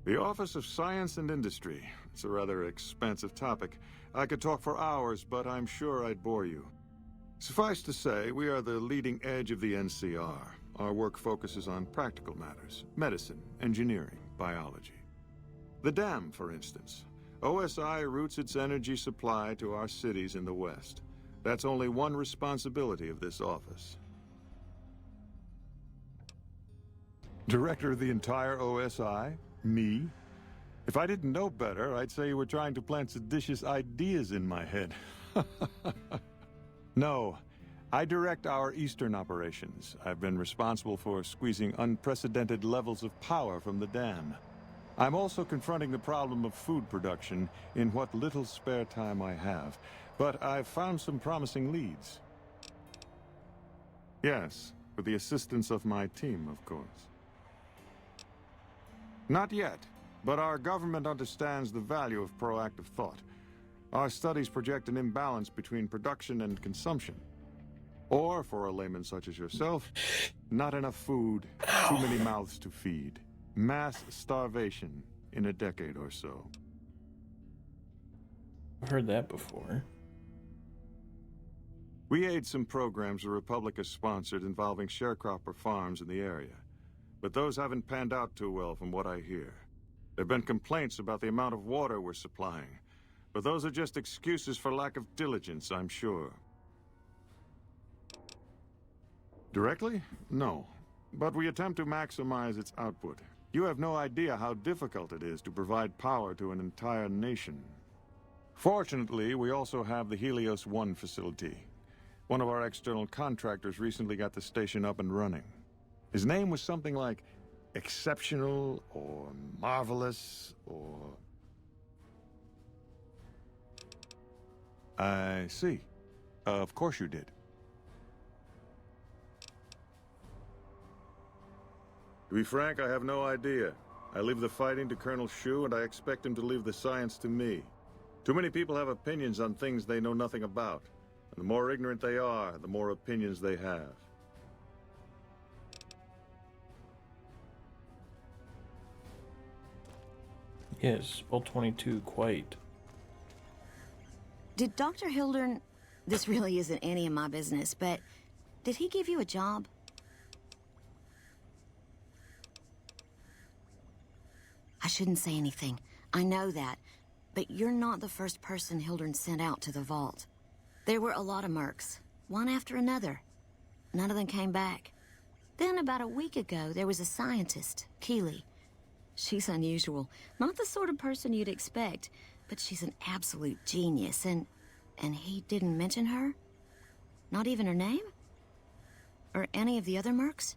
The Office of Science and Industry. It's a rather expansive topic. I could talk for hours, but I'm sure I'd bore you. Suffice to say, we are the leading edge of the NCR. Our work focuses on practical matters: medicine, engineering, biology. The dam, for instance. OSI routes its energy supply to our cities in the West. That's only one responsibility of this office. Director of the entire OSI? Me? If I didn't know better, I'd say you were trying to plant seditious ideas in my head. No. I direct our Eastern operations. I've been responsible for squeezing unprecedented levels of power from the dam. I'm also confronting the problem of food production in what little spare time I have, but I've found some promising leads. Yes, with the assistance of my team, of course. Not yet, but our government understands the value of proactive thought. Our studies project an imbalance between production and consumption. Or, for a layman such as yourself, not enough food, too many mouths to feed. Mass starvation in a decade or so. I've heard that before. We aid some programs the Republic has sponsored involving sharecropper farms in the area. But those haven't panned out too well from what I hear. There have been complaints about the amount of water we're supplying. But those are just excuses for lack of diligence, I'm sure. Directly? No. But we attempt to maximize its output. You have no idea how difficult it is to provide power to an entire nation. Fortunately, we also have the Helios 1 facility. One of our external contractors recently got the station up and running. His name was something like Exceptional, or Marvelous, or... I see. Of course you did. To be frank, I have no idea. I leave the fighting to Colonel Shu, and I expect him to leave the science to me. Too many people have opinions on things they know nothing about. And the more ignorant they are, the more opinions they have. Yes, spell 22, quite. Did Dr. Hildern... This really isn't any of my business, but... Did he give you a job? I shouldn't say anything. I know that. But you're not the first person Hildern sent out to the vault. There were a lot of mercs, one after another. None of them came back. Then about a week ago, there was a scientist, Keeley. She's unusual. Not the sort of person you'd expect, but she's an absolute genius, and he didn't mention her? Not even her name? Or any of the other mercs?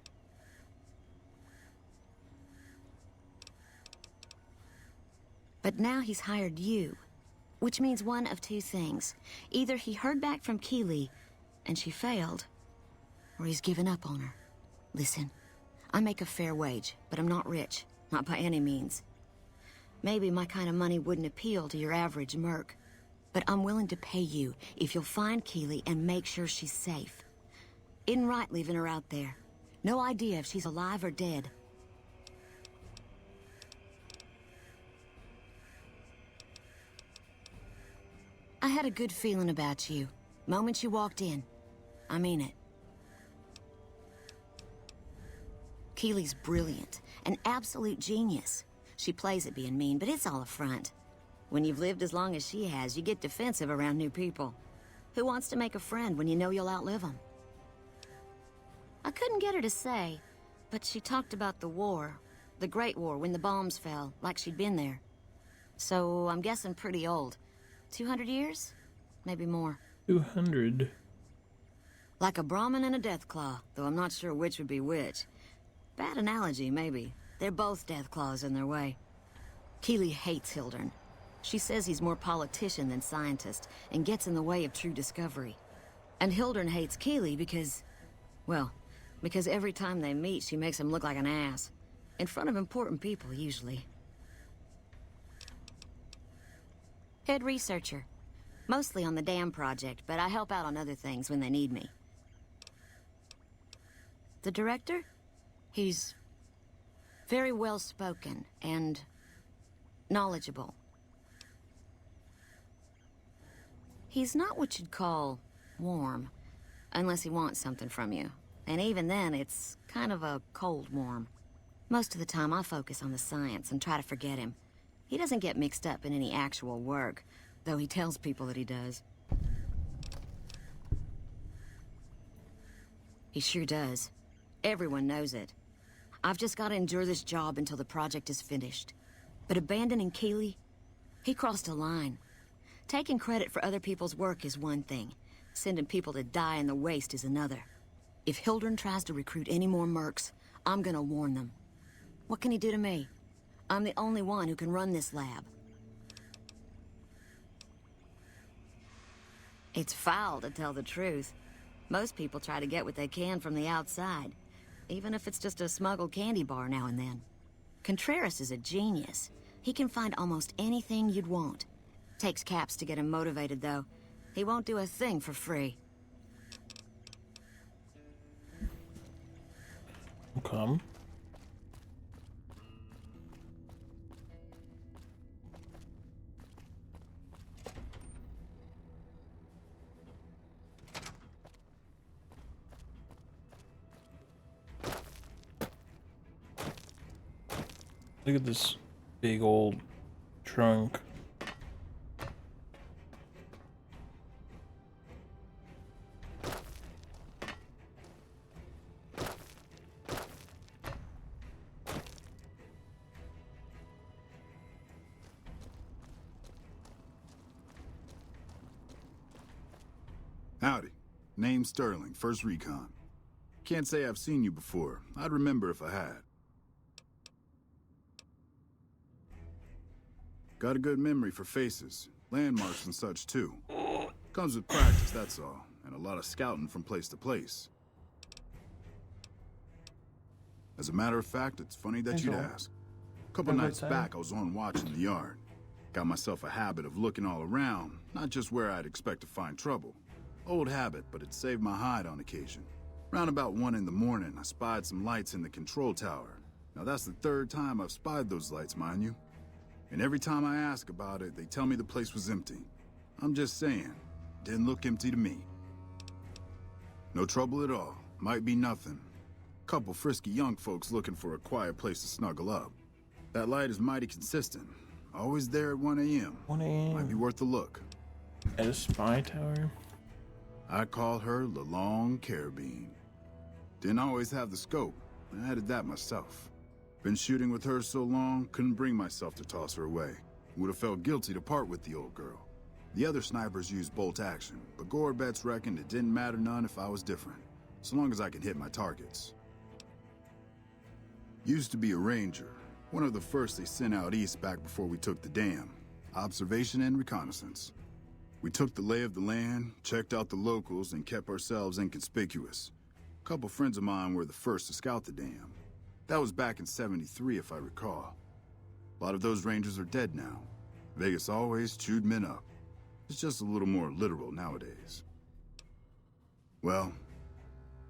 But now he's hired you, which means one of two things. Either he heard back from Keeley, and she failed, or he's given up on her. Listen, I make a fair wage, but I'm not rich. Not by any means. Maybe my kind of money wouldn't appeal to your average merc, but I'm willing to pay you if you'll find Keeley and make sure she's safe. Isn't right leaving her out there. No idea if she's alive or dead. I had a good feeling about you. Moment you walked in. I mean it. Keeley's brilliant. An absolute genius. She plays at being mean, but it's all a front. When you've lived as long as she has, you get defensive around new people. Who wants to make a friend when you know you'll outlive them? I couldn't get her to say, but she talked about the war. The Great War, when the bombs fell, like she'd been there. So, I'm guessing pretty old. 200 years? Maybe more. 200. Like a Brahmin and a Deathclaw, though I'm not sure which would be which. Bad analogy, maybe. They're both Deathclaws in their way. Keeley hates Hildern. She says he's more politician than scientist, and gets in the way of true discovery. And Hildern hates Keeley because... well, because every time they meet, she makes him look like an ass. In front of important people, usually. Head researcher. Mostly on the dam project, but I help out on other things when they need me. The director? He's very well-spoken and knowledgeable. He's not what you'd call warm, unless he wants something from you. And even then, it's kind of a cold warm. Most of the time, I focus on the science and try to forget him. He doesn't get mixed up in any actual work, though he tells people that he does. He sure does. Everyone knows it. I've just got to endure this job until the project is finished. But abandoning Keeley, he crossed a line. Taking credit for other people's work is one thing. Sending people to die in the waste is another. If Hildern tries to recruit any more mercs, I'm gonna warn them. What can he do to me? I'm the only one who can run this lab. It's foul, to tell the truth. Most people try to get what they can from the outside, even if it's just a smuggled candy bar now and then. Contreras is a genius. He can find almost anything you'd want. Takes caps to get him motivated, though. He won't do a thing for free. Come. Look at this big old trunk. Howdy. Name's Sterling, First Recon. Can't say I've seen you before. I'd remember if I had. Got a good memory for faces, landmarks and such too. Comes with practice, that's all, and a lot of scouting from place to place. As a matter of fact, it's funny that Hey, you'd Joel. ask. A couple Wanna go nights outside? back, I was on watch in the yard. Got myself a habit of looking all around, not just where I'd expect to find trouble. Old habit, but it saved my hide on occasion. Round about 1 in the morning, I spied some lights in the control tower. Now that's the 3rd time I've spied those lights, mind you. And every time I ask about it, they tell me the place was empty. I'm just saying, didn't look empty to me. No trouble at all. Might be nothing. Couple frisky young folks looking for a quiet place to snuggle up. That light is mighty consistent. Always there at 1 a.m. 1 a.m. Might be worth a look. At a spy tower? I call her La Longue Carabine. Didn't always have the scope. I added that myself. Been shooting with her so long, couldn't bring myself to toss her away. Would have felt guilty to part with the old girl. The other snipers used bolt action, but Gorbets reckoned it didn't matter none if I was different, so long as I could hit my targets. Used to be a ranger, one of the first they sent out east back before we took the dam. Observation and reconnaissance. We took the lay of the land, checked out the locals, and kept ourselves inconspicuous. A couple friends of mine were the first to scout the dam. That was back in '73, if I recall. A lot of those rangers are dead now. Vegas always chewed men up. It's just a little more literal nowadays. Well,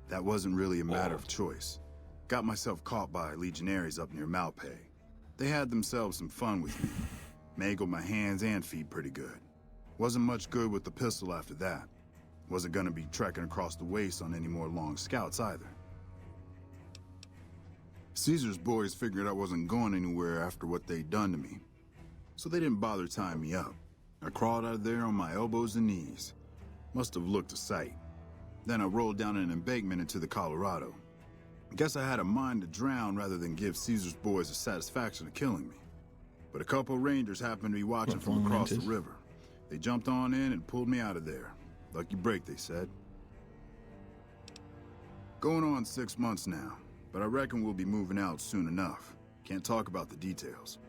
that wasn't really a matter of choice. Got myself caught by legionaries up near Malpay. They had themselves some fun with me. Mangled my hands and feet pretty good. Wasn't much good with the pistol after that. Wasn't gonna be trekking across the waste on any more long scouts either. Caesar's boys figured I wasn't going anywhere after what they'd done to me, so they didn't bother tying me up. I crawled out of there on my elbows and knees. Must have looked a sight. Then I rolled down an embankment into the Colorado. I guess I had a mind to drown rather than give Caesar's boys the satisfaction of killing me. But a couple rangers happened to be watching from across the river. They jumped on in and pulled me out of there. Lucky break, they said. Going on 6 months now, but I reckon we'll be moving out soon enough. Can't talk about the details.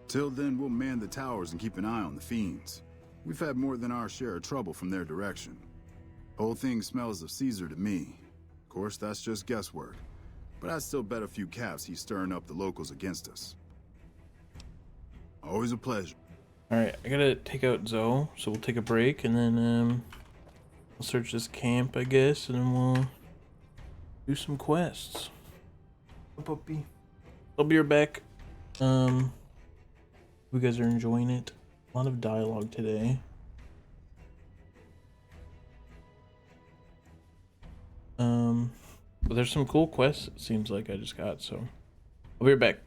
Till then, we'll man the towers and keep an eye on the fiends. We've had more than our share of trouble from their direction. Whole thing smells of Caesar to me. Of course, that's just guesswork. But I'd still bet a few caps he's stirring up the locals against us. Always a pleasure. Alright, I gotta take out Zoe, so we'll take a break and then we'll search this camp, I guess, and then we'll do some quests. Puppy. I'll be right back. You guys are enjoying it. A lot of dialogue today. But there's some cool quests, it seems like I just got, so I'll be right back.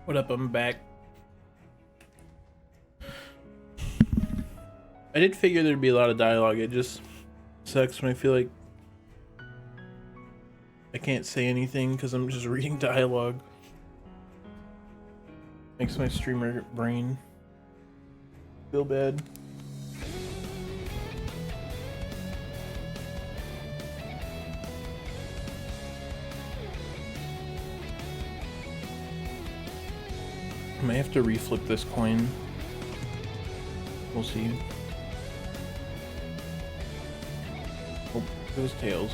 What up? I'm back. I did figure there'd be a lot of dialogue. It just sucks when I feel like I can't say anything because I'm just reading dialogue. Makes my streamer brain feel bad. I may have to reflip this coin. We'll see. Oh, it was tails.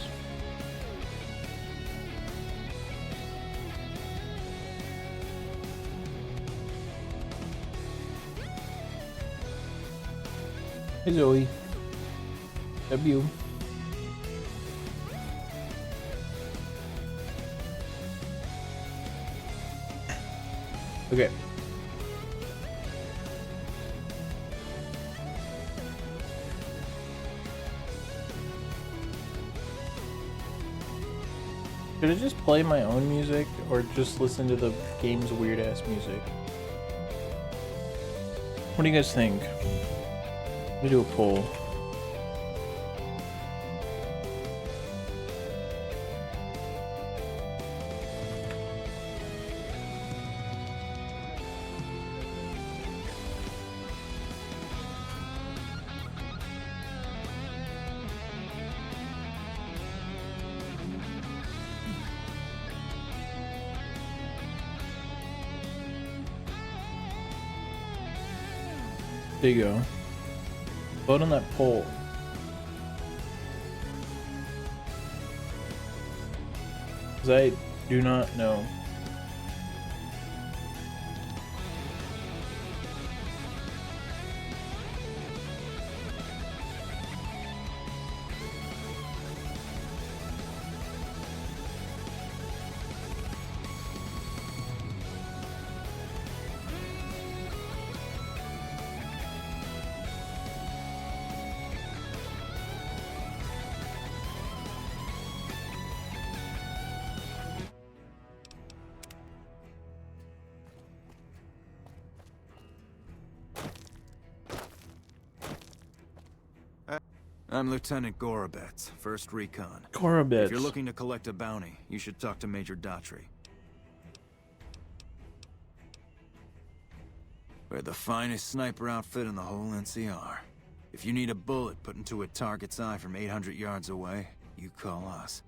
Hey Zoe. W. Okay. Should I just play my own music or just listen to the game's weird ass music? What do you guys think? Let me do a poll. There you go. Vote on that poll. Because I do not know. I'm Lieutenant Gorobets, 1st Recon. Gorobets. If you're looking to collect a bounty, you should talk to Major Daughtry. We're the finest sniper outfit in the whole NCR. If you need a bullet put into a target's eye from 800 yards away, you call us.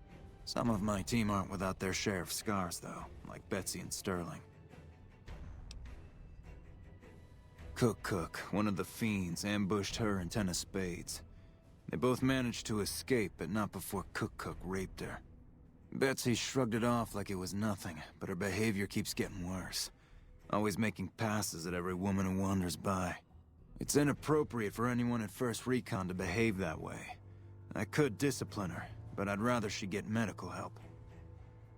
Some of my team aren't without their share of scars, though, like Betsy and Sterling. Cook, one of the fiends, ambushed her and 10 of spades. They both managed to escape, but not before Cook raped her. Betsy shrugged it off like it was nothing, but her behavior keeps getting worse. Always making passes at every woman who wanders by. It's inappropriate for anyone at 1st Recon to behave that way. I could discipline her, but I'd rather she get medical help.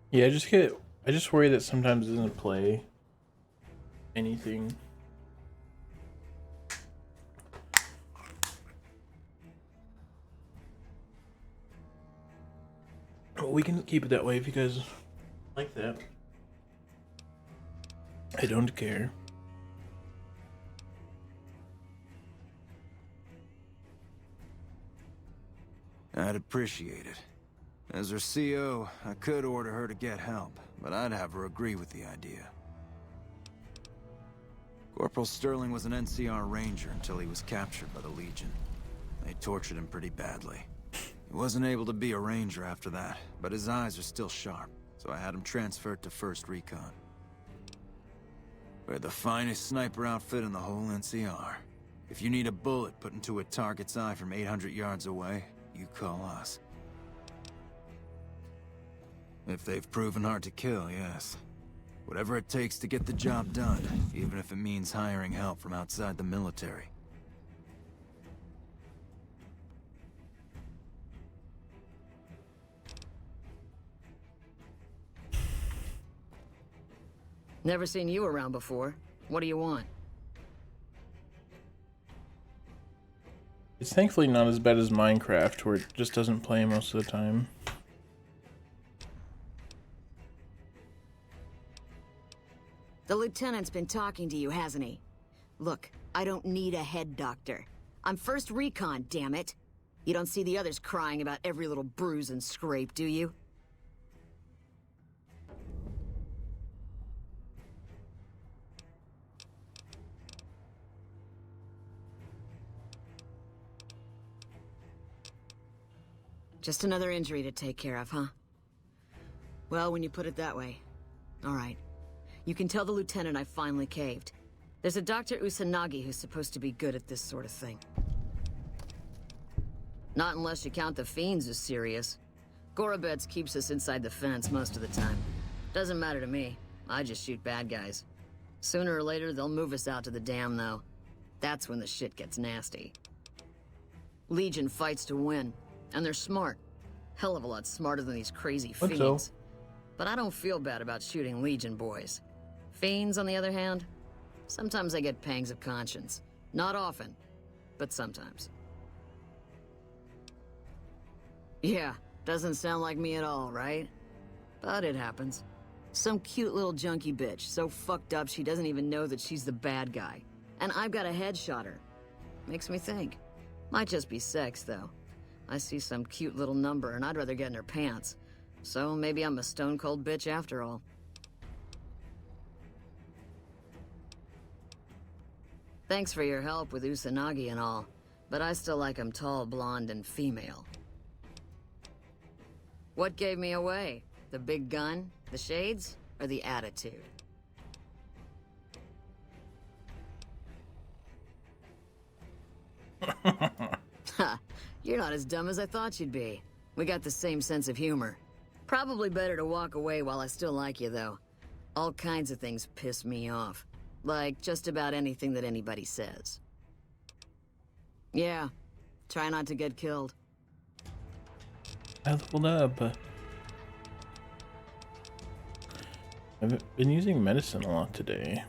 Yeah, I just worry that sometimes it doesn't play anything. We can keep it that way if you guys like that. I don't care. I'd appreciate it. As her CO, I could order her to get help, but I'd have her agree with the idea. Corporal Sterling was an NCR Ranger until he was captured by the Legion. They tortured him pretty badly. He wasn't able to be a Ranger after that, but his eyes are still sharp, so I had him transferred to 1st Recon. We're the finest sniper outfit in the whole NCR. If you need a bullet put into a target's eye from 800 yards away, you call us. If they've proven hard to kill, yes. Whatever it takes to get the job done, even if it means hiring help from outside the military. Never seen you around before. What do you want? It's thankfully not as bad as Minecraft, where it just doesn't play most of the time. The lieutenant's been talking to you, hasn't he? Look, I don't need a head doctor. I'm first recon, damn it. You don't see the others crying about every little bruise and scrape, do you? Just another injury to take care of, huh? Well, when you put it that way. All right. You can tell the lieutenant I finally caved. There's a Dr. Usanagi who's supposed to be good at this sort of thing. Not unless you count the fiends as serious. Gorobets keeps us inside the fence most of the time. Doesn't matter to me. I just shoot bad guys. Sooner or later, they'll move us out to the dam, though. That's when the shit gets nasty. Legion fights to win. And they're smart. Hell of a lot smarter than these crazy fiends. But I don't feel bad about shooting Legion boys. Fiends, on the other hand, sometimes I get pangs of conscience. Not often, but sometimes. Yeah, doesn't sound like me at all, right? But it happens. Some cute little junkie bitch, so fucked up she doesn't even know that she's the bad guy. And I've got a headshot her. Makes me think. Might just be sex, though. I see some cute little number and I'd rather get in her pants. So maybe I'm a stone-cold bitch after all. Thanks for your help with Usanagi and all, but I still like him tall, blonde, and female. What gave me away? The big gun, the shades, or the attitude? Ha! You're not as dumb as I thought you'd be. We got the same sense of humor. Probably better to walk away while I still like you, though. All kinds of things piss me off. Like just about anything that anybody says. Yeah. Try not to get killed. I leveled up. I've been using medicine a lot today.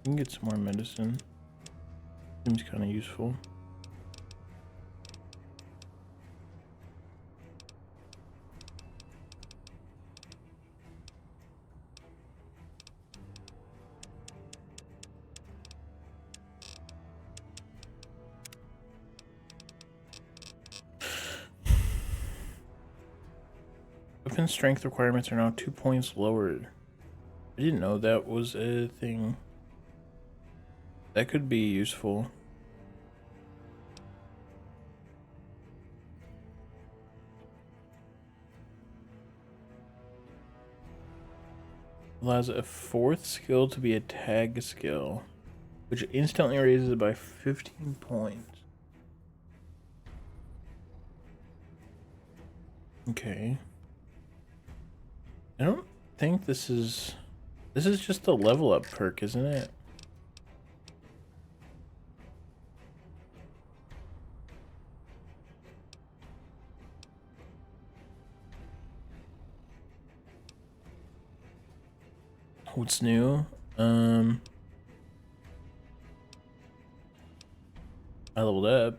You can get some more medicine. Seems kind of useful. Weapon strength requirements are now 2 points lowered. I didn't know that was a thing. That could be useful. Allows a fourth skill to be a tag skill, which instantly raises it by 15 points. Okay. I don't think this is just a level up perk, isn't it? What's new? I leveled up.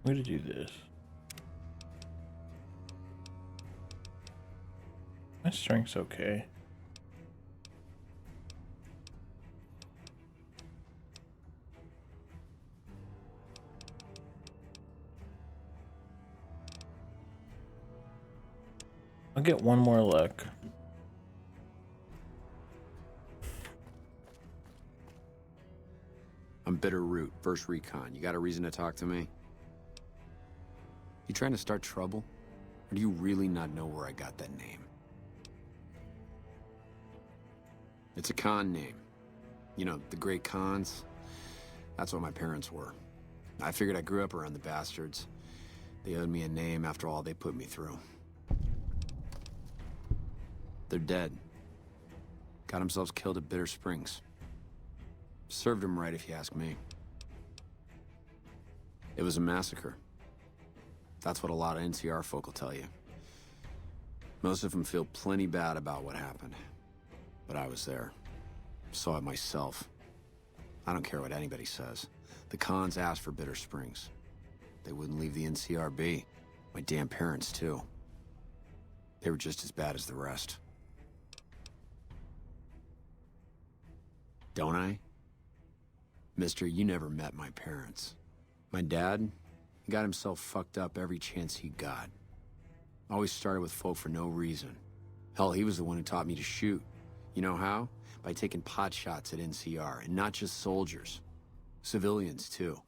I'm gonna do this. My strength's okay. I'll get one more luck. I'm Bitterroot, first recon. You got a reason to talk to me? You trying to start trouble? Or do you really not know where I got that name? It's a Khan name. You know, the great Khans. That's what my parents were. I figured I grew up around the bastards. They owed me a name after all they put me through. They're dead. Got themselves killed at Bitter Springs. Served them right, if you ask me. It was a massacre. That's what a lot of NCR folk will tell you. Most of them feel plenty bad about what happened. But I was there. Saw it myself. I don't care what anybody says. The Khans asked for Bitter Springs. They wouldn't leave the NCR be. My damn parents, too. They were just as bad as the rest. Don't I? Mister, you never met my parents. My dad, he got himself fucked up every chance he got. Always started with folk for no reason. Hell, he was the one who taught me to shoot. You know how? By taking pot shots at NCR, and not just soldiers. Civilians, too.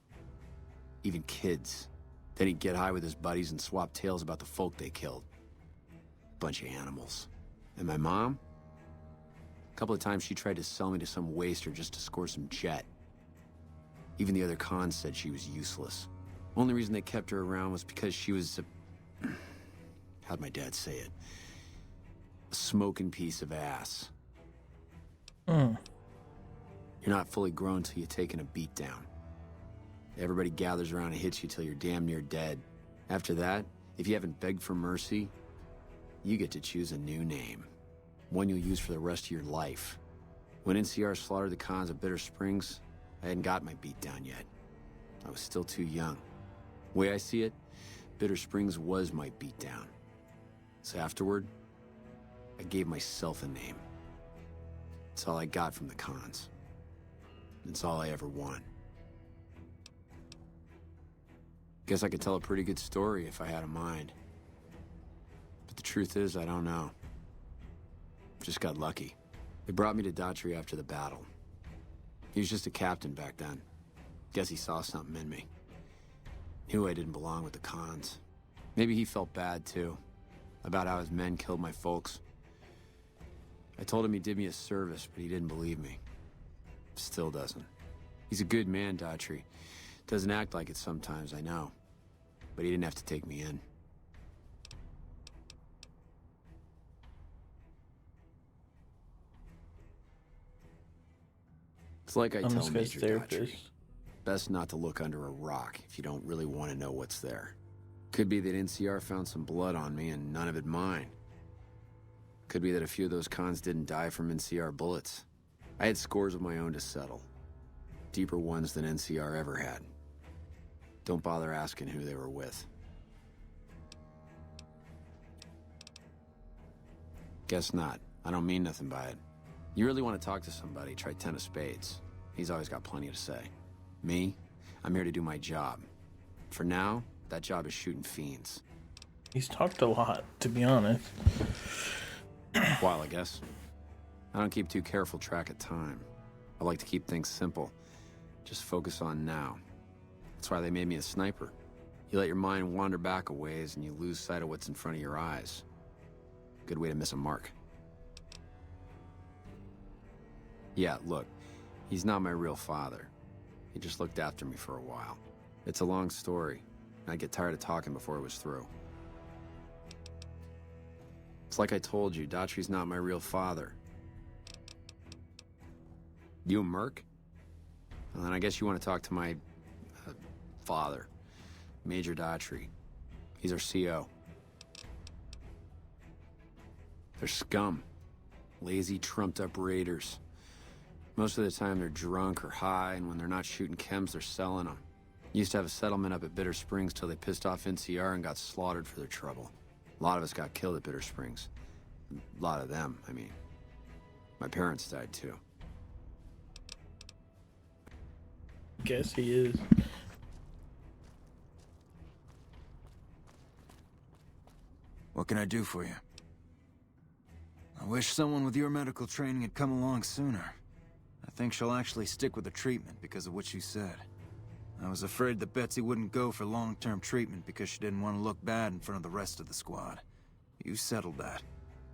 Even kids. Then he'd get high with his buddies and swap tales about the folk they killed. Bunch of animals. And my mom? A couple of times she tried to sell me to some waster just to score some jet. Even the other Khans said she was useless. Only reason they kept her around was because she was a... how'd my dad say it? A smoking piece of ass. You're not fully grown till you've taken a beat down. Everybody gathers around and hits you till you're damn near dead. After that, if you haven't begged for mercy, you get to choose a new name. One you'll use for the rest of your life. When NCR slaughtered the Khans at Bitter Springs, I hadn't got my beat down yet. I was still too young. The way I see it, Bitter Springs was my beat down. So afterward, I gave myself a name. It's all I got from the Khans. It's all I ever won. Guess I could tell a pretty good story if I had a mind. But the truth is, I don't know. Just got lucky. They brought me to Daughtry after the battle. He was just a captain back then. Guess he saw something in me. Knew I didn't belong with the Khans. Maybe he felt bad, too. About how his men killed my folks. I told him he did me a service, but he didn't believe me. Still doesn't. He's a good man, Daughtry. Doesn't act like it sometimes, I know. But he didn't have to take me in. It's like I tell Major Daughtry. Best not to look under a rock if you don't really want to know what's there. Could be that NCR found some blood on me and none of it mine. Could be that a few of those Khans didn't die from NCR bullets. I had scores of my own to settle. Deeper ones than NCR ever had. Don't bother asking who they were with. Guess not. I don't mean nothing by it. You really want to talk to somebody, try 10 of spades. He's always got plenty to say. Me? I'm here to do my job. For now, that job is shooting fiends. He's talked a lot, to be honest. While, I guess. I don't keep too careful track of time. I like to keep things simple. Just focus on now. That's why they made me a sniper. You let your mind wander back a ways and you lose sight of what's in front of your eyes. Good way to miss a mark. Yeah, look, he's not my real father. He just looked after me for a while. It's a long story, and I'd get tired of talking before it was through. It's like I told you, Daughtry's not my real father. You a merc? Well, then I guess you want to talk to my... father. Major Daughtry. He's our CO. They're scum. Lazy, trumped-up raiders. Most of the time they're drunk or high, and when they're not shooting chems, they're selling them. Used to have a settlement up at Bitter Springs till they pissed off NCR and got slaughtered for their trouble. A lot of us got killed at Bitter Springs. A lot of them, I mean. My parents died too. Guess he is. What can I do for you? I wish someone with your medical training had come along sooner. I think she'll actually stick with the treatment because of what you said. I was afraid that Betsy wouldn't go for long-term treatment because she didn't want to look bad in front of the rest of the squad. You settled that.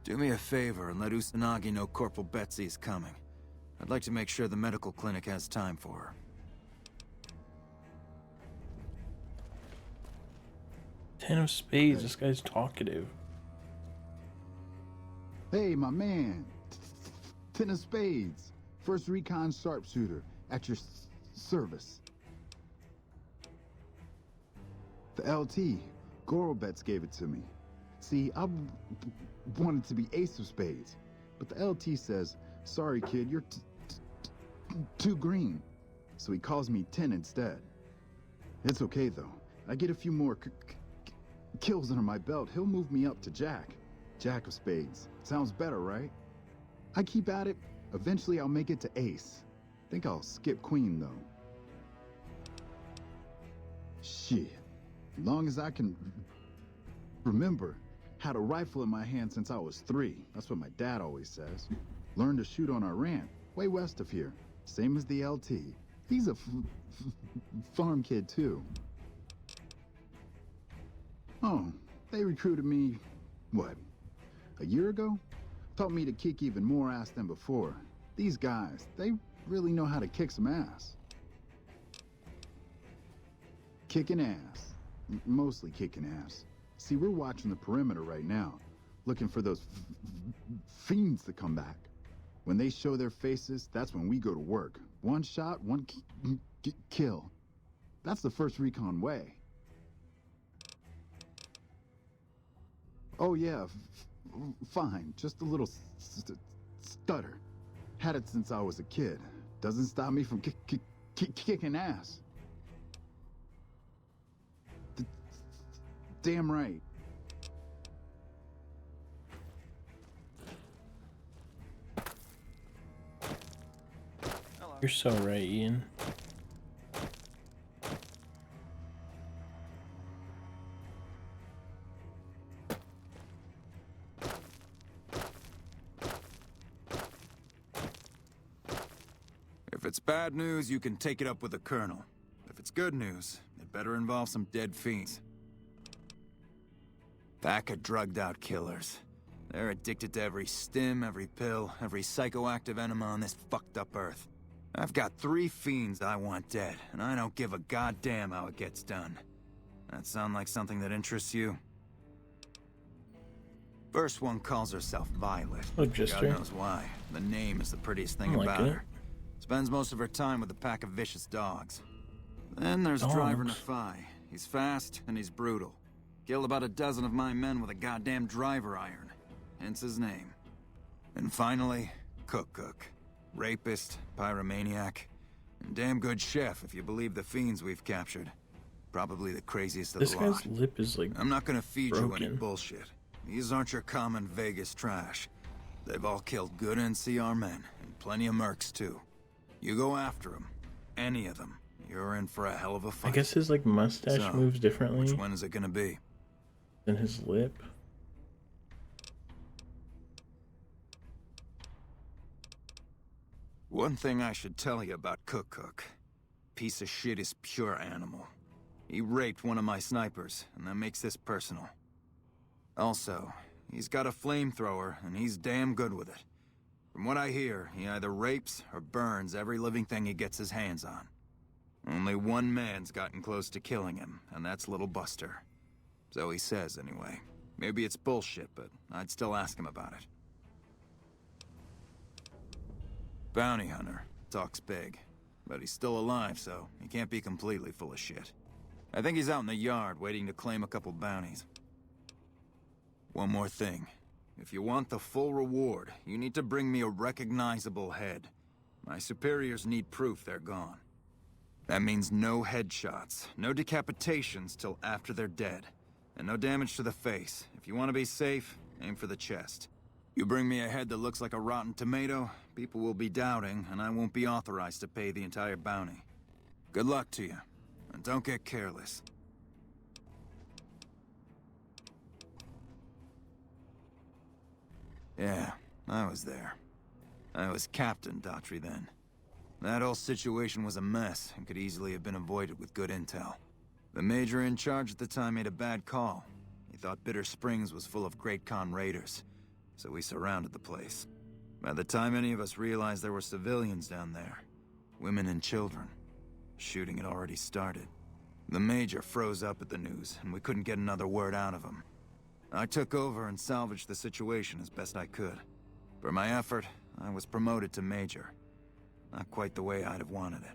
Do me a favor and let Usanagi know Corporal Betsy is coming. I'd like to make sure the medical clinic has time for her. 10 of spades, this guy's talkative. Hey, my man. 10 of spades. First recon sharpshooter at your service. The LT, Gorobets gave it to me. See, I wanted to be ace of spades, but the LT says, sorry kid, you're too green. So he calls me 10 instead. It's okay though. I get a few more kills under my belt, he'll move me up to Jack. Jack of spades. Sounds better, right? I keep at it. Eventually I'll make it to ace. Think I'll skip queen though. Shit. Long as I can remember, had a rifle in my hand since I was 3. That's what my dad always says. Learned to shoot on our ranch, way west of here. Same as the LT. He's a farm kid too. Oh, they recruited me, what, a year ago? Taught me to kick even more ass than before. These guys, they really know how to kick some ass. Kicking ass. Mostly kicking ass. See, we're watching the perimeter right now, looking for those fiends to come back. When they show their faces, that's when we go to work. One shot, one kill. That's the first recon way. Oh yeah, fine. Just a little stutter. Had it since I was a kid. Doesn't stop me from kicking ass. Damn right. You're so right, Ian. If it's bad news, you can take it up with the Colonel. If it's good news, it better involve some dead fiends. Pack of drugged-out killers. They're addicted to every stim, every pill, every psychoactive enema on this fucked up earth. I've got 3 fiends I want dead, and I don't give a goddamn how it gets done. That sound like something that interests you? First one calls herself Violet. Oh, just God knows why. The name is the prettiest thing about her. Spends most of her time with a pack of vicious dogs. Then there's Driver Nefai. He's fast and he's brutal. Killed about a dozen of my men with a goddamn driver iron. Hence his name. And finally, Cook. Rapist, pyromaniac, and damn good chef if you believe the fiends we've captured. Probably the craziest of the lot. This guy's lip is like I'm not gonna feed you any broken. bullshit. These aren't your common Vegas trash. They've all killed good NCR men, and plenty of mercs too. You go after them, any of them, you're in for a hell of a fight. I guess his like mustache So, moves differently Which one is it gonna be? than his lip. One thing I should tell you about Cook. Piece of shit is pure animal. He raped one of my snipers, and that makes this personal. Also, he's got a flamethrower, and he's damn good with it. From what I hear, he either rapes or burns every living thing he gets his hands on. Only one man's gotten close to killing him, and that's Little Buster. So he says, anyway. Maybe it's bullshit, but I'd still ask him about it. Bounty hunter. Talks big. But he's still alive, so he can't be completely full of shit. I think he's out in the yard, waiting to claim a couple bounties. One more thing. If you want the full reward, you need to bring me a recognizable head. My superiors need proof they're gone. That means no headshots, no decapitations till after they're dead, and no damage to the face. If you want to be safe, aim for the chest. You bring me a head that looks like a rotten tomato, people will be doubting, and I won't be authorized to pay the entire bounty. Good luck to you, and don't get careless. Yeah, I was there. I was Captain Daughtry then. That whole situation was a mess and could easily have been avoided with good intel. The major in charge at the time made a bad call. He thought Bitter Springs was full of Great Khan raiders, so we surrounded the place. By the time any of us realized there were civilians down there, women and children, shooting had already started. The Major froze up at the news, and we couldn't get another word out of him. I took over and salvaged the situation as best I could. For my effort, I was promoted to Major. Not quite the way I'd have wanted it.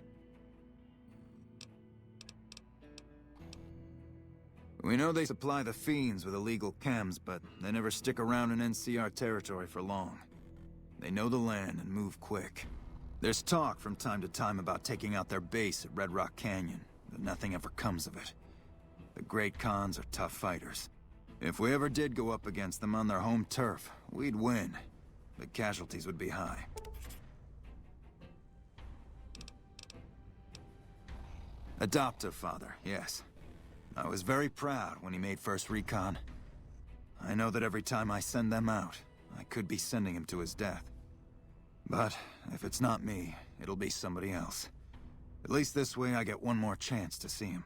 We know they supply the Fiends with illegal chems, but they never stick around in NCR territory for long. They know the land and move quick. There's talk from time to time about taking out their base at Red Rock Canyon, but nothing ever comes of it. The Great Khans are tough fighters. If we ever did go up against them on their home turf, we'd win, but casualties would be high. Adoptive father, yes. I was very proud when he made First Recon. I know that every time I send them out, I could be sending him to his death. But if it's not me, it'll be somebody else. At least this way I get one more chance to see him.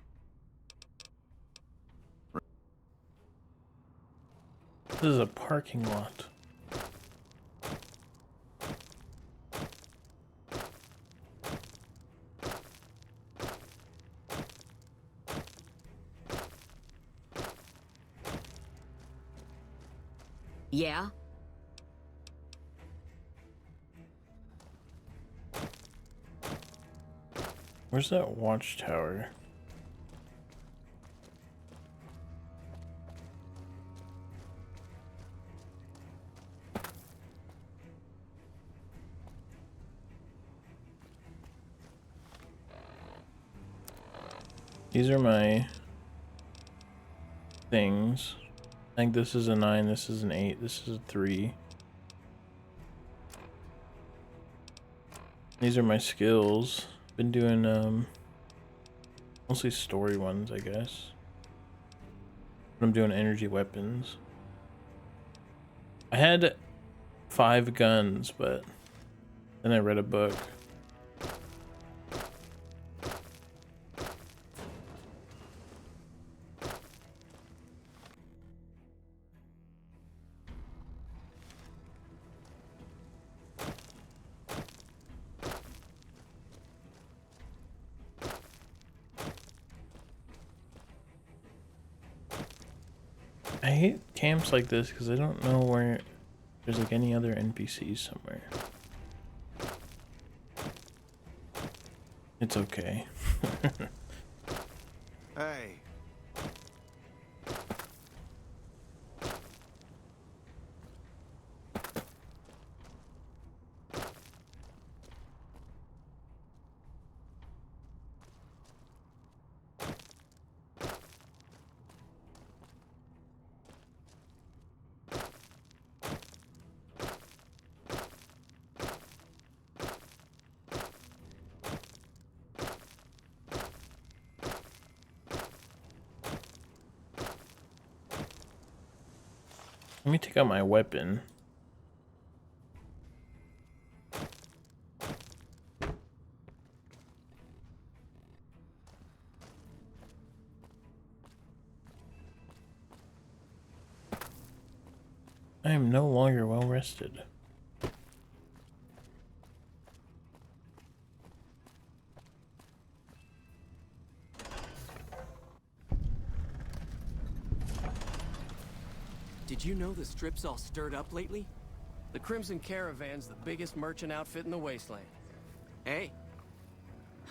This is a parking lot. Yeah? Where's that watchtower? These are my things. I think this is a 9, this is an 8, this is a 3. These are my skills. Been doing mostly story ones, I guess. I'm doing energy weapons. I had 5 guns, but then I read a book. I hate camps like this because I don't know where there's like any other NPCs somewhere. It's okay. Hey. Let me take out my weapon. I am no longer well rested. Did you know the Strip's all stirred up lately? The Crimson Caravan's the biggest merchant outfit in the wasteland. Hey,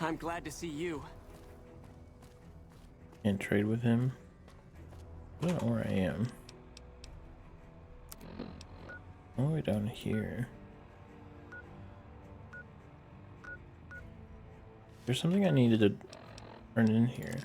I'm glad to see you. Can't trade with him. I don't know where I am. All the way down here. There's something I needed to turn in here.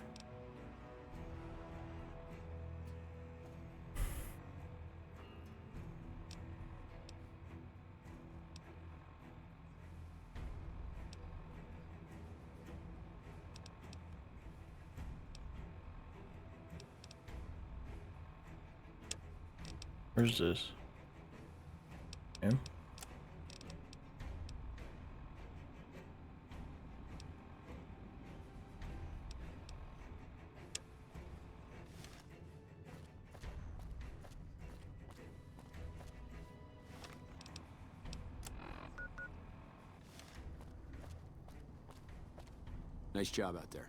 Where's this? Okay. Nice job out there.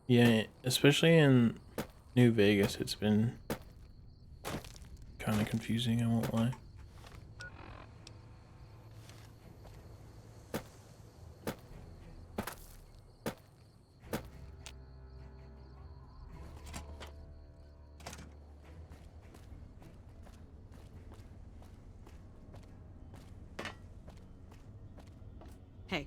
Yeah, especially in New Vegas, it's been kind of confusing, I won't lie. Hey.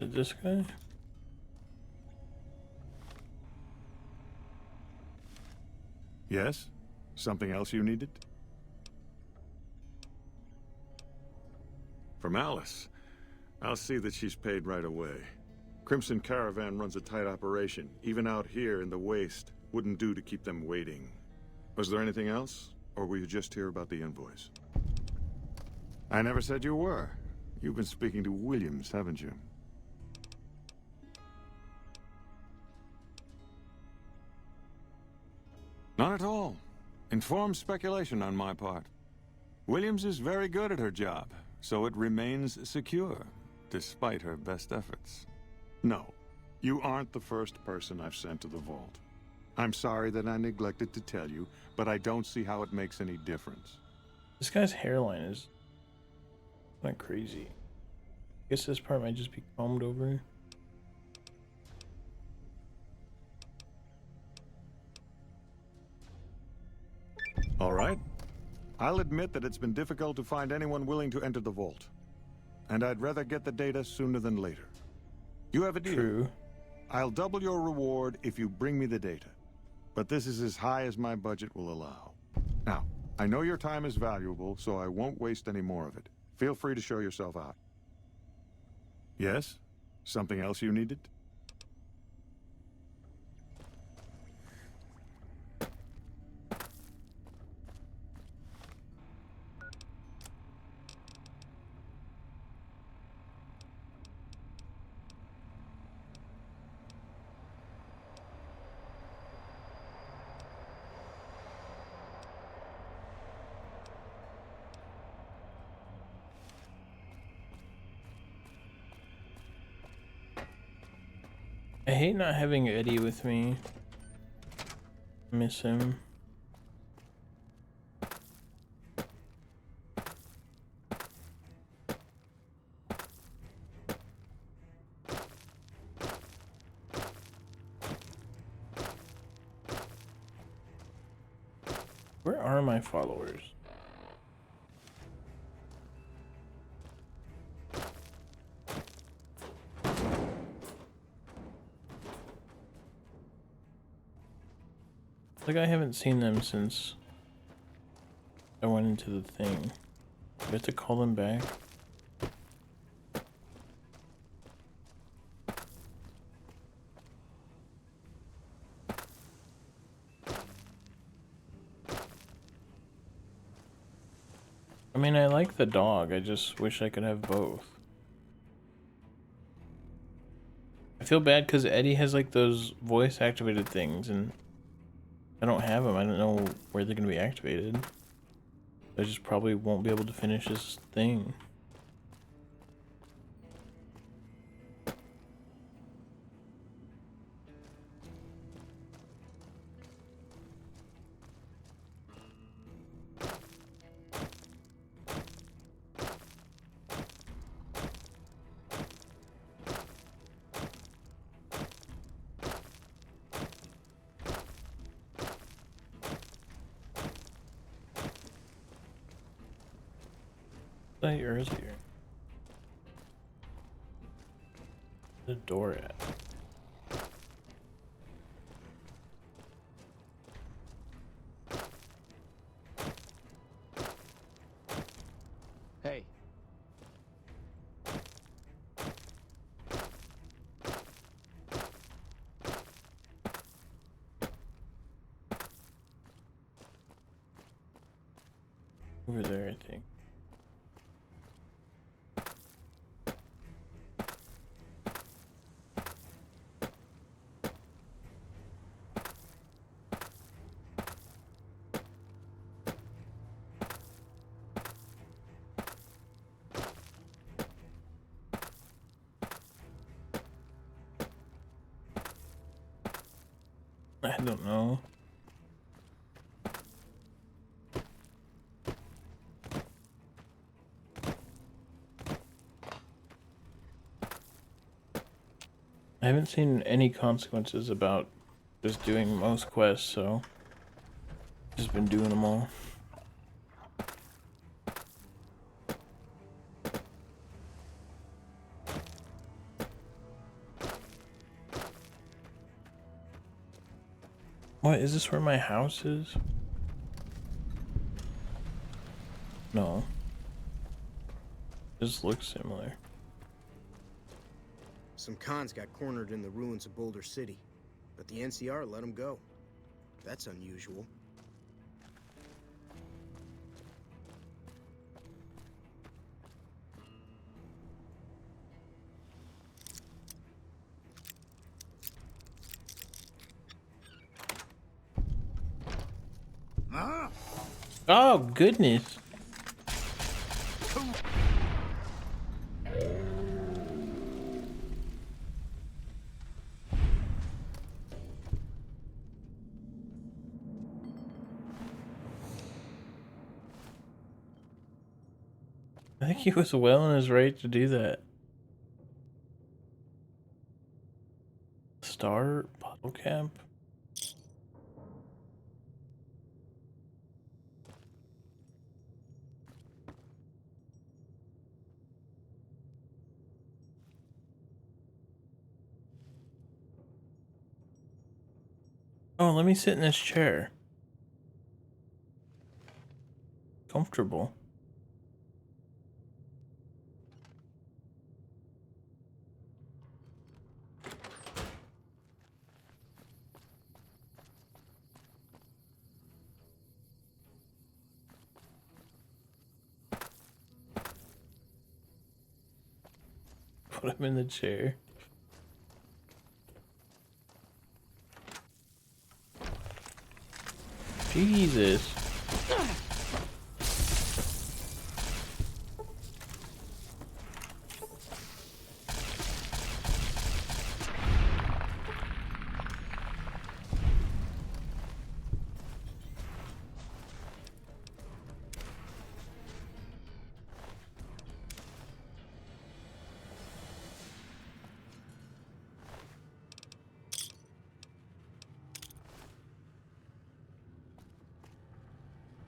This guy? Yes? Something else you needed? From Alice. I'll see that she's paid right away. Crimson Caravan runs a tight operation. Even out here in the waste, wouldn't do to keep them waiting. Was there anything else? Or were you just here about the invoice? I never said you were. You've been speaking to Williams, haven't you? Not at all. Informed speculation on my part. Williams is very good at her job, so it remains secure, despite her best efforts. No, you aren't the first person I've sent to the vault. I'm sorry that I neglected to tell you, but I don't see how it makes any difference. This guy's hairline is kind of crazy. I guess this part might just be combed over. All right. I'll admit that it's been difficult to find anyone willing to enter the vault. And I'd rather get the data sooner than later. You have a deal. True. I'll double your reward if you bring me the data. But this is as high as my budget will allow. Now, I know your time is valuable, so I won't waste any more of it. Feel free to show yourself out. Yes? Something else you needed? I hate not having Eddie with me. Miss him. Where are my followers? Like I haven't seen them since I went into the thing. Do I have to call them back? I mean, I like the dog. I just wish I could have both. I feel bad because Eddie has like those voice activated things and I don't have them. I don't know where they're going to be activated. I just probably won't be able to finish this thing. Earlier. The door at. Hey. Over there, I think. I don't know. I haven't seen any consequences about just doing most quests, so just been doing them all. What, is this where my house is? No. This looks similar. Some cons got cornered in the ruins of Boulder City, but the NCR let them go. That's unusual. Oh, goodness. I think he was well in his right to do that. Star bottle cap? Oh, let me sit in this chair. Comfortable. Put him in the chair. Jesus.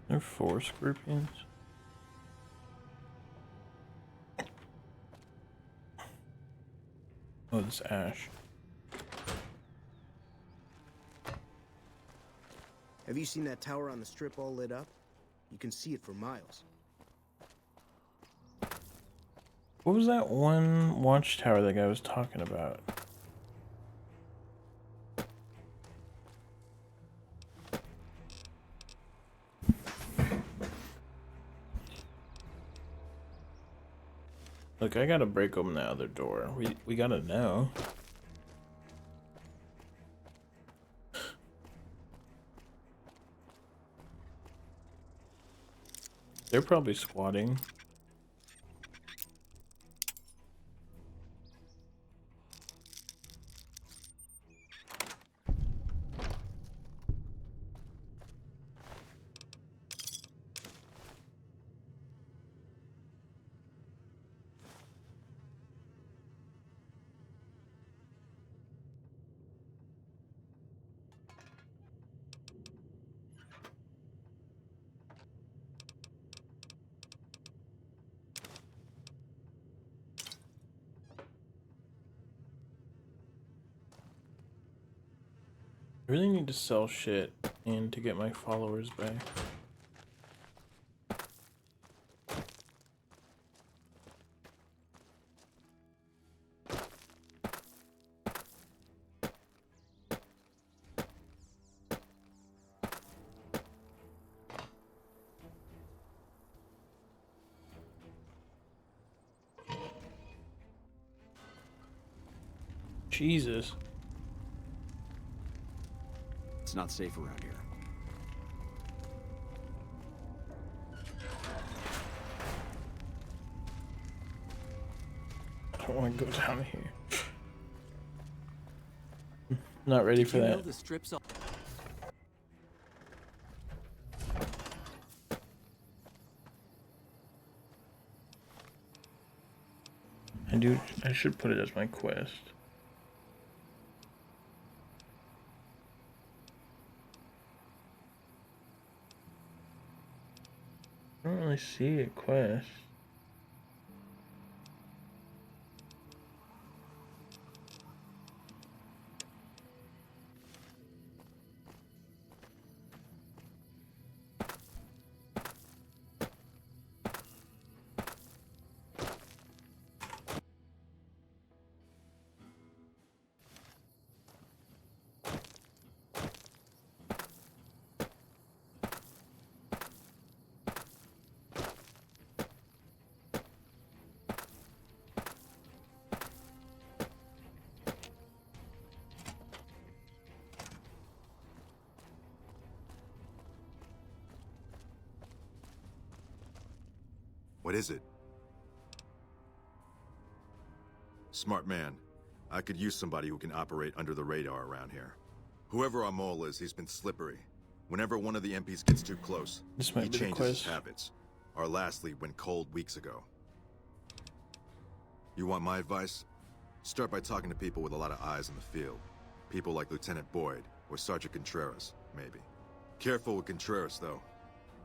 There are 4 scorpions. Oh, this ash. Have you seen that tower on the strip all lit up? You can see it for miles. What was that one watchtower that guy was talking about? Look, I gotta break open the other door. We gotta know. They're probably squatting. I really need to sell shit and to get my followers back. Jesus. It's not safe around here. I don't want to go down here. Not ready for that. The strips all I should put it as my quest. I don't really see a quest. What is it? Smart man. I could use somebody who can operate under the radar around here. Whoever our mole is, he's been slippery. Whenever one of the MPs gets too close, he changes his habits. Our last lead went cold weeks ago. You want my advice? Start by talking to people with a lot of eyes in the field. People like Lieutenant Boyd or Sergeant Contreras, maybe. Careful with Contreras, though.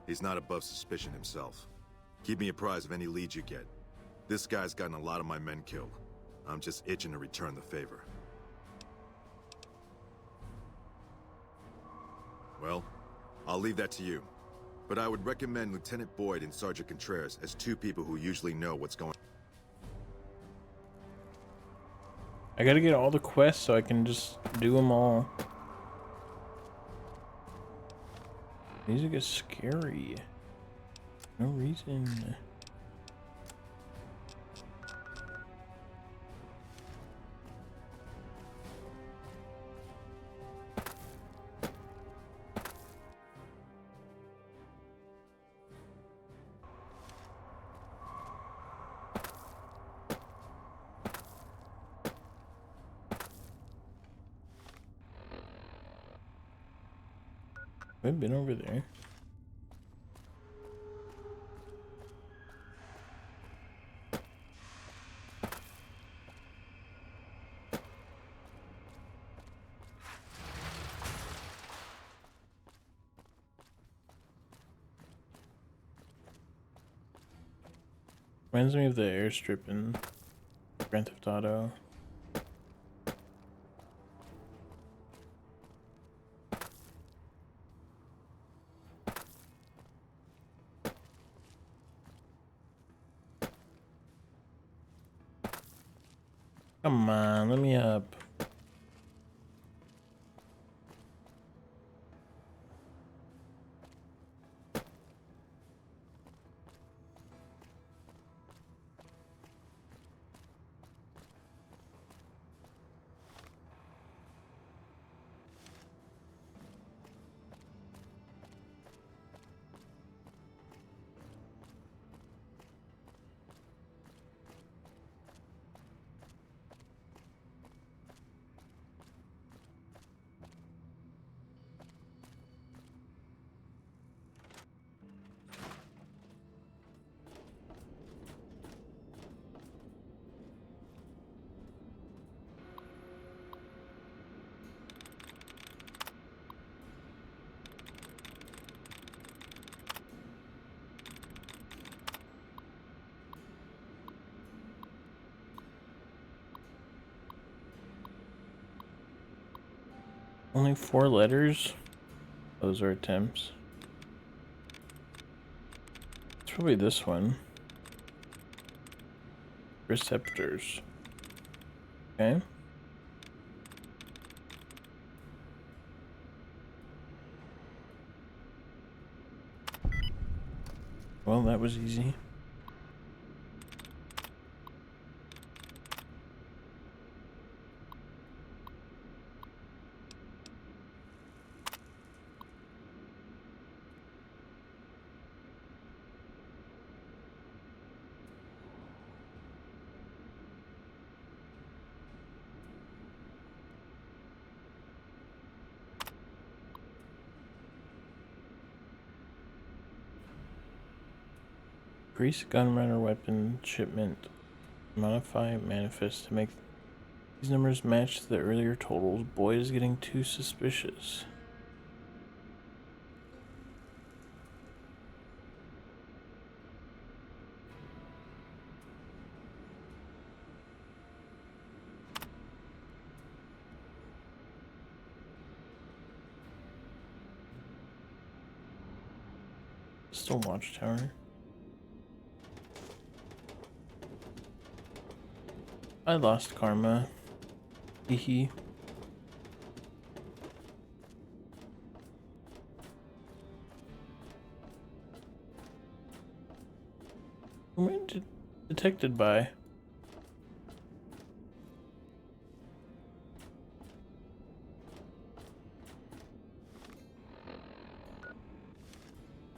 He's not above suspicion himself. Keep me apprised of any leads you get. This guy's gotten a lot of my men killed. I'm just itching to return the favor. Well, I'll leave that to you. But I would recommend Lieutenant Boyd and Sergeant Contreras as two people who usually know what's going on. I gotta get all the quests so I can just do them all. Music is scary. No reason. We've been over there. Reminds me of the airstrip in Grand Theft Auto. Come on, let me up. Only 4 letters? Those are attempts. It's probably this one. Receptors. Okay. Well, that was easy. Increase gunrunner weapon shipment. Modify manifest to make these numbers match the earlier totals. Boy is getting too suspicious. Still watchtower. I lost karma. Hehe. Who am I detected by?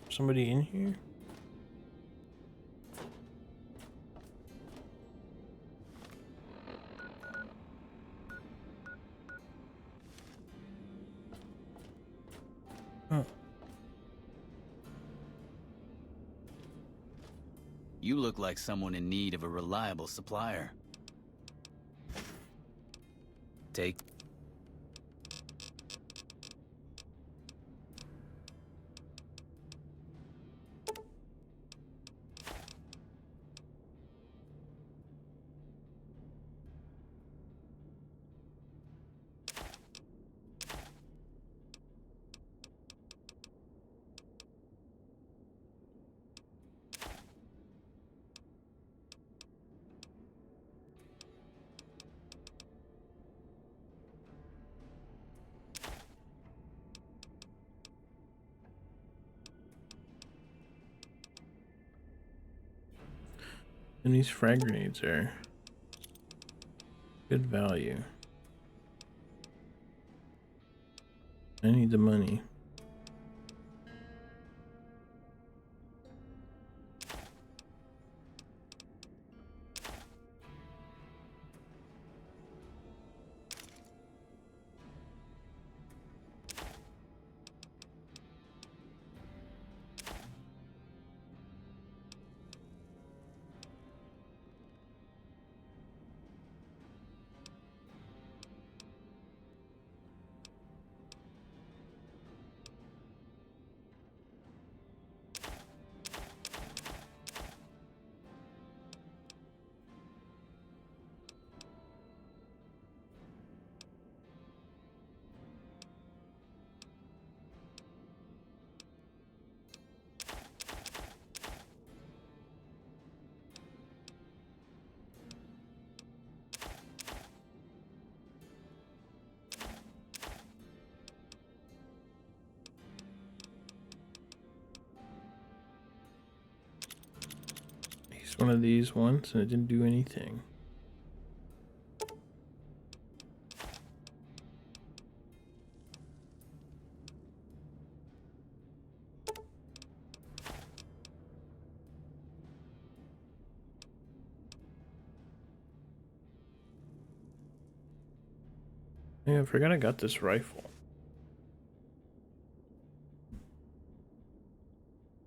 Somebody in here? Huh. You look like someone in need of a reliable supplier. Take. And these frag grenades are good value. I need the money. Used one of these once and it didn't do anything. Yeah, I forgot I got this rifle.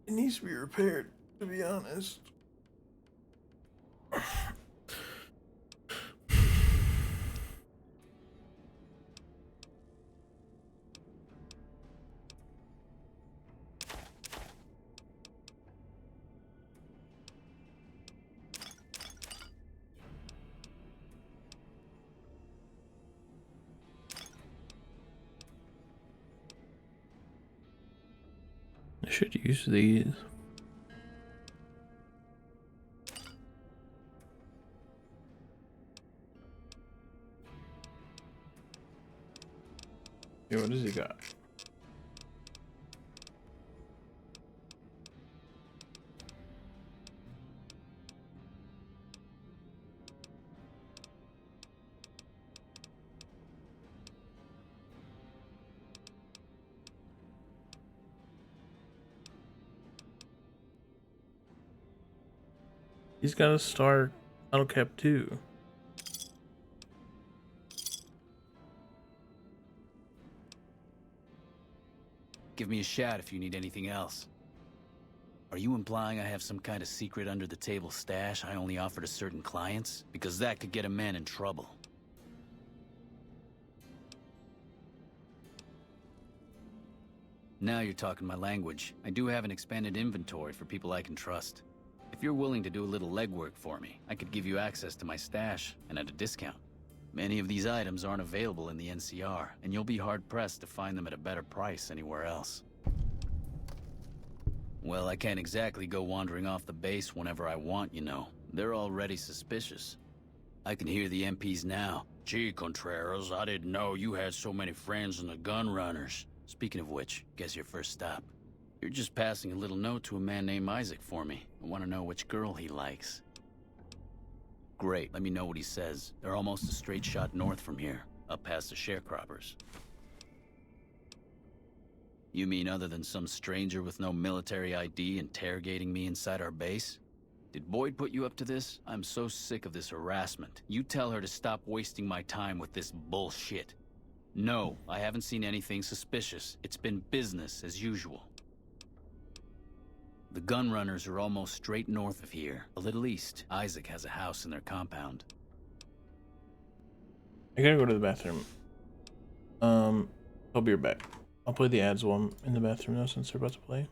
It needs to be repaired, to be honest. I should use these. Yeah, what does he got? He's got a star auto cap too. Give me a shout if you need anything else. Are you implying I have some kind of secret under-the-table stash I only offer to certain clients? Because that could get a man in trouble. Now you're talking my language. I do have an expanded inventory for people I can trust. If you're willing to do a little legwork for me, I could give you access to my stash, and at a discount. Many of these items aren't available in the NCR, and you'll be hard-pressed to find them at a better price anywhere else. Well, I can't exactly go wandering off the base whenever I want, you know. They're already suspicious. I can hear the MPs now. Gee, Contreras, I didn't know you had so many friends in the gun runners. Speaking of which, guess your first stop. You're just passing a little note to a man named Isaac for me. I want to know which girl he likes. Great, let me know what he says. They're almost a straight shot north from here, up past the sharecroppers. You mean other than some stranger with no military ID interrogating me inside our base? Did Boyd put you up to this? I'm so sick of this harassment. You tell her to stop wasting my time with this bullshit. No, I haven't seen anything suspicious. It's been business as usual. The gun runners are almost straight north of here, a little east. Isaac has a house in their compound. I gotta go to the bathroom. I'll be right back. I'll play the ads while I'm in the bathroom now since they're about to play.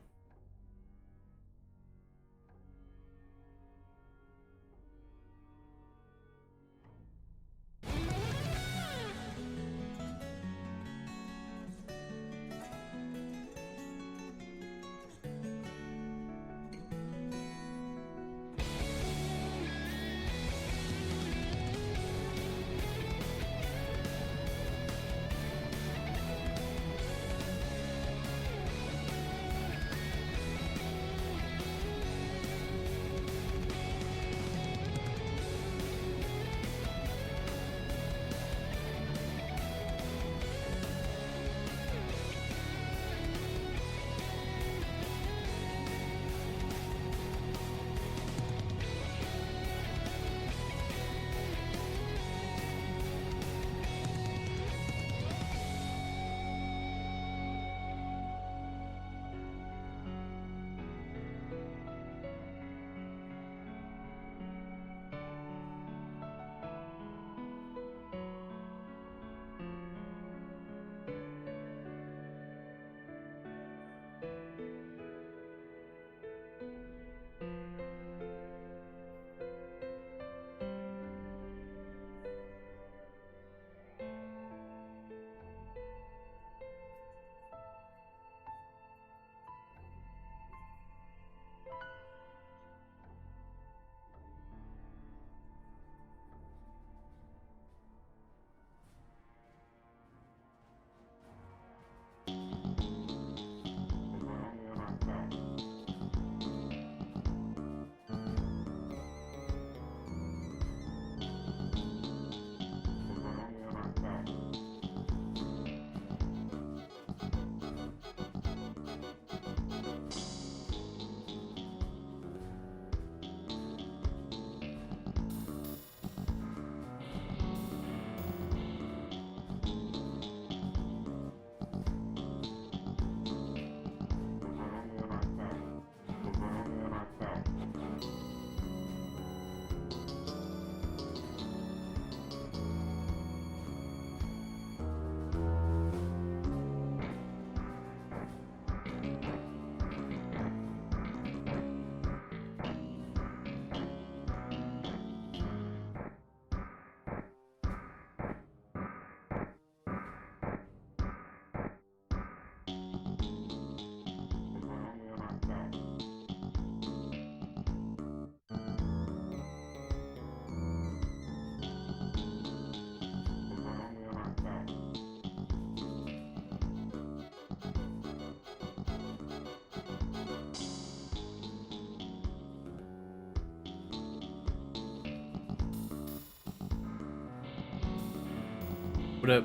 What up?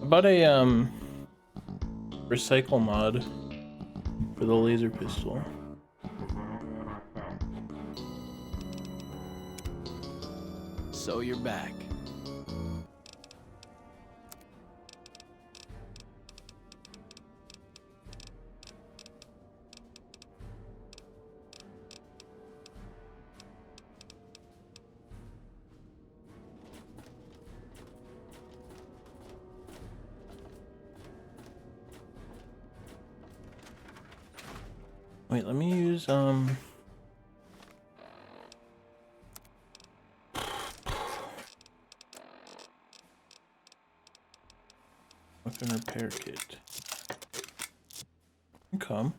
About a recycle mod for the laser pistol. So you're back. Wait, let me use weapon repair kit. Come.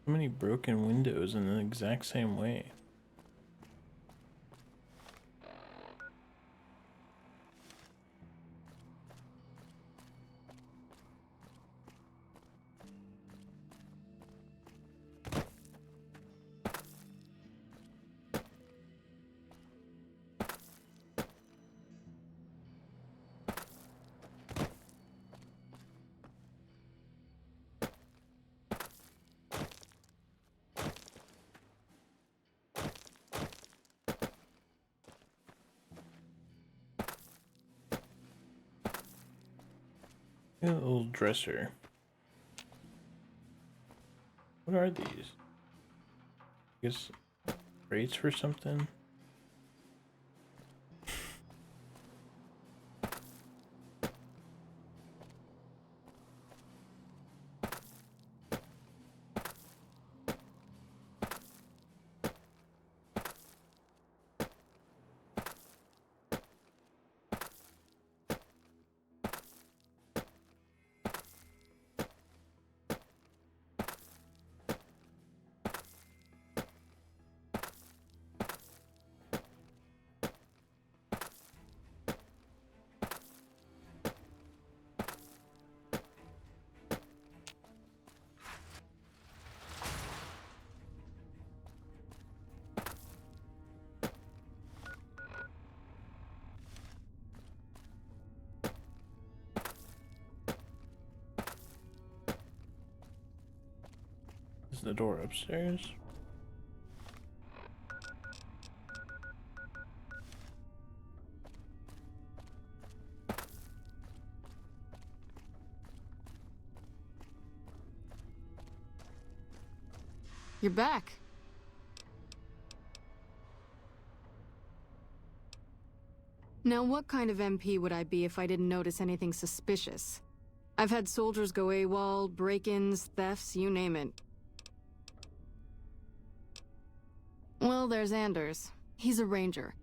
So many broken windows in the exact same way. A little dresser. What are these? I guess crates for something? Is the door upstairs? You're back. Now, what kind of MP would I be if I didn't notice anything suspicious? I've had soldiers go AWOL, break-ins, thefts, you name it. Well, there's Anders. He's a ranger.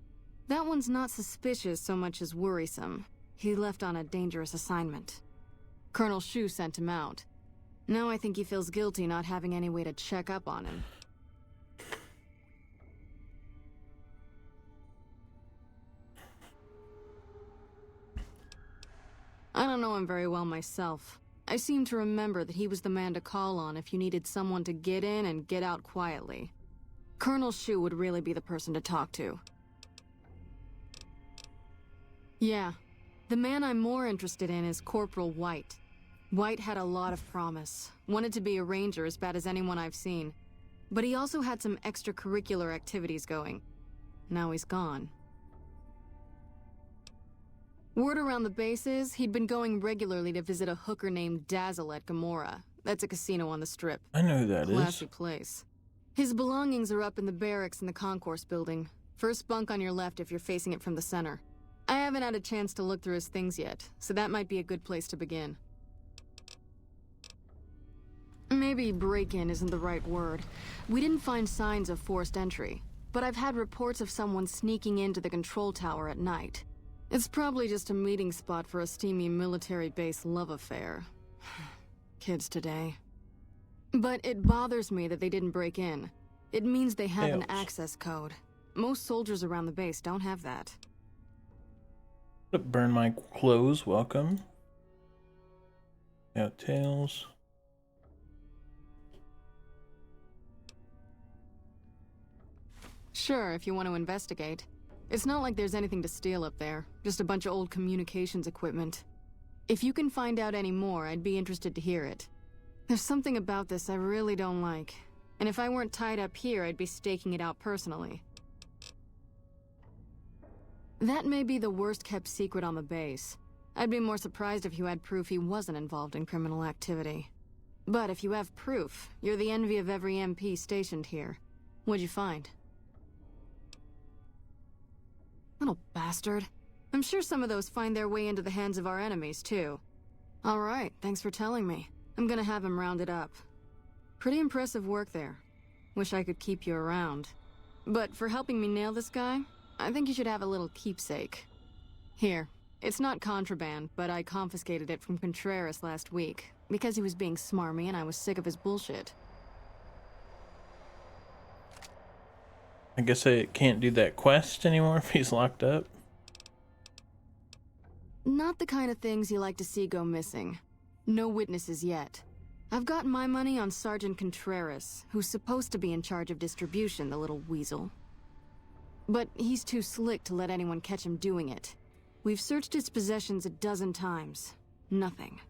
That one's not suspicious so much as worrisome. He left on a dangerous assignment. Colonel Shu sent him out. Now I think he feels guilty not having any way to check up on him. I don't know him very well myself. I seem to remember that he was the man to call on if you needed someone to get in and get out quietly. Colonel Shu would really be the person to talk to. Yeah. The man I'm more interested in is Corporal White. White had a lot of promise. Wanted to be a ranger as bad as anyone I've seen. But he also had some extracurricular activities going. Now he's gone. Word around the base is he'd been going regularly to visit a hooker named Dazzle at Gamora. That's a casino on the Strip. I know who that is. Classy place. His belongings are up in the barracks in the concourse building. First bunk on your left if you're facing it from the center. I haven't had a chance to look through his things yet, so that might be a good place to begin. Maybe break-in isn't the right word. We didn't find signs of forced entry, but I've had reports of someone sneaking into the control tower at night. It's probably just a meeting spot for a steamy military base love affair. Kids today. But it bothers me that they didn't break in. It means they have an access code. Most soldiers around the base don't have that. Burn my clothes, welcome. Got tails. Sure, if you want to investigate. It's not like there's anything to steal up there. Just a bunch of old communications equipment. If you can find out any more, I'd be interested to hear it. There's something about this I really don't like. And if I weren't tied up here, I'd be staking it out personally. That may be the worst-kept secret on the base. I'd be more surprised if you had proof he wasn't involved in criminal activity. But if you have proof, you're the envy of every MP stationed here. What'd you find? Little bastard. I'm sure some of those find their way into the hands of our enemies, too. All right, thanks for telling me. I'm gonna have him rounded up. Pretty impressive work there. Wish I could keep you around. But for helping me nail this guy, I think you should have a little keepsake. Here. It's not contraband, but I confiscated it from Contreras last week, because he was being smarmy and I was sick of his bullshit. I guess I can't do that quest anymore if he's locked up. Not the kind of things you like to see go missing. No witnesses yet. I've got my money on Sergeant Contreras, who's supposed to be in charge of distribution, the little weasel. But he's too slick to let anyone catch him doing it. We've searched his possessions a dozen times. Nothing.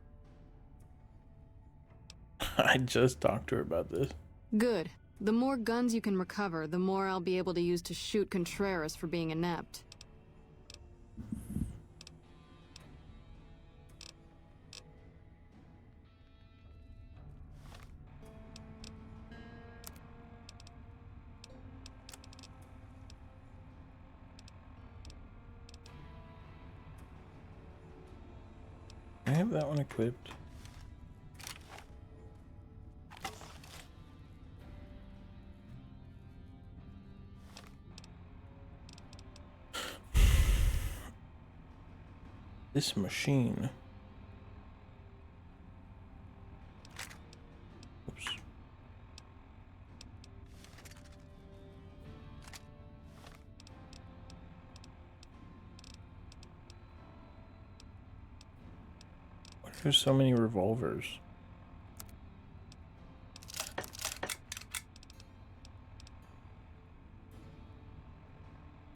I just talked to her about this. Good. The more guns you can recover, the more I'll be able to use to shoot Contreras for being inept. I have that one equipped. This machine. Oops. Why are there so many revolvers?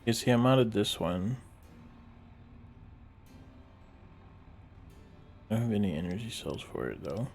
You see, I'm out of this one. I don't have any energy cells for it though.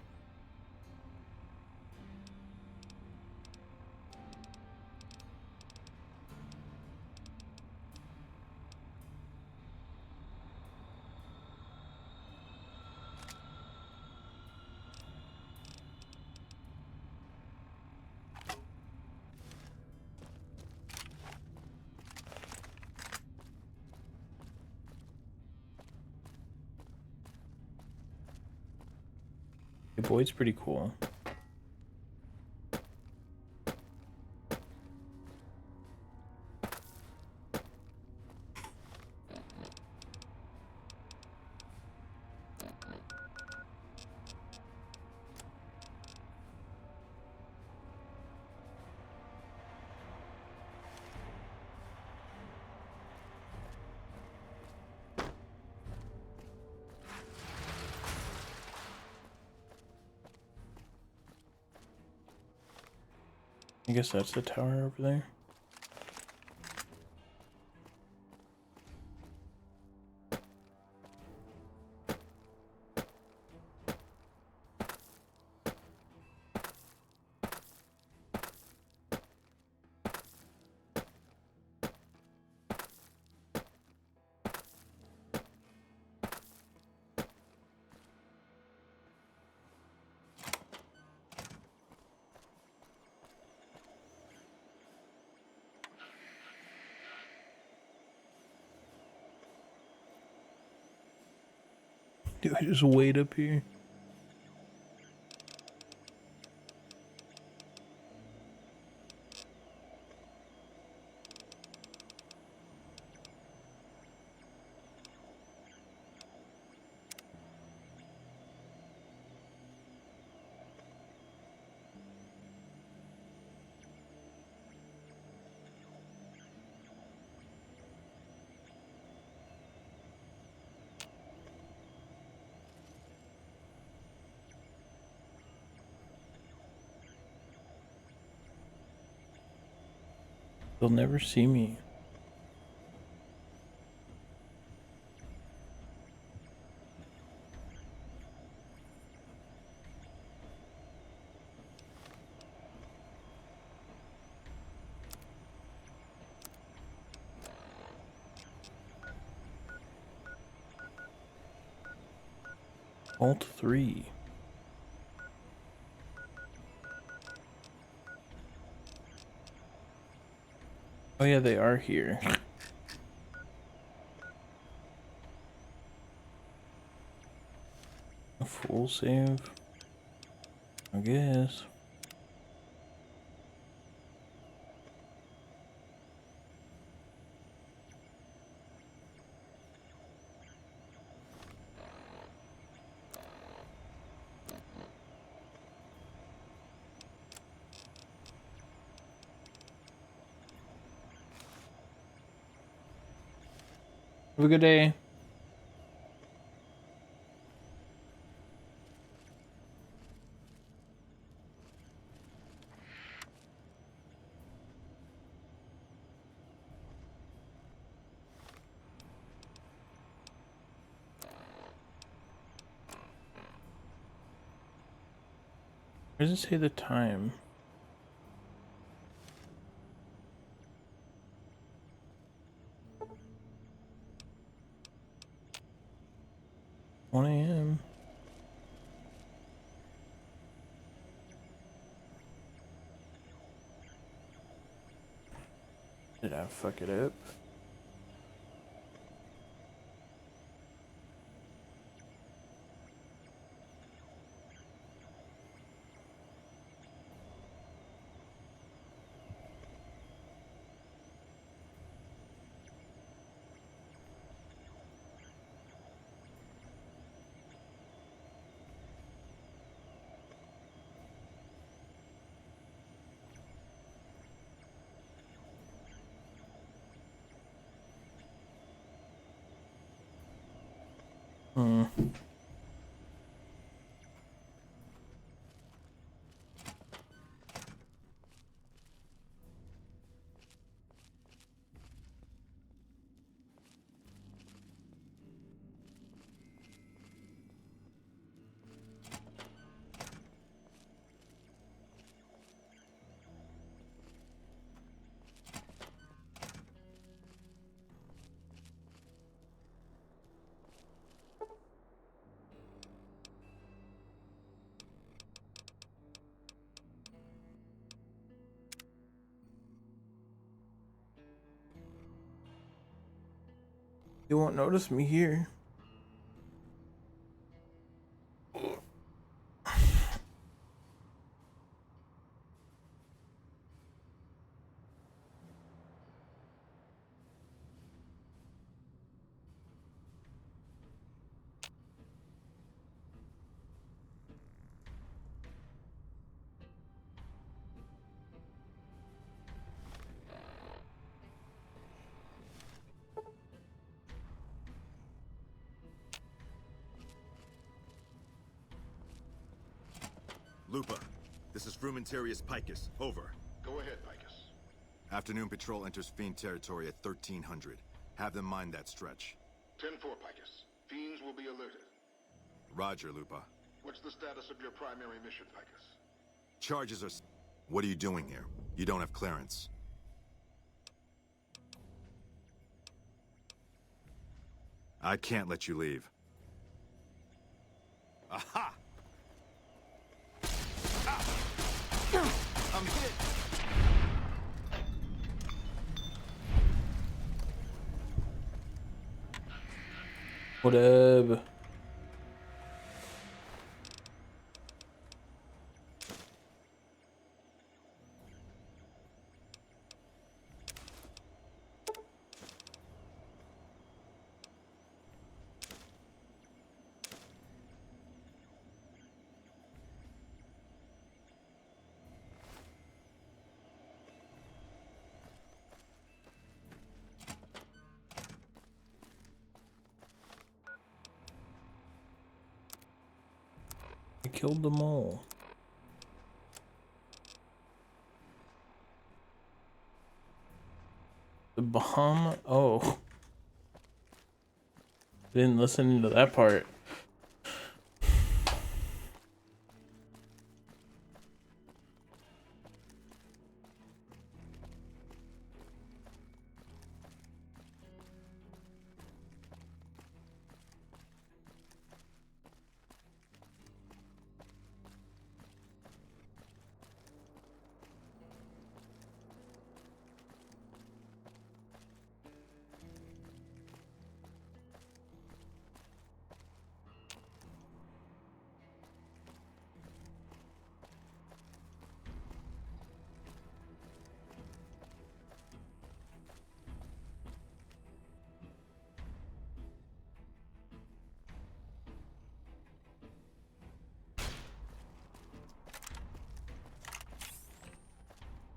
The Boyd's pretty cool. I guess that's the tower over there. Do I just wait up here? They'll never see me. Alt 3. Oh yeah, they are here. A full save, I guess. Have a good day. Where does it say the time? One AM. Did I fuck it up? You won't notice me here. Lupa, this is Frumentarius Picus. Over. Go ahead, Picus. Afternoon patrol enters Fiend territory at 1300. Have them mind that stretch. 10-4, Picus. Fiends will be alerted. Roger, Lupa. What's the status of your primary mission, Picus? Charges are... What are you doing here? You don't have clearance. I can't let you leave. Aha! I'm hit! What up? I killed them all. The bomb? Oh. Didn't listen to that part.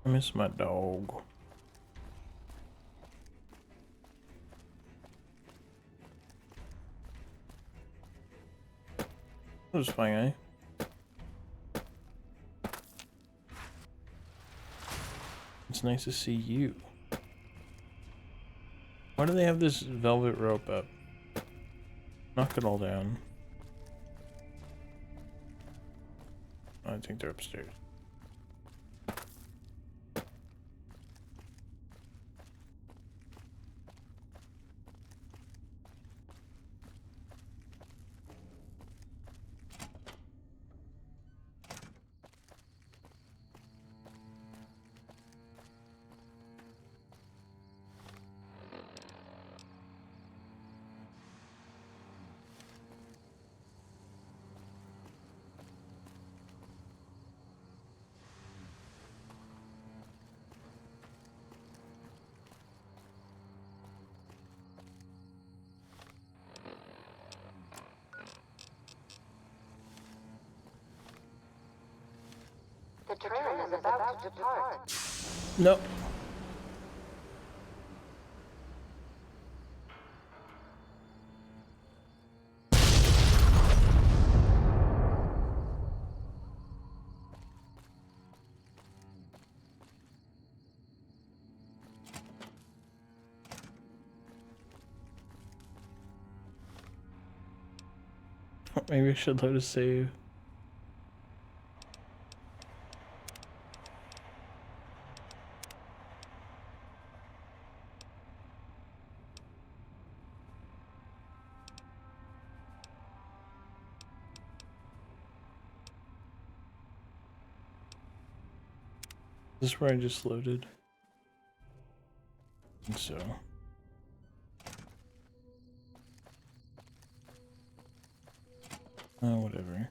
I miss my dog. That was fine, eh? It's nice to see you. Why do they have this velvet rope up? Knock it all down. I think they're upstairs. The train is about to depart. Nope. Maybe I should load a save. Is this where I just loaded? I think so. Oh, whatever.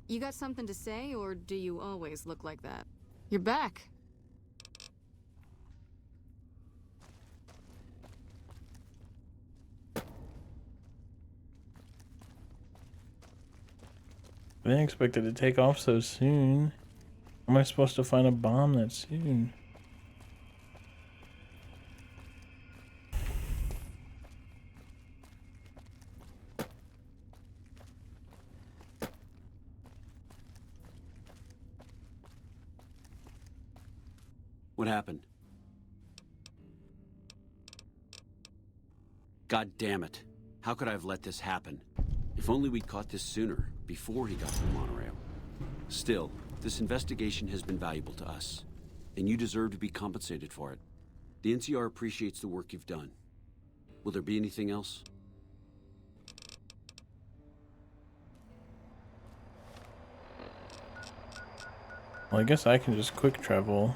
You got something to say, or do you always look like that? You're back. I didn't expect it to take off so soon. How am I supposed to find a bomb that soon? What happened? God damn it. How could I have let this happen? If only we'd caught this sooner, before he got to the monorail. Still, this investigation has been valuable to us, and you deserve to be compensated for it. The NCR appreciates the work you've done. Will there be anything else? Well, I guess I can just quick travel.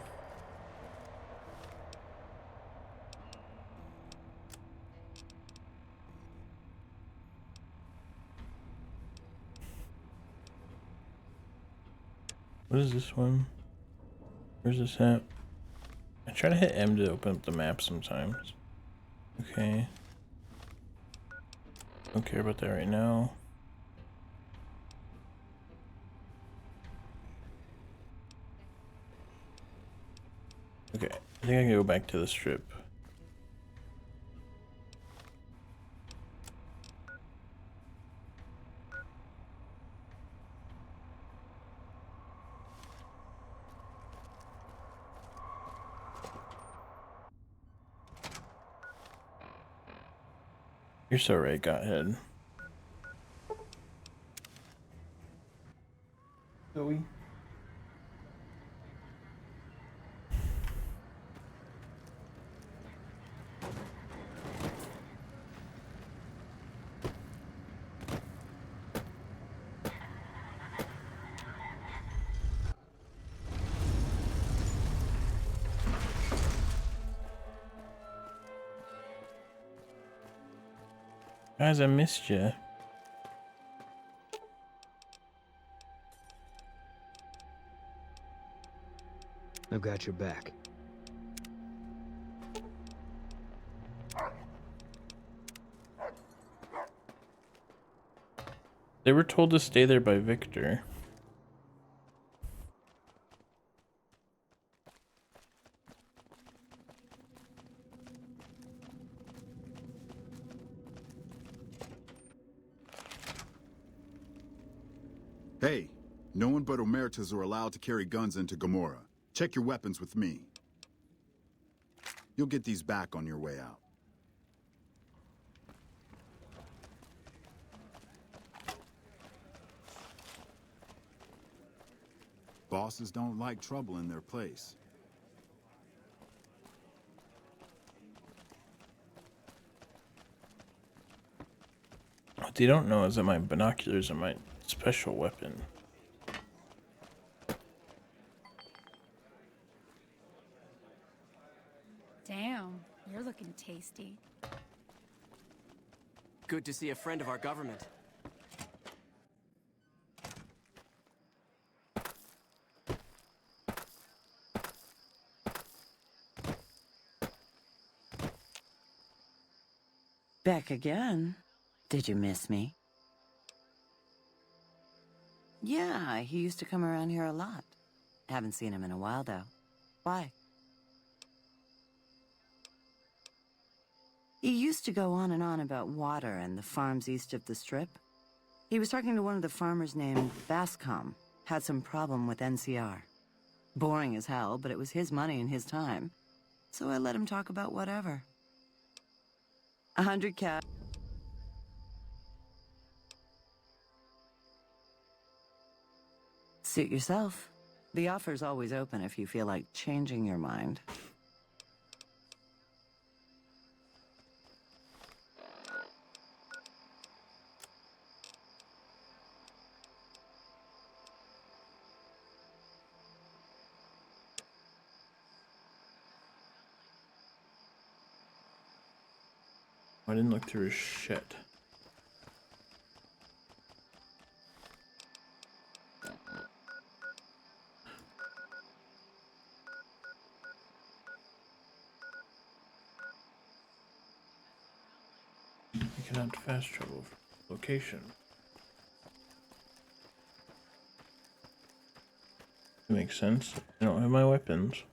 What is this one? Where's this at? I try to hit M to open up the map sometimes. Okay. Don't care about that right now. Okay, I think I can go back to the strip. You're so right, Godhead. Zoe. Guys, I missed you. I've got your back. They were told to stay there by Victor. Hey, no one but Omertas are allowed to carry guns into Gomorrah. Check your weapons with me. You'll get these back on your way out. Bosses don't like trouble in their place. What they don't know is that my binoculars are my special weapon. Damn, you're looking tasty. Good to see a friend of our government. Back again? Did you miss me? Yeah, he used to come around here a lot. Haven't seen him in a while, though. Why? He used to go on and on about water and the farms east of the Strip. He was talking to one of the farmers named Bascom. Had some problem with NCR. Boring as hell, but it was his money and his time. So I let him talk about whatever. 100 cash. Suit yourself. The offer's always open if you feel like changing your mind. I didn't look through his shit. You cannot fast travel location. Makes sense. I don't have my weapons.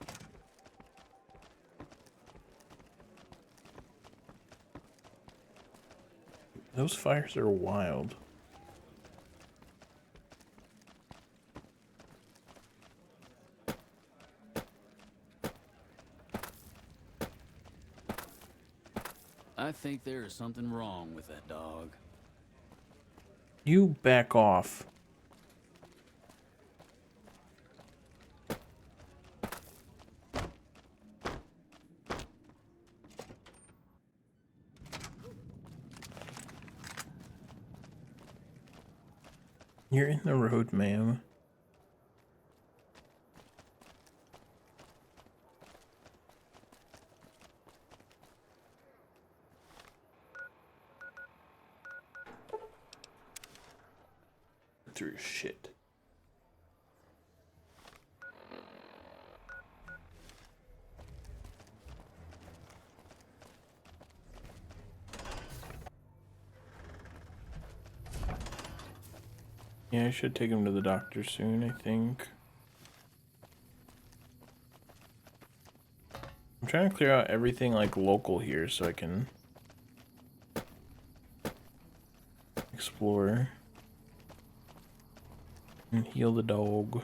Those fires are wild. I think there is something wrong with that dog. You back off. You're in the road, ma'am. Through shit. Yeah, I should take him to the doctor soon, I think. I'm trying to clear out everything like local here so I can explore and heal the dog.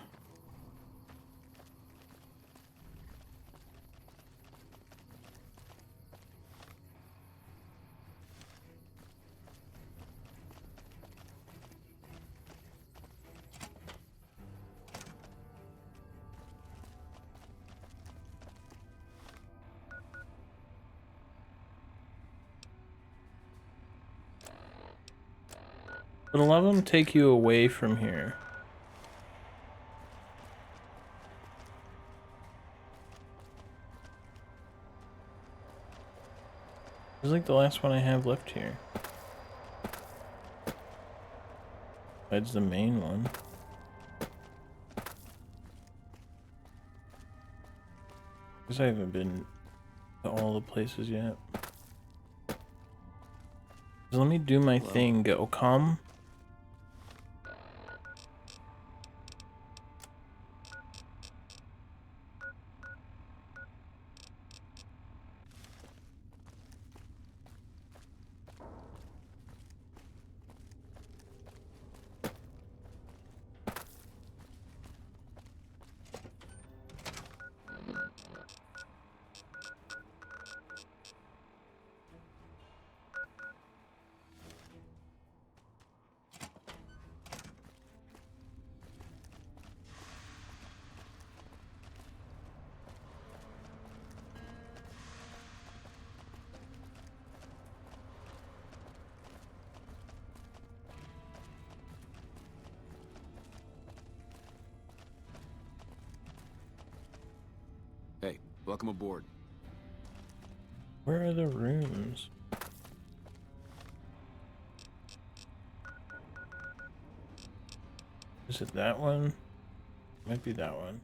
But a lot of them take you away from here. This is like the last one I have left here. Besides the main one. Because I haven't been to all the places yet. So let me do my thing, Ocam. Welcome aboard. Where are the rooms? Is it that one? Might be that one.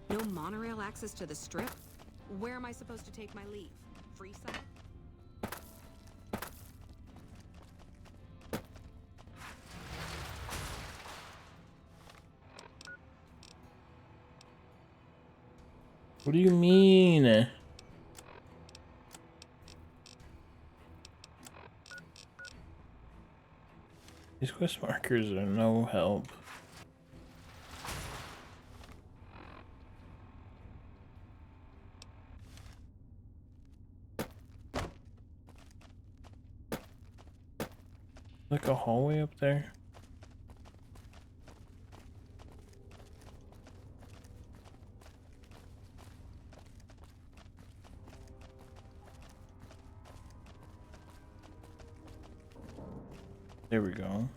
No monorail access to the Strip? Where am I supposed to take my leave? Freeside? What do you mean? These quest markers are no help. Like a hallway up there? There we go.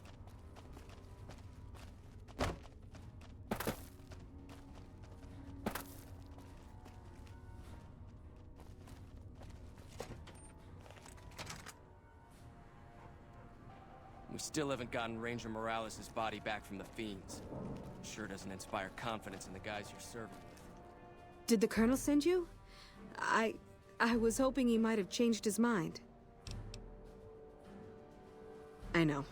We still haven't gotten Ranger Morales' body back from the Fiends. Sure doesn't inspire confidence in the guys you're serving with. Did the Colonel send you? I was hoping he might have changed his mind. I know.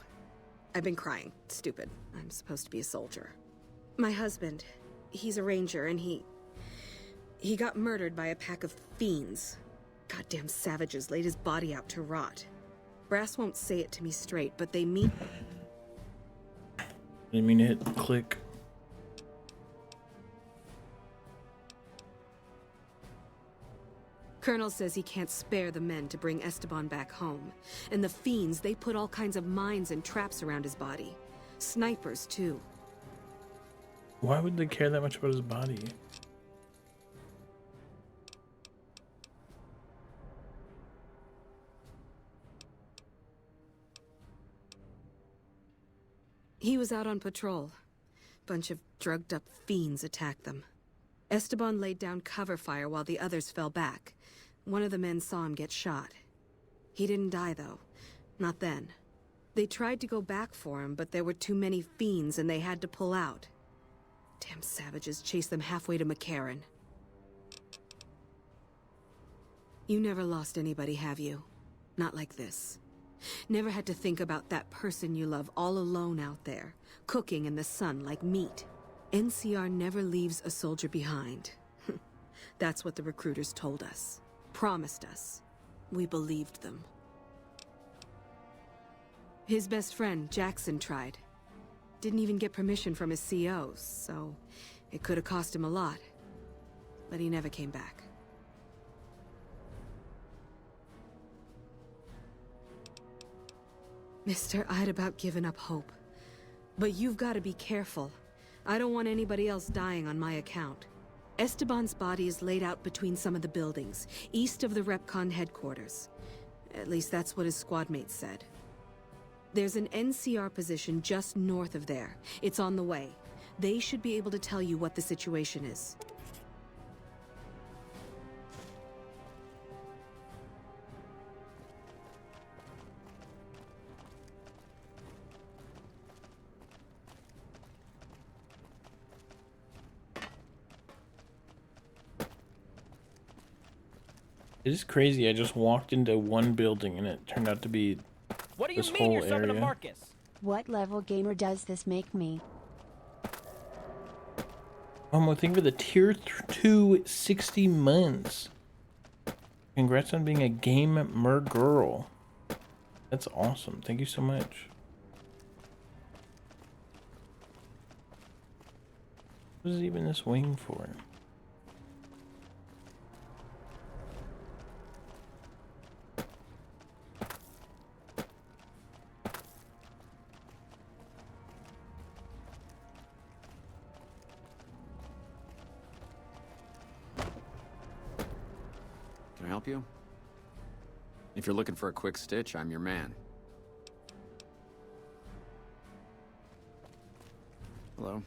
I've been crying. Stupid. I'm supposed to be a soldier. My husband, he's a ranger, and he got murdered by a pack of fiends. Goddamn savages laid his body out to rot. Brass won't say it to me straight, but they mean... Didn't mean to hit click. Colonel says he can't spare the men to bring Esteban back home. And the fiends, they put all kinds of mines and traps around his body. Snipers, too. Why would they care that much about his body? He was out on patrol. Bunch of drugged-up fiends attacked them. Esteban laid down cover fire while the others fell back. One of the men saw him get shot. He didn't die, though. Not then. They tried to go back for him, but there were too many fiends and they had to pull out. Damn savages chased them halfway to McCarran. You never lost anybody, have you? Not like this. Never had to think about that person you love all alone out there, cooking in the sun like meat. NCR never leaves a soldier behind. That's what the recruiters told us. Promised us. We believed them. His best friend, Jackson, tried. Didn't even get permission from his COs, so it could have cost him a lot. But he never came back. Mister, I'd about given up hope. But you've got to be careful. I don't want anybody else dying on my account. Esteban's body is laid out between some of the buildings, east of the REPCON headquarters. At least that's what his squad mates said. There's an NCR position just north of there. It's on the way. They should be able to tell you what the situation is. It is crazy. I just walked into one building and it turned out to be What do you this mean whole you're serving area. a Marcus? What level gamer does this make me? I'm thinking for the tier 2 60 months. Congrats on being a gamer girl. That's awesome. Thank you so much. What is even this wing for? Can I help you? If you're looking for a quick stitch, I'm your man. Hello.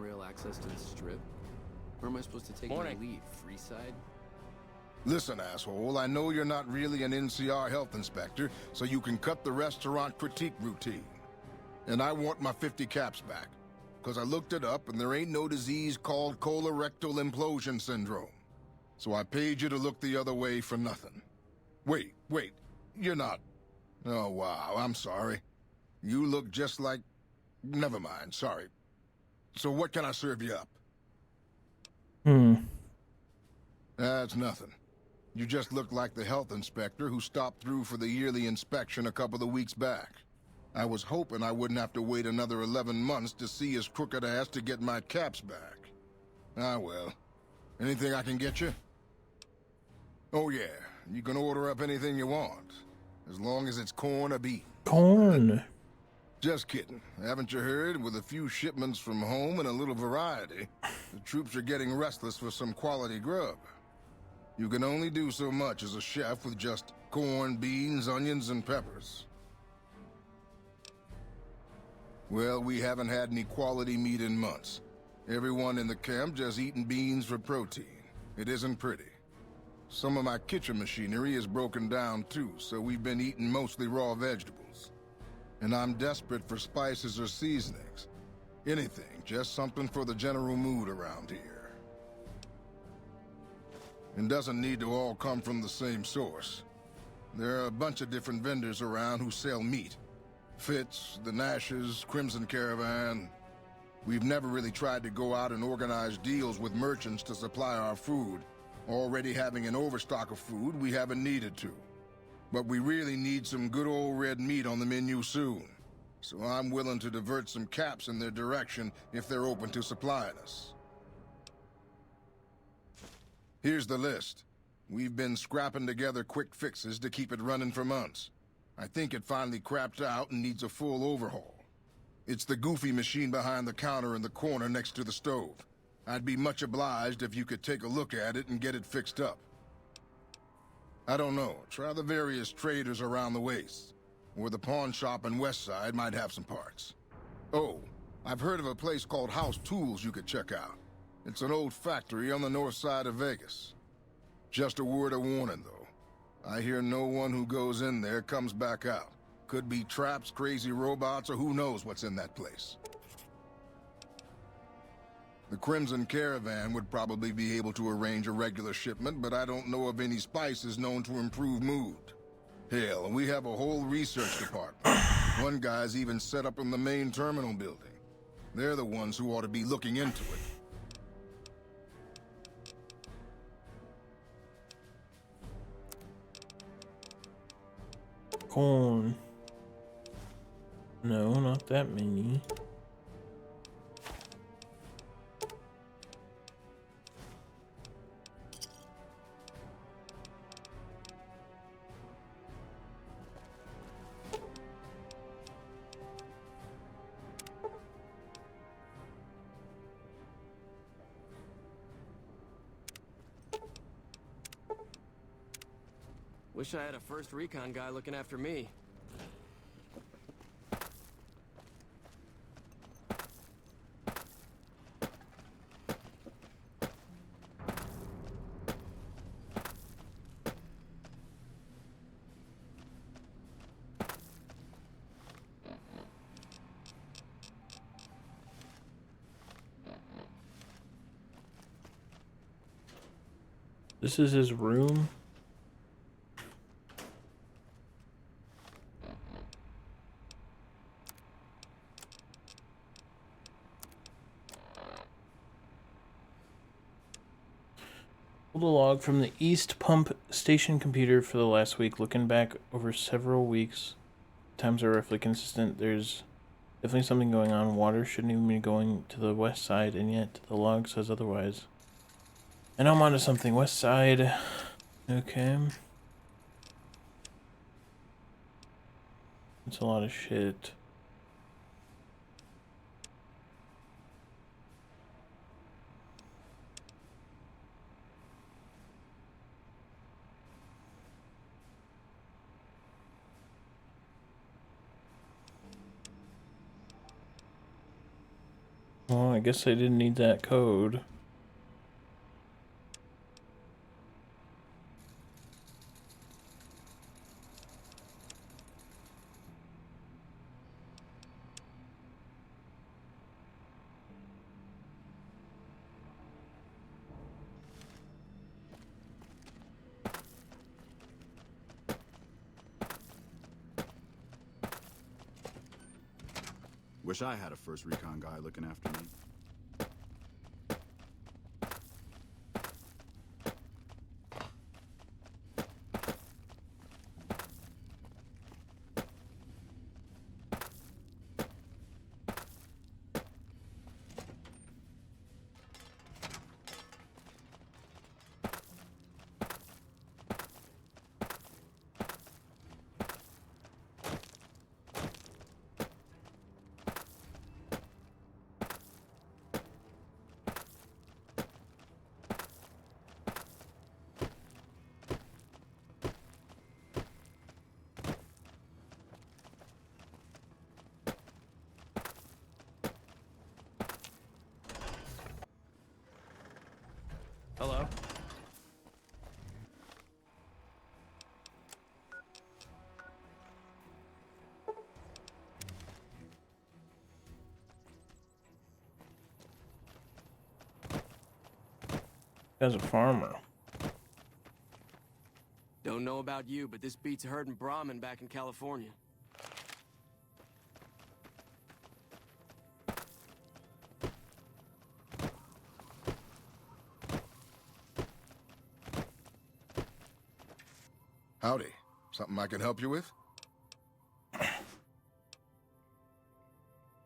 monorail access to the Strip? Where am I supposed to take my leave? Freeside? Listen, asshole, I know you're not really an NCR health inspector, so you can cut the restaurant critique routine. And I want my 50 caps back, because I looked it up and there ain't no disease called colorectal implosion syndrome. So I paid you to look the other way for nothing. Wait, you're not... Oh, wow, I'm sorry. You look just like... Never mind, sorry. So what can I serve you up? That's nothing. You just look like the health inspector who stopped through for the yearly inspection a couple of weeks back. I was hoping I wouldn't have to wait another 11 months to see his crooked ass to get my caps back. Ah, well. Anything I can get you? Oh, yeah. You can order up anything you want. As long as it's corn or beef. Corn. Just kidding. Haven't you heard? With a few shipments from home and a little variety, the troops are getting restless for some quality grub. You can only do so much as a chef with just corn, beans, onions, and peppers. Well, we haven't had any quality meat in months. Everyone in the camp just eating beans for protein. It isn't pretty. Some of my kitchen machinery is broken down too, so we've been eating mostly raw vegetables. And I'm desperate for spices or seasonings. Anything, just something for the general mood around here. It doesn't need to all come from the same source. There are a bunch of different vendors around who sell meat. Fitz, the Nashes, Crimson Caravan. We've never really tried to go out and organize deals with merchants to supply our food. Already having an overstock of food, we haven't needed to. But we really need some good old red meat on the menu soon. So I'm willing to divert some caps in their direction if they're open to supplying us. Here's the list. We've been scrapping together quick fixes to keep it running for months. I think it finally crapped out and needs a full overhaul. It's the goofy machine behind the counter in the corner next to the stove. I'd be much obliged if you could take a look at it and get it fixed up. I don't know. Try the various traders around the waste. Or the pawn shop in Westside might have some parts. Oh, I've heard of a place called House Tools you could check out. It's an old factory on the north side of Vegas. Just a word of warning, though. I hear no one who goes in there comes back out. Could be traps, crazy robots, or who knows what's in that place. The Crimson Caravan would probably be able to arrange a regular shipment, but I don't know of any spices known to improve mood. Hell, we have a whole research department. One guy's even set up in the main terminal building. They're the ones who ought to be looking into it. Corn. No, not that many. Wish I had a first recon guy looking after me. This is his room. Pulled a log from the East Pump Station computer for the last week. Looking back over several weeks, times are roughly consistent. There's definitely something going on. Water shouldn't even be going to the west side, and yet the log says otherwise. And I'm onto something. West side. Okay. It's a lot of shit. Well, I guess I didn't need that code. Wish I had a first recon guy looking after me. Hello? As a farmer. Don't know about you, but this beats herding Brahmin back in California. Howdy. Something I can help you with?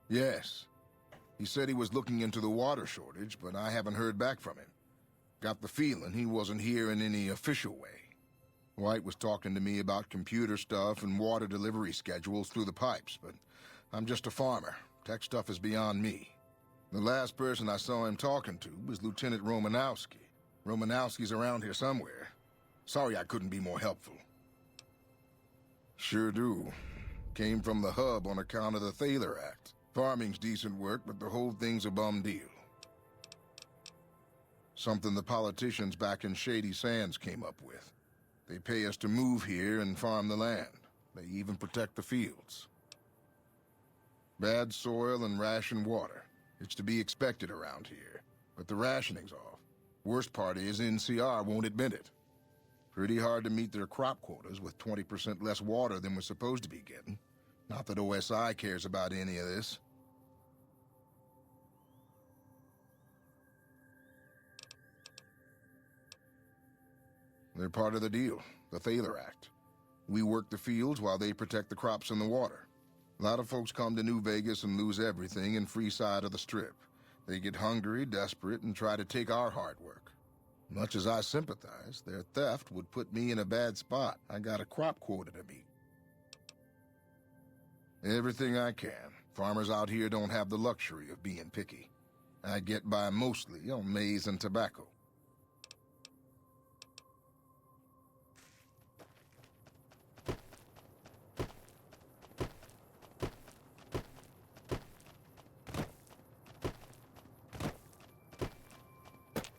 Yes. He said he was looking into the water shortage, but I haven't heard back from him. Got the feeling he wasn't here in any official way. White was talking to me about computer stuff and water delivery schedules through the pipes, but I'm just a farmer. Tech stuff is beyond me. The last person I saw him talking to was Lieutenant Romanowski. Romanowski's around here somewhere. Sorry I couldn't be more helpful. Sure do. Came from the hub on account of the Thaler Act. Farming's decent work, but the whole thing's a bum deal. Something the politicians back in Shady Sands came up with. They pay us to move here and farm the land. They even protect the fields. Bad soil and ration water. It's to be expected around here. But the rationing's off. Worst part is NCR won't admit it. Pretty hard to meet their crop quotas with 20% less water than we're supposed to be getting. Not that OSI cares about any of this. They're part of the deal, the Thaler Act. We work the fields while they protect the crops and the water. A lot of folks come to New Vegas and lose everything in free side of the Strip. They get hungry, desperate, and try to take our hard work. Much as I sympathize, their theft would put me in a bad spot. I got a crop quota to meet. Everything I can. Farmers out here don't have the luxury of being picky. I get by mostly on maize and tobacco.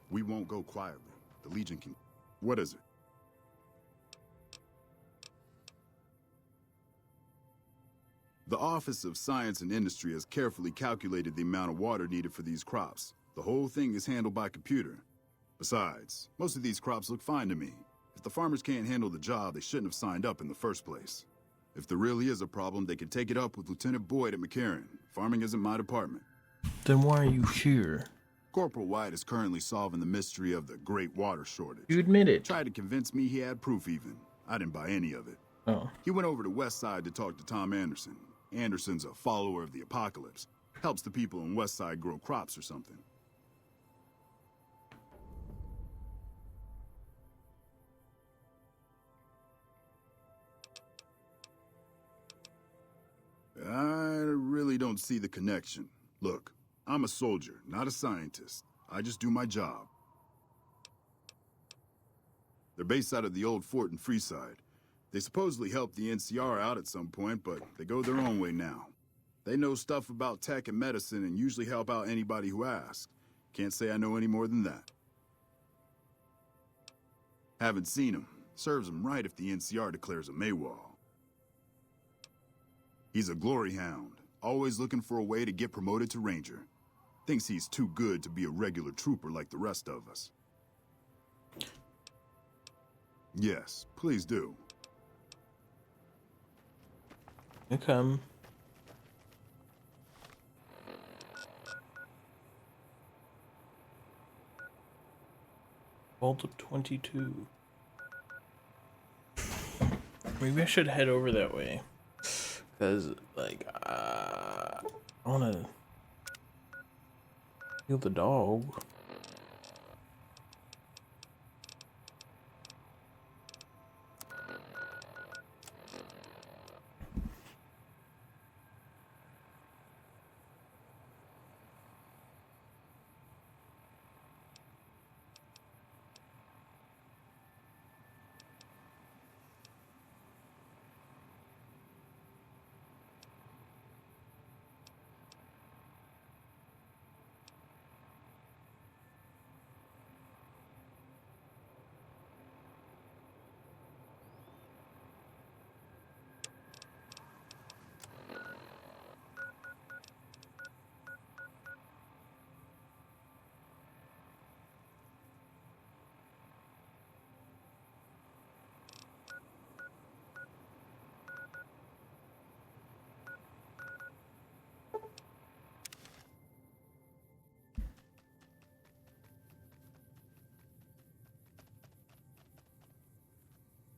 We won't go quietly. The Legion can... What is it? The Office of Science and Industry has carefully calculated the amount of water needed for these crops. The whole thing is handled by computer. Besides, most of these crops look fine to me. If the farmers can't handle the job, they shouldn't have signed up in the first place. If there really is a problem, they can take it up with Lieutenant Boyd at McCarran. Farming isn't my department. Then why are you here? Corporal White is currently solving the mystery of the Great Water Shortage. You admit it. Tried to convince me he had proof even. I didn't buy any of it. Oh. He went over to West Side to talk to Tom Anderson. Anderson's a follower of the apocalypse. Helps the people in West Side grow crops or something. I really don't see the connection. Look, I'm a soldier, not a scientist. I just do my job. They're based out of the old fort in Freeside. They supposedly helped the NCR out at some point, but they go their own way now. They know stuff about tech and medicine and usually help out anybody who asks. Can't say I know any more than that. Haven't seen him. Serves him right if the NCR declares a Maywall. He's a glory hound, always looking for a way to get promoted to Ranger. Thinks he's too good to be a regular trooper like the rest of us. Yes, please do. You come. Vault of 22. Maybe I should head over that way. Because, like, I want to heal the dog.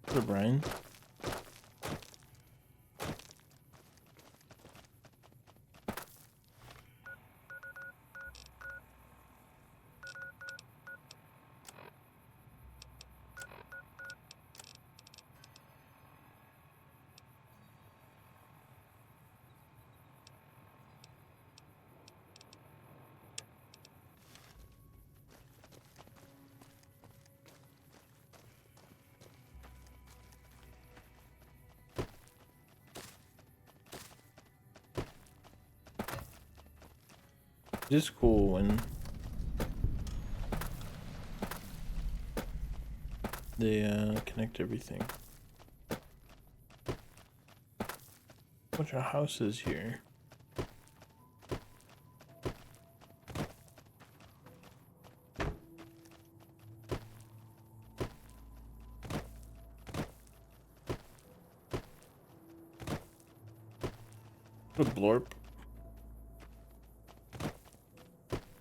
Hello, Brian. It is cool when they connect everything. Bunch of houses here. What a blorp.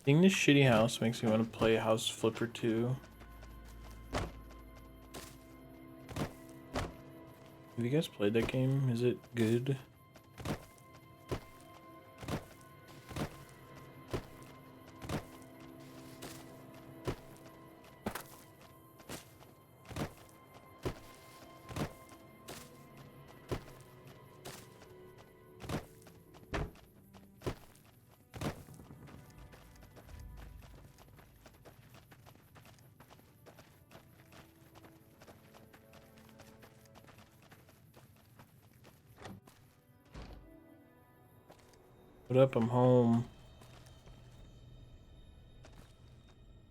Seeing this shitty house makes me want to play House Flipper 2. Have you guys played that game? Is it good? What up? I'm home.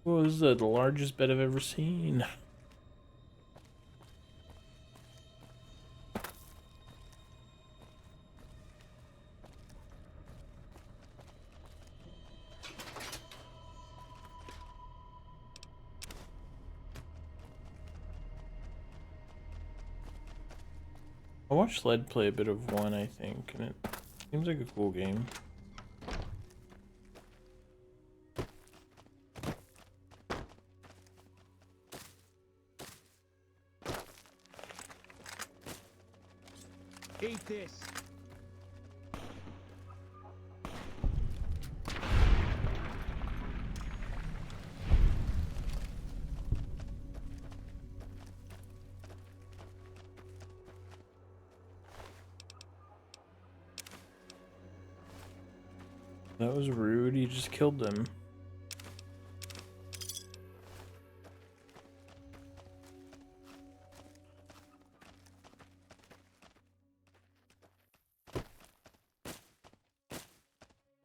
Whoa, this is the largest bed I've ever seen. I watched Led play a bit of one, I think, and it seems like a cool game. Eat this. That was rude. You just killed them.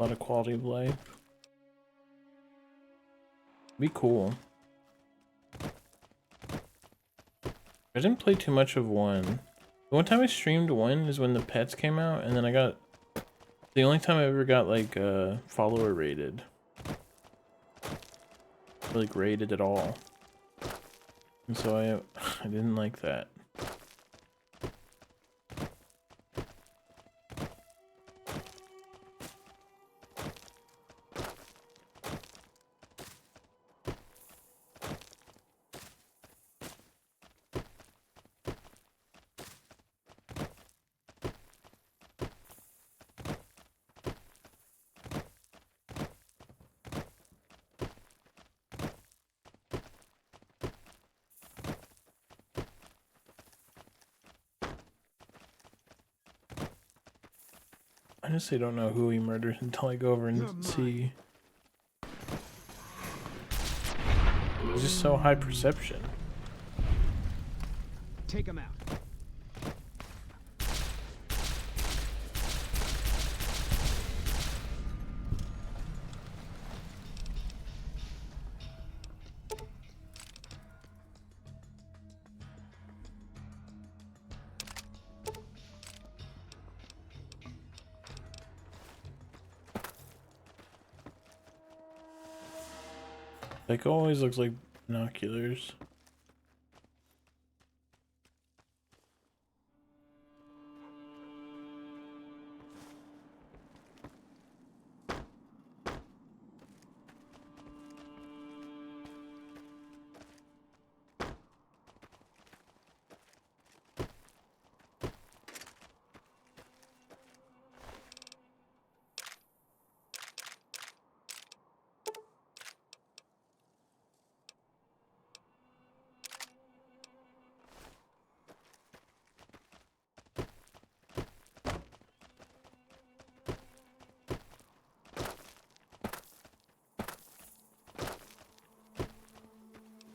A lot of quality of life. Be cool. I didn't play too much of 1. The one time I streamed 1 is when the pets came out, and then I got the only time I ever got like follower rated. Like rated at all. And so I didn't like that. I honestly don't know who he murdered until I go over and see. It's just so high perception. Take him out. Like always looks like binoculars.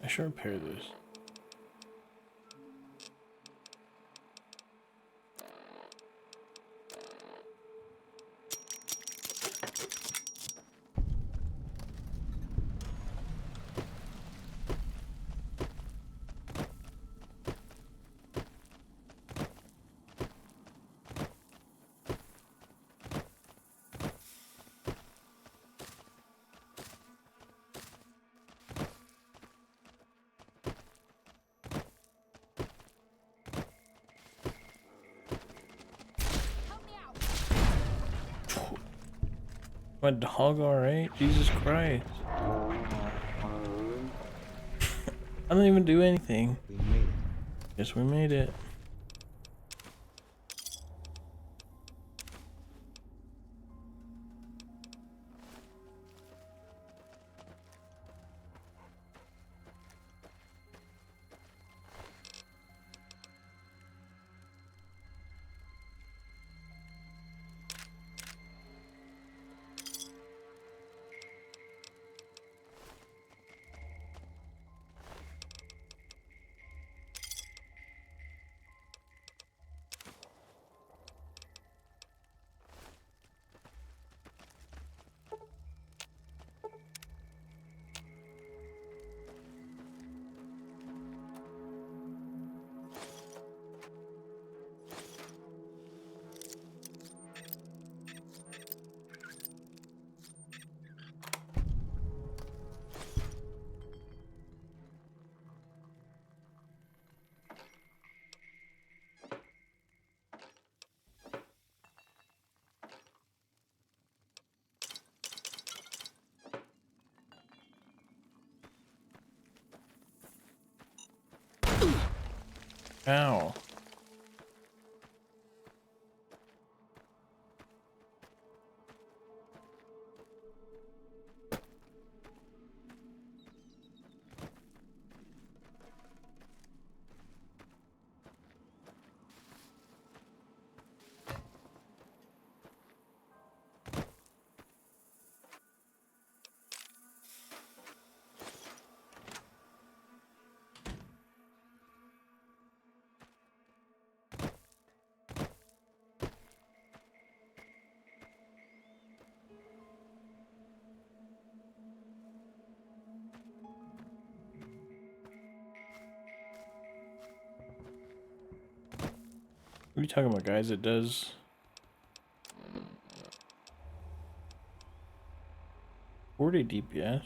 I should repair this. My dog alright? Jesus Christ. I didn't even do anything. Guess we made it. Ow. What are you talking about, guys? It does 40 DPS.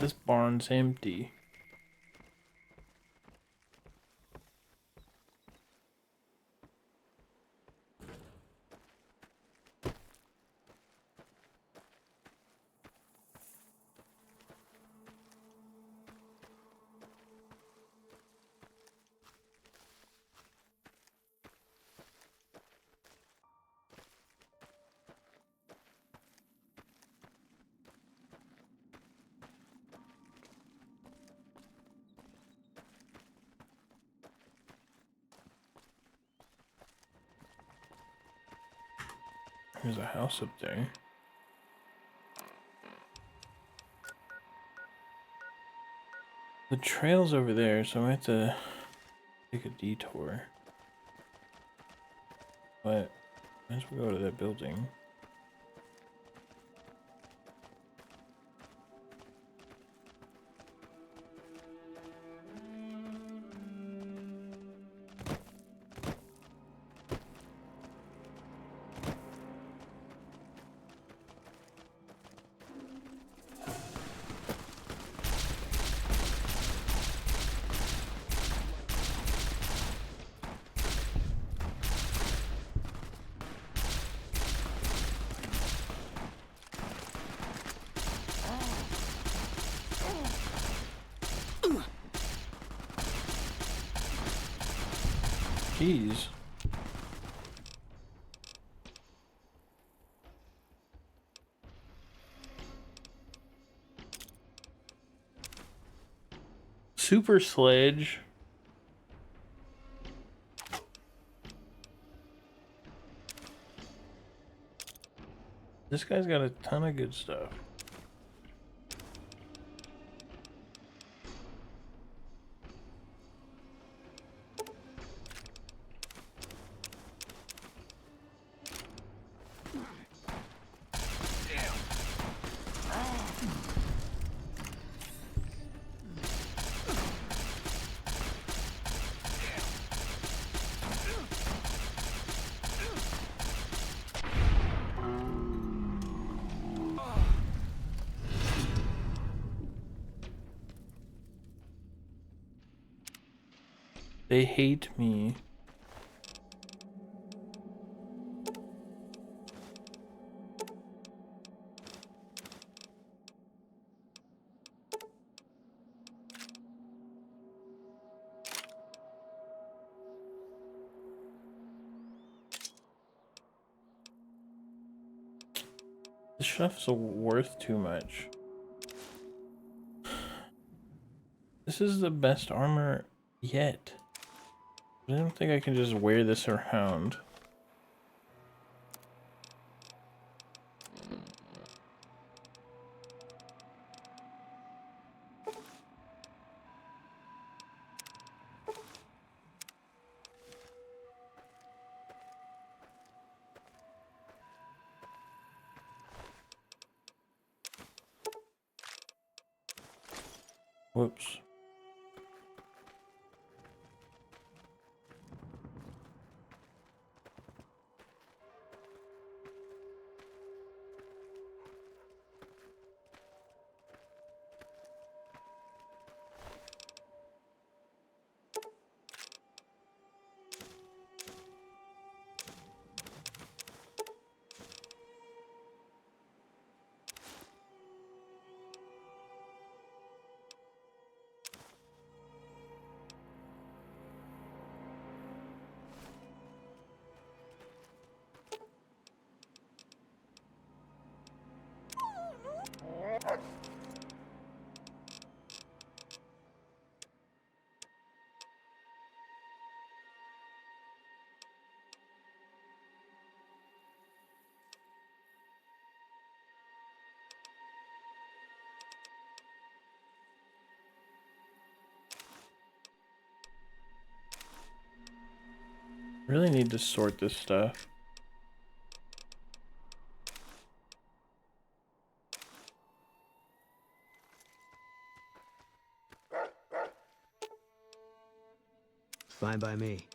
This barn's empty. There's a house up there. The trail's over there, so I have to take a detour. But might as well go to that building. Jeez. Super Sledge. This guy's got a ton of good stuff. They hate me. This stuff's worth too much. This is the best armor yet. I don't think I can just wear this around. Whoops. Really need to sort this stuff. Fine by me.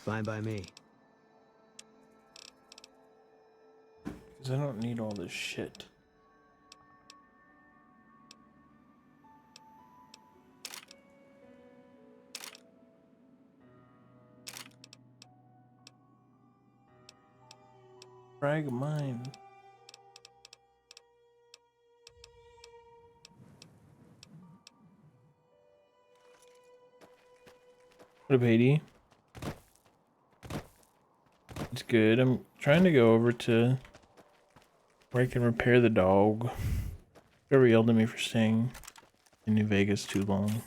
Fine by me. Because I don't need all this shit. Frag mine. What up, Haiti? It's good. I'm trying to go over to where I can repair the dog. Whoever yelled at me for staying in New Vegas too long.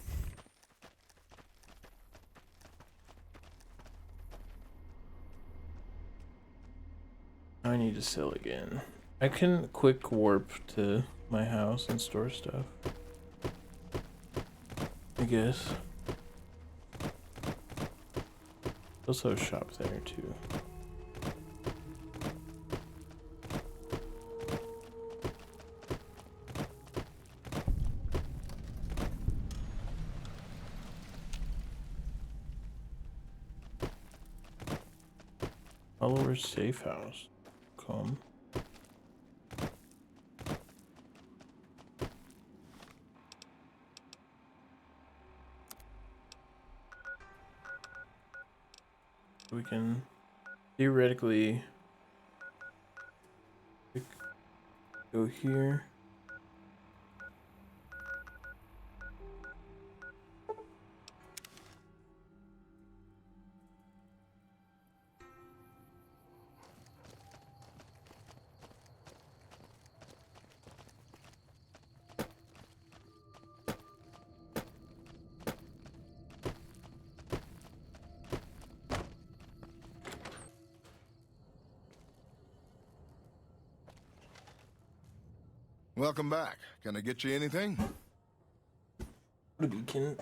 I need to sell again. I can quick warp to my house and store stuff, I guess. Also a shop there too. Follower's safe house. Come. We can theoretically go here. Welcome back. Can I get you anything? What a beacon.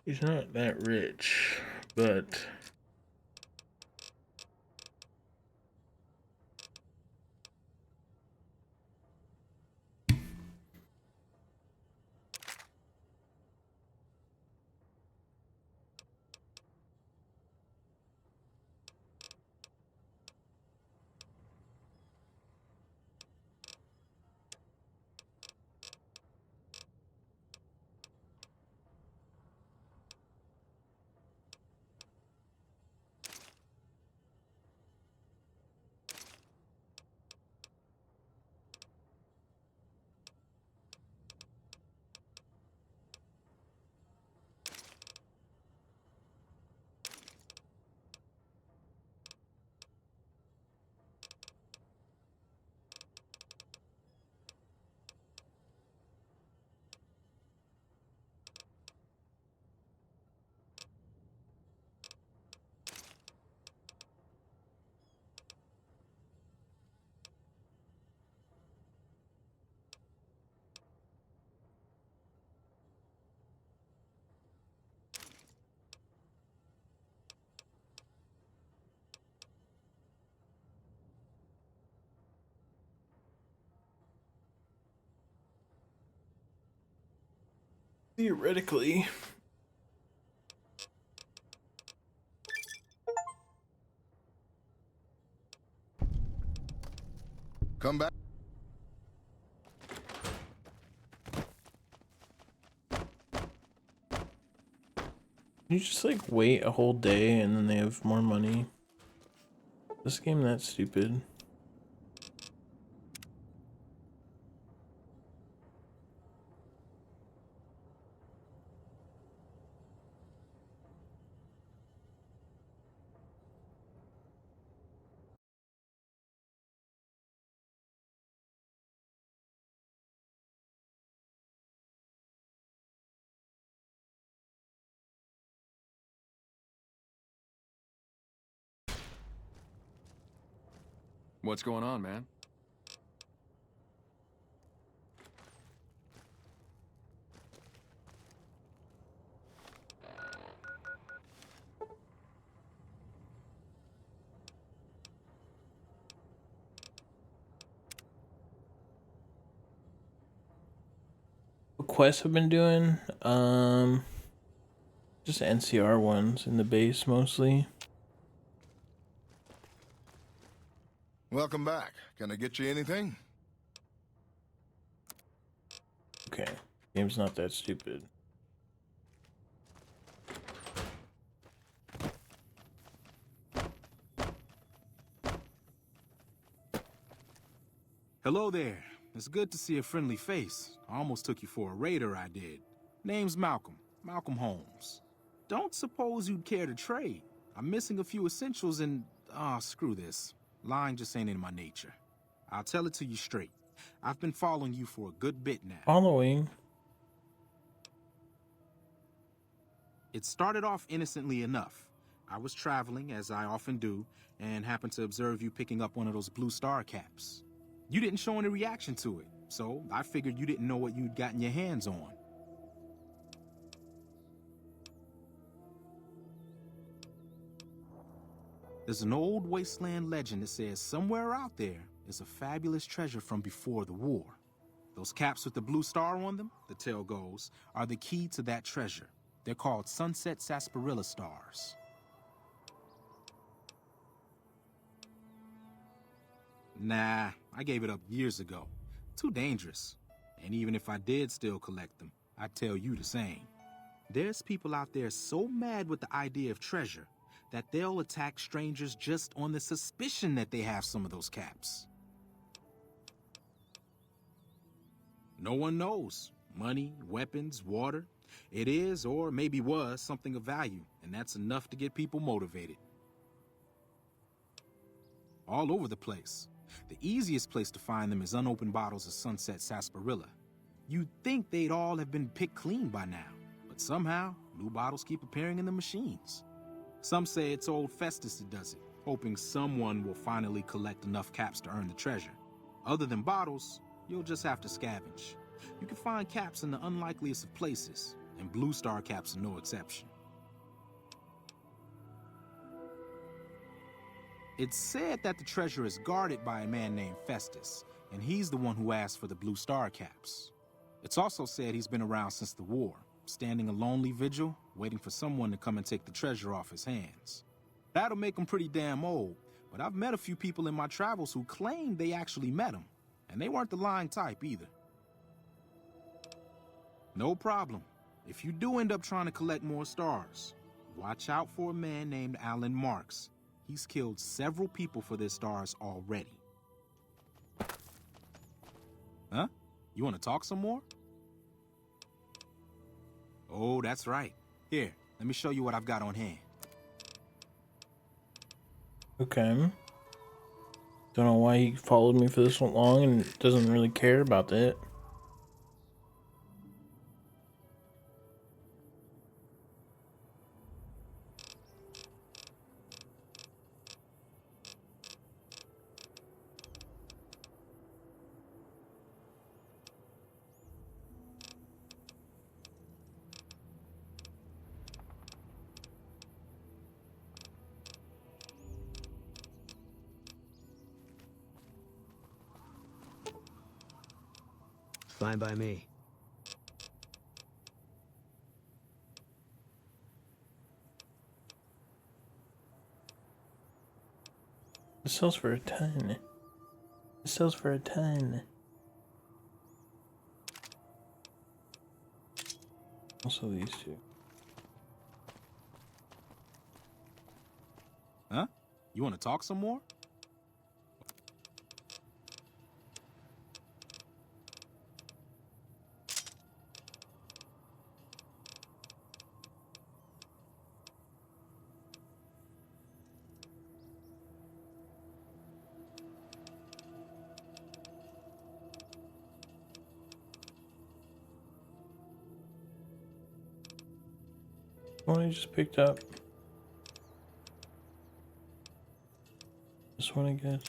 He's not that rich, but theoretically, Come back. you just like wait a whole day and then they have more money. This game that stupid. What's going on, man? What quests I've been doing? Just NCR ones in the base mostly. Welcome back. Can I get you anything? Okay, game's not that stupid. Hello there. It's good to see a friendly face. I almost took you for a raider, I did. Name's Malcolm. Malcolm Holmes. Don't suppose you'd care to trade. I'm missing a few essentials and... screw this. Lying just ain't in my nature. I'll tell it to you straight. I've been following you for a good bit now. Following? It started off innocently enough. I was traveling, as I often do, and happened to observe you picking up one of those Blue Star caps. You didn't show any reaction to it, so I figured you didn't know what you'd gotten your hands on. There's an old wasteland legend that says somewhere out there is a fabulous treasure from before the war. Those caps with the blue star on them, the tale goes, are the key to that treasure. They're called Sunset Sarsaparilla Stars. Nah, I gave it up years ago. Too dangerous. And even if I did still collect them, I'd tell you the same. There's people out there so mad with the idea of treasure that they'll attack strangers just on the suspicion that they have some of those caps. No one knows. Money, weapons, water. It is, or maybe was, something of value, and that's enough to get people motivated. All over the place. The easiest place to find them is unopened bottles of Sunset Sarsaparilla. You'd think they'd all have been picked clean by now, but somehow, new bottles keep appearing in the machines. Some say it's old Festus that does it, hoping someone will finally collect enough caps to earn the treasure. Other than bottles, you'll just have to scavenge. You can find caps in the unlikeliest of places, and Blue Star caps are no exception. It's said that the treasure is guarded by a man named Festus, and he's the one who asked for the Blue Star caps. It's also said he's been around since the war, standing a lonely vigil, waiting for someone to come and take the treasure off his hands. That'll make him pretty damn old, but I've met a few people in my travels who claim they actually met him, and they weren't the lying type either. No problem. If you do end up trying to collect more stars, watch out for a man named Alan Marks. He's killed several people for their stars already. Huh? You want to talk some more? Oh, that's right. Here, let me show you what I've got on hand. Okay. Don't know why he followed me for this long and doesn't really care about that. Fine by me. It sells for a ton. It sells for a ton. Also these two. Huh? You want to talk some more? One I just picked up. This one, I guess.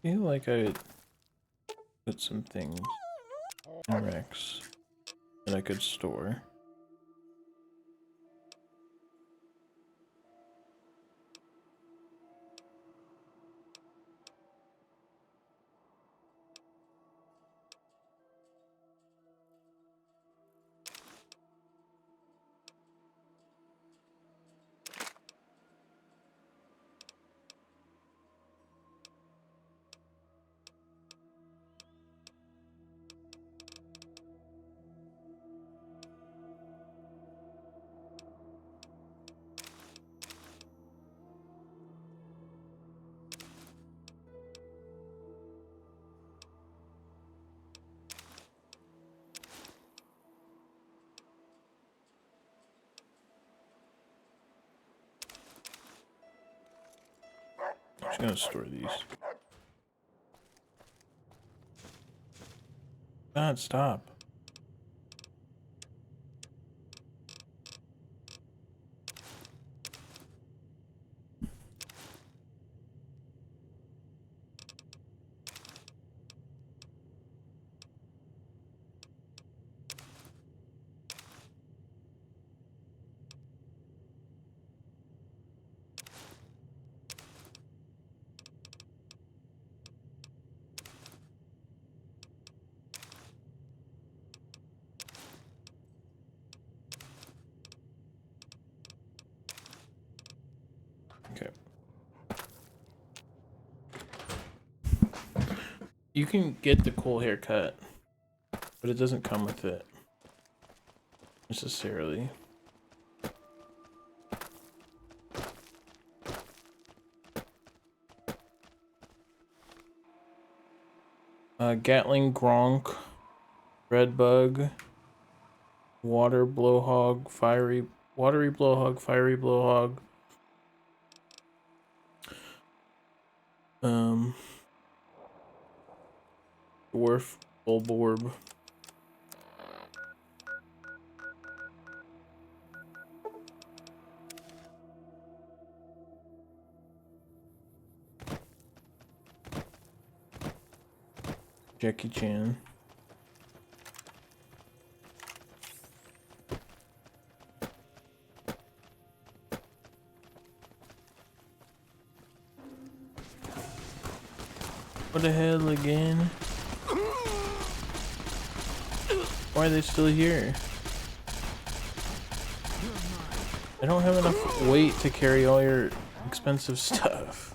feel like I put some things in Rex that I could store. I'm just gonna store these. God, stop. Okay. You can get the cool haircut, but it doesn't come with it necessarily. Gatling Gronk, Redbug, Water Blowhog, Watery Blowhog, Fiery Blowhog. Dwarf Bulborb. Jackie Chan. What the hell again? Why are they still here? I don't have enough weight to carry all your expensive stuff.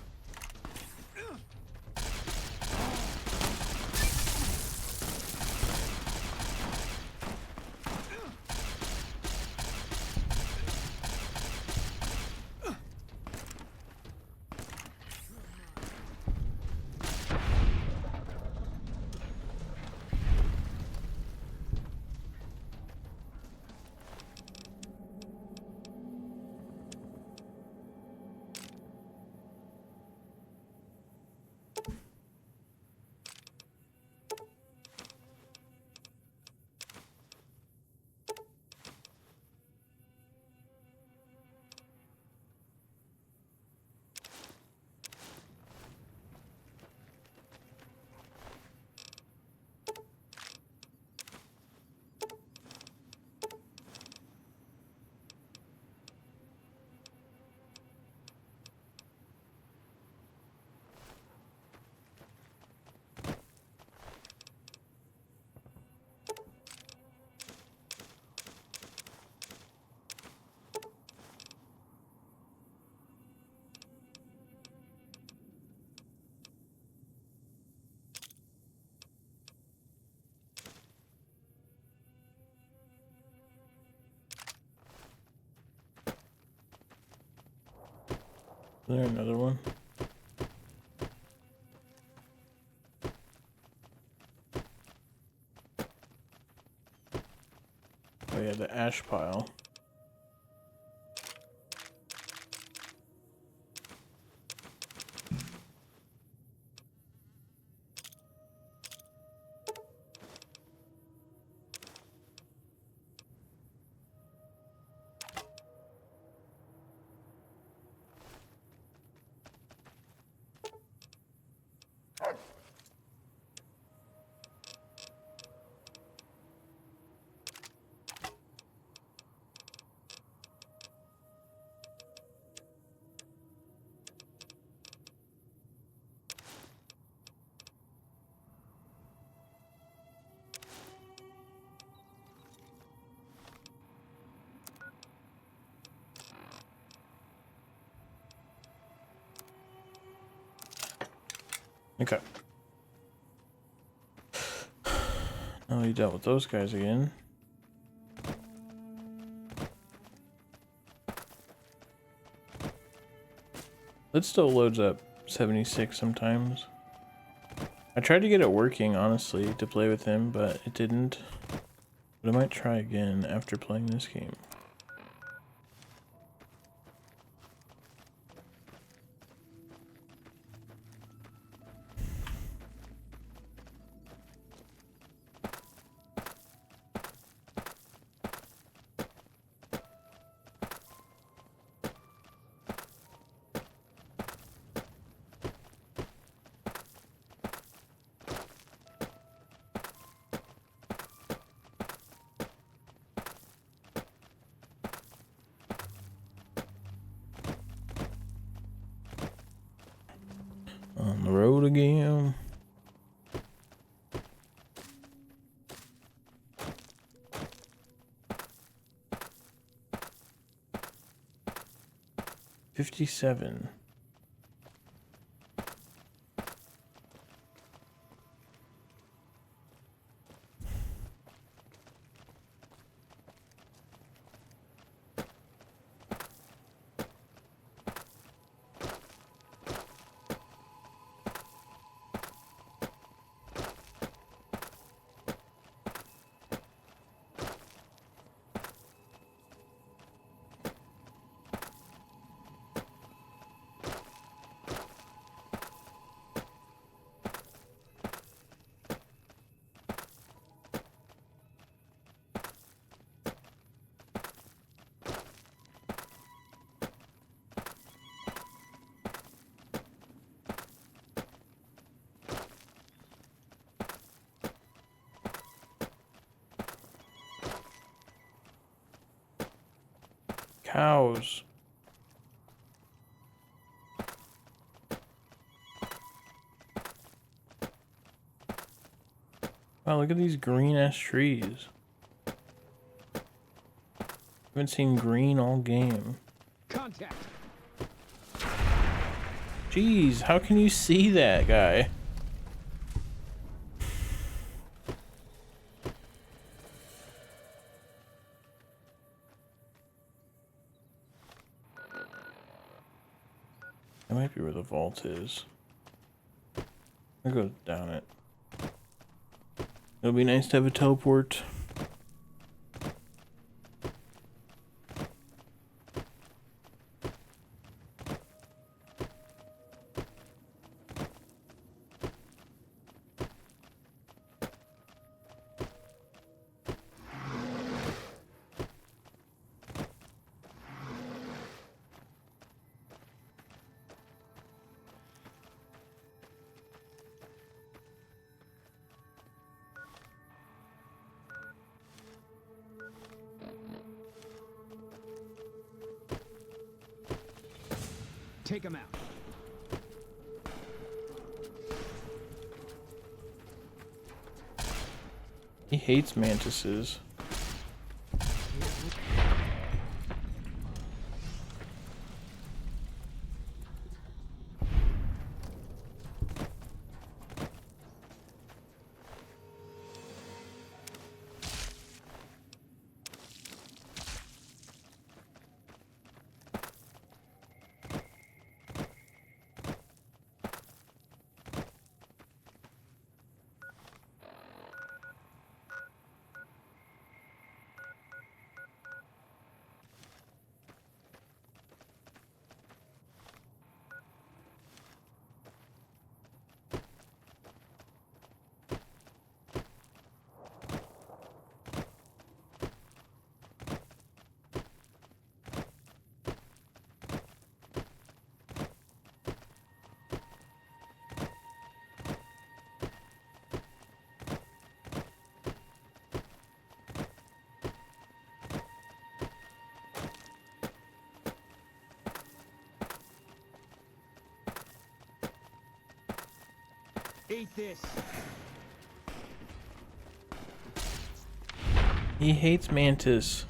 Is there another one? Oh yeah, the ash pile. Okay. Now we dealt with those guys again. It still loads up 76 sometimes. I tried to get it working, honestly, to play with him, but it didn't. But I might try again after playing this game. On the road again. $57. Cows. Wow, look at these green ass trees. Haven't seen green all game. Contact. Jeez, how can you see that guy? That might be where the vault is. I'll go down it. It'll be nice to have a teleport. Take him out. He hates mantises. Eat this. He hates mantis.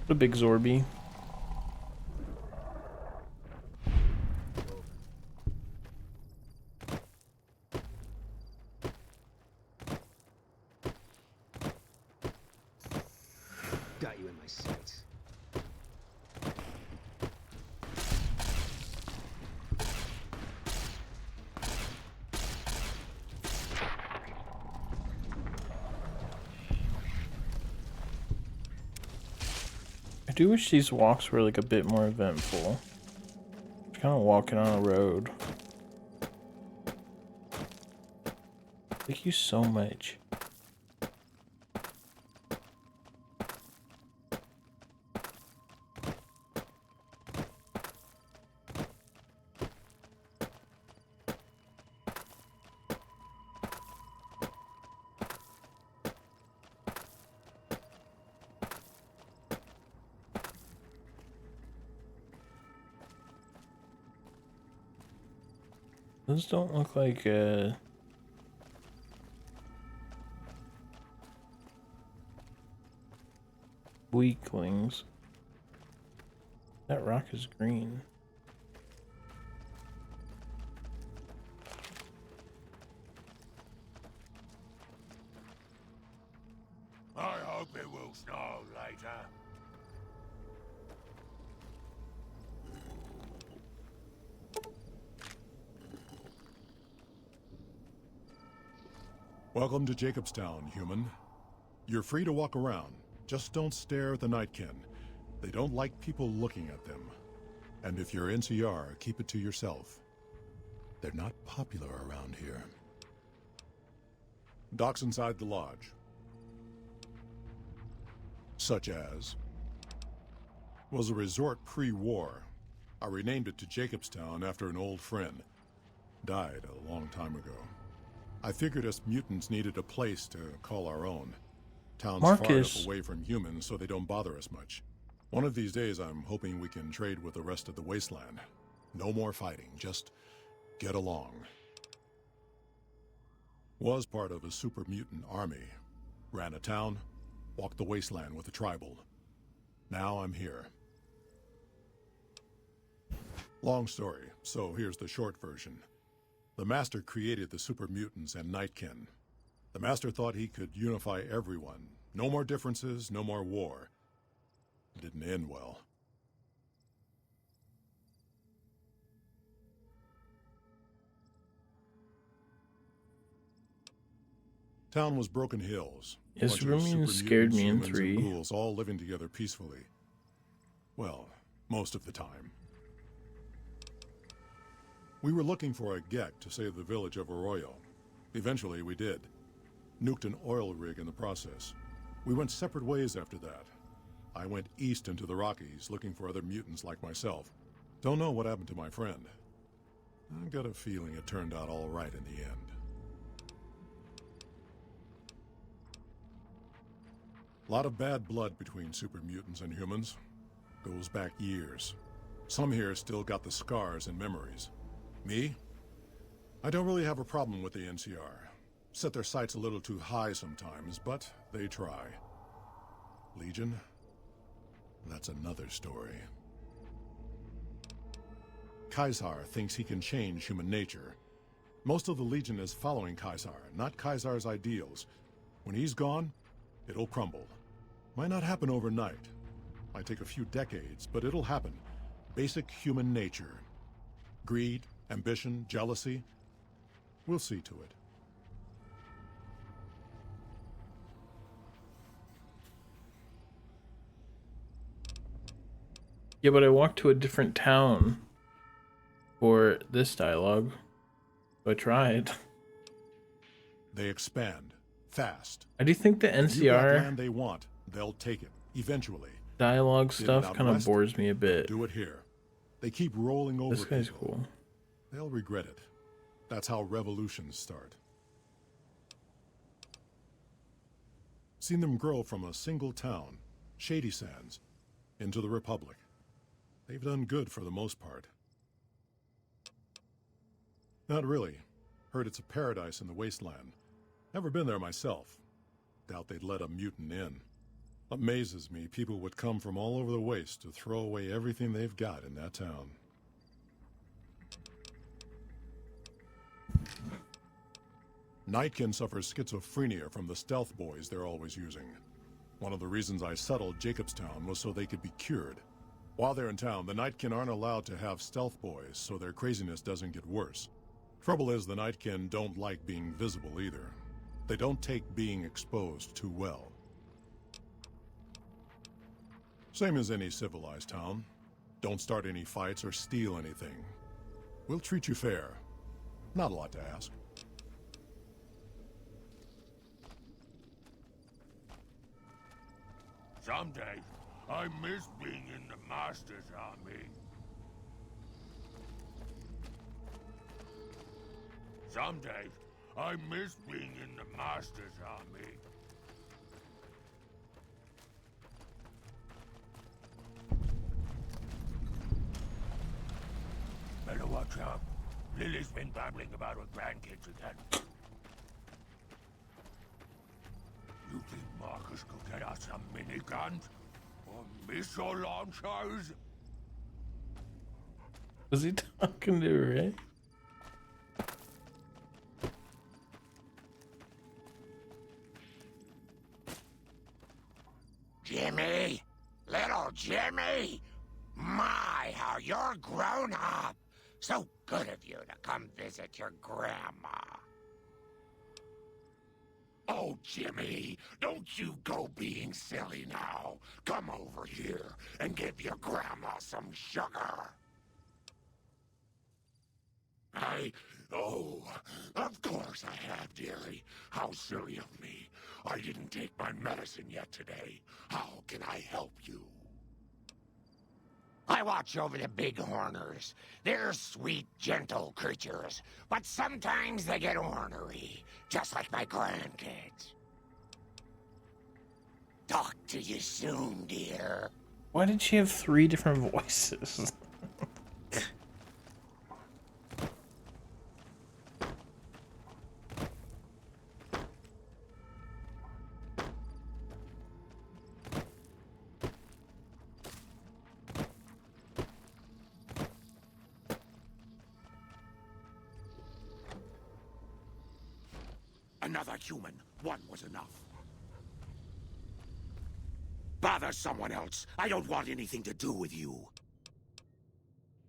What a big Zorby. Got you in my sights. I do wish these walks were like a bit more eventful. Just kind of walking on a road. Thank you so much. Those don't look like weaklings. That rock is green. I hope it will snow later. Welcome to Jacobstown, human. You're free to walk around. Just don't stare at the Nightkin. They don't like people looking at them. And if you're NCR, keep it to yourself. They're not popular around here. Docks inside the lodge. Such as... was a resort pre-war. I renamed it to Jacobstown after an old friend. Died a long time ago. I figured us mutants needed a place to call our own. Town's far enough away from humans so they don't bother us much. One of these days I'm hoping we can trade with the rest of the wasteland. No more fighting, just get along. Was part of a super mutant army. Ran a town, walked the wasteland with a tribal. Now I'm here. Long story, so here's the short version. The Master created the super mutants and Nightkin. The Master thought he could unify everyone. No more differences, no more war. It didn't end well. Town was Broken Hills. Yeah, Super Mutants scared me in 3. Ghouls all living together peacefully. Well, most of the time. We were looking for a Gek to save the village of Arroyo. Eventually, we did. Nuked an oil rig in the process. We went separate ways after that. I went east into the Rockies, looking for other mutants like myself. Don't know what happened to my friend. I got a feeling it turned out all right in the end. A lot of bad blood between super mutants and humans. Goes back years. Some here still got the scars and memories. Me? I don't really have a problem with the NCR. Set their sights a little too high sometimes, but they try. Legion? That's another story. Caesar thinks he can change human nature. Most of the Legion is following Caesar, not Caesar's ideals. When he's gone, it'll crumble. Might not happen overnight. Might take a few decades, but it'll happen. Basic human nature. Greed, ambition, jealousy. We'll see to it. Yeah, but I walked to a different town for this dialogue. So I tried. They expand. Fast. I do think the If you got NCR land they want, they'll take it. Eventually. dialogue Did it stuff out kind of west? bores me a bit. Do it here. They keep rolling over. This guy's people. cool. They'll regret it. That's how revolutions start. Seen them grow from a single town, Shady Sands, into the Republic. They've done good for the most part. Not really. Heard it's a paradise in the wasteland. Never been there myself. Doubt they'd let a mutant in. Amazes me people would come from all over the waste to throw away everything they've got in that town. Nightkin suffers schizophrenia from the stealth boys they're always using. One of the reasons I settled Jacobstown was so they could be cured. While they're in town, the Nightkin aren't allowed to have stealth boys, so their craziness doesn't get worse. Trouble is, the Nightkin don't like being visible either. They don't take being exposed too well. Same as any civilized town. Don't start any fights or steal anything. We'll treat you fair. Not a lot to ask. Some days, I miss being in the Master's army. Some days, I miss being in the Master's army. Better watch out. Lily's been babbling about her grandkids again. You think Marcus could get us some miniguns? Or missile launchers? Was he talking to Ray? Jimmy! Little Jimmy! My, how you're grown up! So good of you to come visit your grandma. Oh, Jimmy, don't you go being silly now. Come over here and give your grandma some sugar. Oh, of course I have, dearie. How silly of me. I didn't take my medicine yet today. How can I help you? I watch over the bighorners. They're sweet, gentle creatures, but sometimes they get ornery, just like my grandkids. Talk to you soon, dear. Why did she have 3 different voices? Another human. One was enough. Bother someone else. I don't want anything to do with you.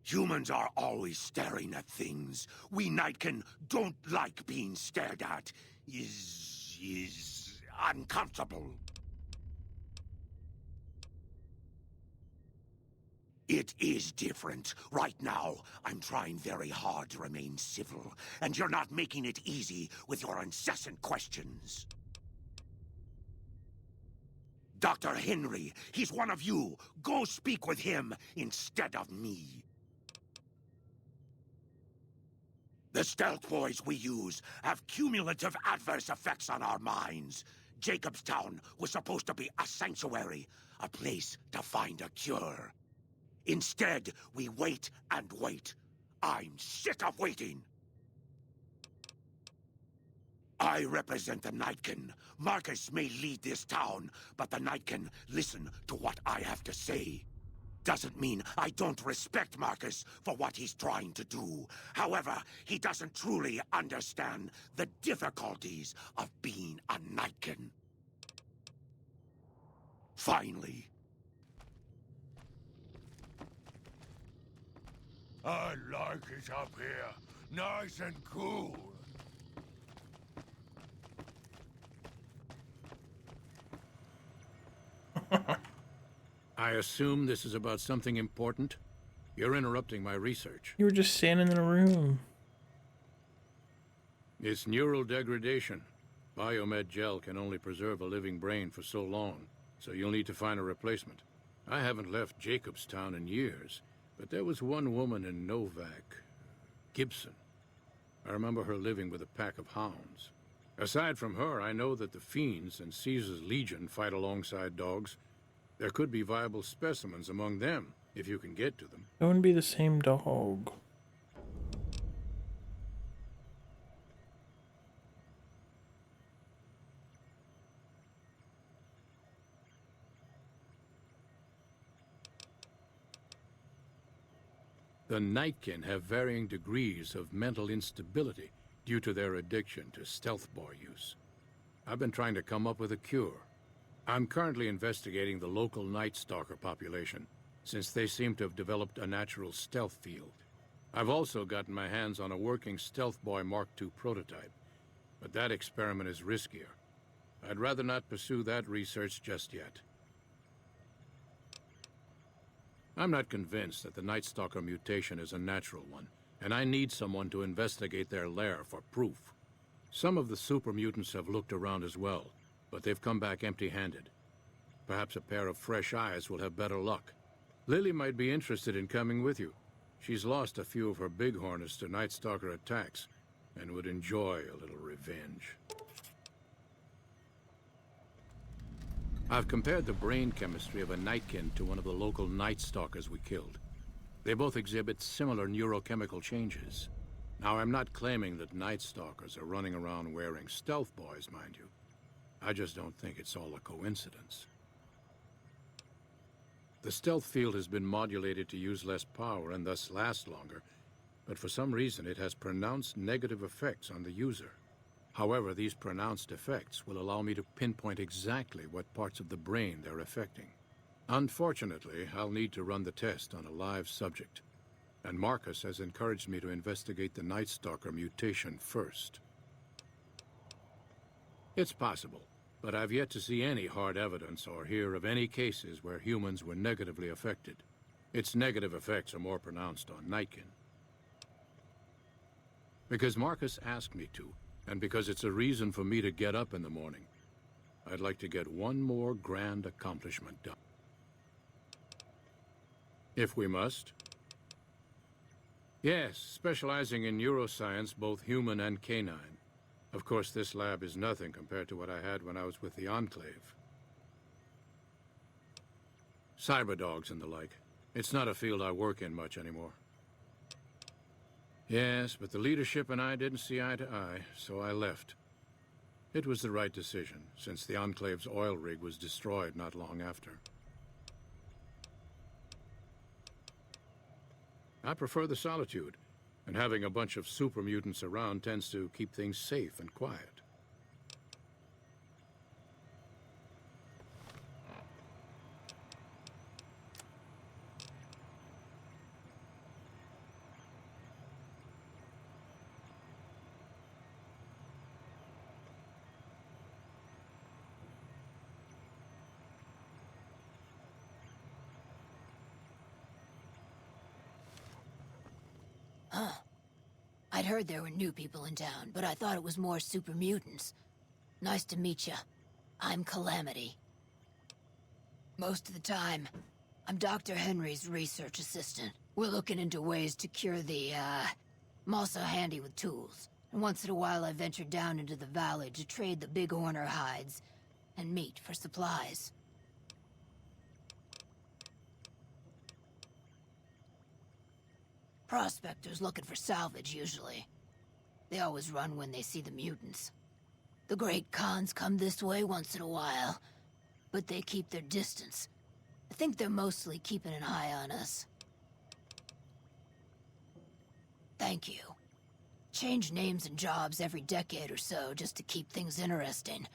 Humans are always staring at things. We Nightkin don't like being stared at. Is uncomfortable. It is different. Right now, I'm trying very hard to remain civil, and you're not making it easy with your incessant questions. Dr. Henry, he's one of you. Go speak with him instead of me. The stealth boys we use have cumulative adverse effects on our minds. Jacobstown was supposed to be a sanctuary, a place to find a cure. Instead, we wait and wait. I'm sick of waiting. I represent the Nightkin. Marcus may lead this town, but the Nightkin listen to what I have to say. Doesn't mean I don't respect Marcus for what he's trying to do. However, he doesn't truly understand the difficulties of being a Nightkin. Finally. I like it up here. Nice and cool. I assume this is about something important? You're interrupting my research. You were just standing in a room. It's neural degradation. Biomed gel can only preserve a living brain for so long, so you'll need to find a replacement. I haven't left Jacobstown in years, but there was one woman in Novak, Gibson. I remember her living with a pack of hounds. Aside from her, I know that the Fiends and Caesar's Legion fight alongside dogs. There could be viable specimens among them, if you can get to them. It wouldn't be the same dog. The Nightkin have varying degrees of mental instability due to their addiction to stealth boy use. I've been trying to come up with a cure. I'm currently investigating the local Night Stalker population, since they seem to have developed a natural stealth field. I've also gotten my hands on a working Stealth Boy Mark II prototype, but that experiment is riskier. I'd rather not pursue that research just yet. I'm not convinced that the Night Stalker mutation is a natural one, and I need someone to investigate their lair for proof. Some of the super mutants have looked around as well, but they've come back empty-handed. Perhaps a pair of fresh eyes will have better luck. Lily might be interested in coming with you. She's lost a few of her bighorners to Night Stalker attacks, and would enjoy a little revenge. I've compared the brain chemistry of a Nightkin to one of the local Night Stalkers we killed. They both exhibit similar neurochemical changes. Now, I'm not claiming that Night Stalkers are running around wearing stealth boys, mind you. I just don't think it's all a coincidence. The stealth field has been modulated to use less power and thus last longer, but for some reason it has pronounced negative effects on the user. However, these pronounced effects will allow me to pinpoint exactly what parts of the brain they're affecting. Unfortunately, I'll need to run the test on a live subject, and Marcus has encouraged me to investigate the Night Stalker mutation first. It's possible, but I've yet to see any hard evidence or hear of any cases where humans were negatively affected. Its negative effects are more pronounced on Nightkin. Because Marcus asked me to, and because it's a reason for me to get up in the morning, I'd like to get one more grand accomplishment done. If we must. Yes, specializing in neuroscience, both human and canine. Of course, this lab is nothing compared to what I had when I was with the Enclave. Cyberdogs and the like. It's not a field I work in much anymore. Yes, but the leadership and I didn't see eye to eye, so I left. It was the right decision, since the Enclave's oil rig was destroyed not long after. I prefer the solitude, and having a bunch of super mutants around tends to keep things safe and quiet. Huh. I'd heard there were new people in town, but I thought it was more super mutants. Nice to meet you. I'm Calamity. Most of the time, I'm Dr. Henry's research assistant. We're looking into ways to cure the, I'm also handy with tools. And once in a while I venture down into the valley to trade the bighorner hides and meat for supplies. Prospectors looking for salvage, usually. They always run when they see the mutants. The Great Khans come this way once in a while, but they keep their distance. I think they're mostly keeping an eye on us. Thank you. Change names and jobs every decade or so just to keep things interesting.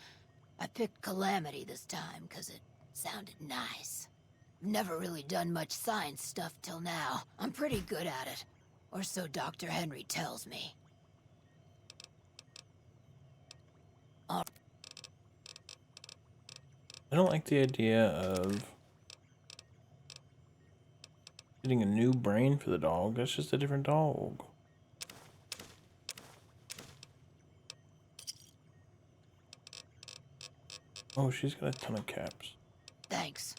I picked Calamity this time because it sounded nice. Never really done much science stuff till now. I'm pretty good at it. Or so Dr. Henry tells me. I don't like the idea of getting a new brain for the dog. That's just a different dog. Oh, she's got a ton of caps. Thanks.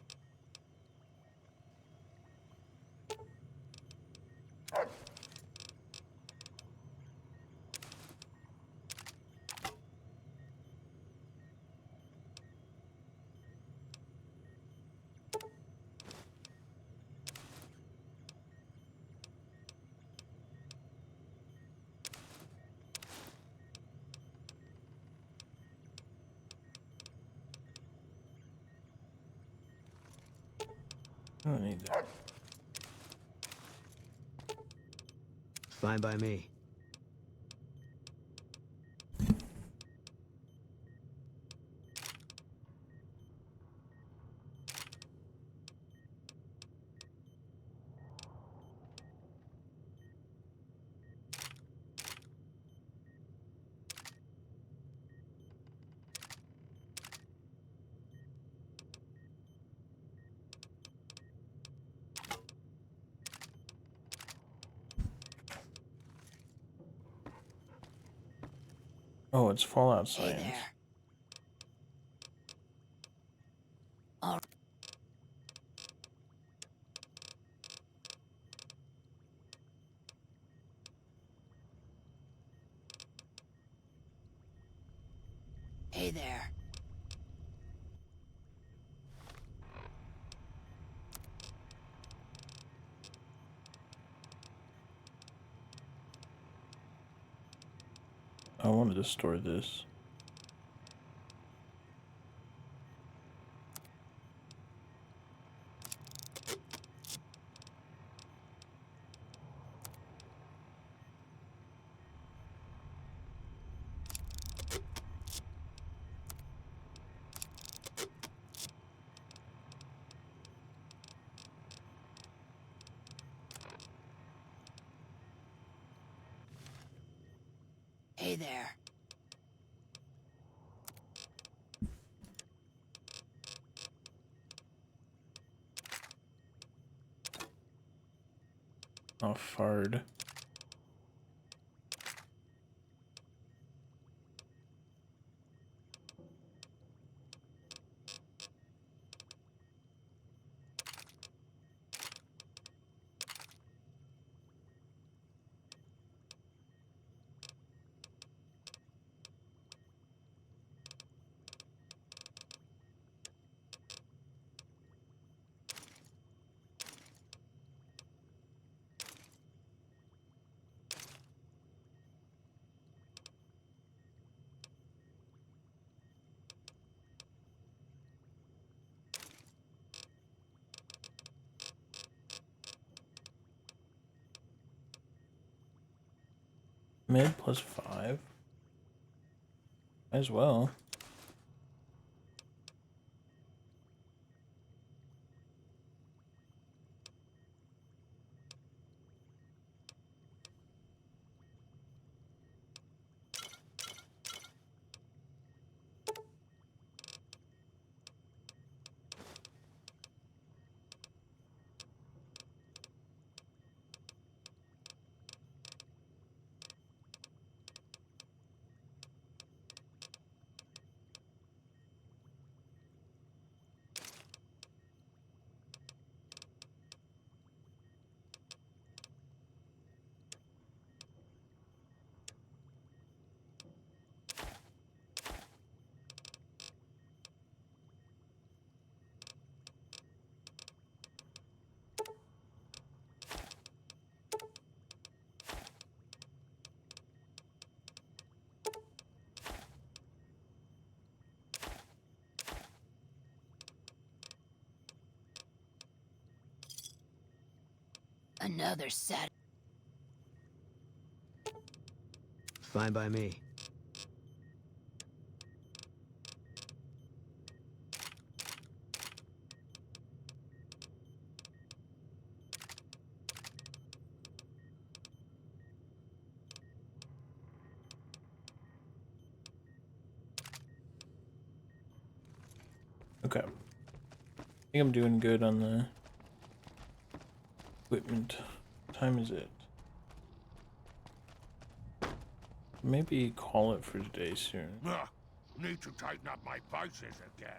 I don't need that. Fine by me. Oh, it's Fallout Hey Science. there. All Hey there. I wanted to store this. Hey there. Oh, fard. Mid plus 5. As well. Another set. Fine by me. Okay. I think I'm doing good on the equipment. What time is it? Maybe call it for today soon. Need to tighten up my vices again.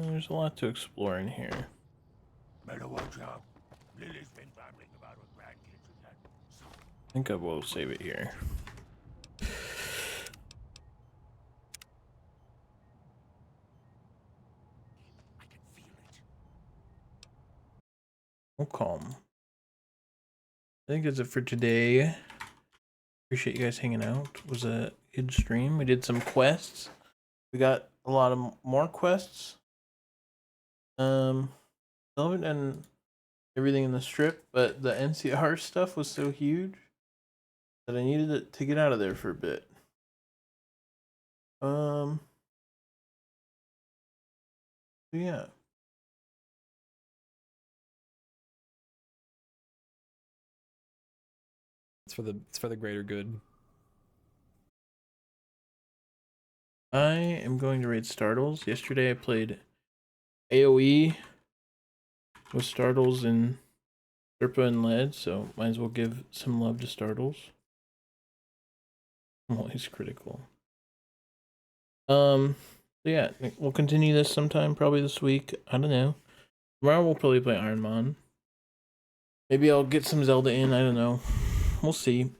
There's a lot to explore in here. Better watch out. Lily's been babbling about her grandkids again. I think I will save it here. We'll calm. I think that's it for today. Appreciate you guys hanging out. It was a good stream. We did some quests. We got a lot of more quests. Still haven't done everything in the strip, but the NCR stuff was so huge that I needed it to get out of there for a bit. Yeah. It's for the greater good. I am going to raid Startles. Yesterday I played AoE with Startles and Serpa and Lead, so might as well give some love to Startles. I'm always critical. So yeah, we'll continue this sometime, probably this week. I don't know. Tomorrow we'll probably play Ironmon. Maybe I'll get some Zelda in, I don't know. We'll see.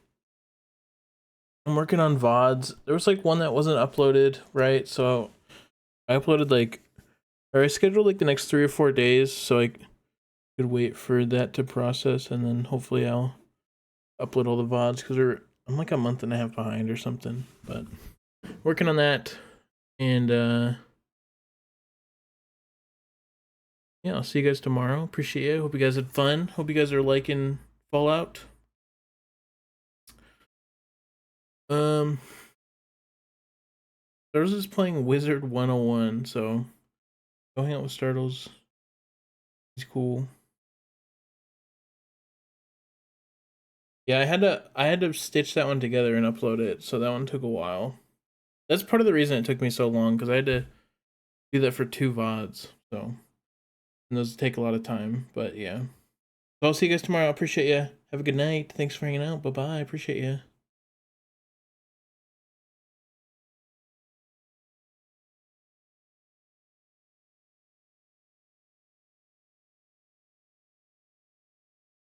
I'm working on VODs. There was like one that wasn't uploaded, right? So I uploaded I scheduled like the next 3 or 4 days so I could wait for that to process, and then hopefully I'll upload all the VODs because I'm like a month and a half behind or something. But working on that, and yeah, I'll see you guys tomorrow. Appreciate it. Hope you guys had fun. Hope you guys are liking Fallout. Startles is playing Wizard 101, so go hang out with Startles. He's cool. Yeah, I had to stitch that one together and upload it, so that one took a while. That's part of the reason it took me so long, because I had to do that for 2 VODs, so and those take a lot of time, but yeah. So I'll see you guys tomorrow. I appreciate you. Have a good night. Thanks for hanging out. Bye-bye. Appreciate you.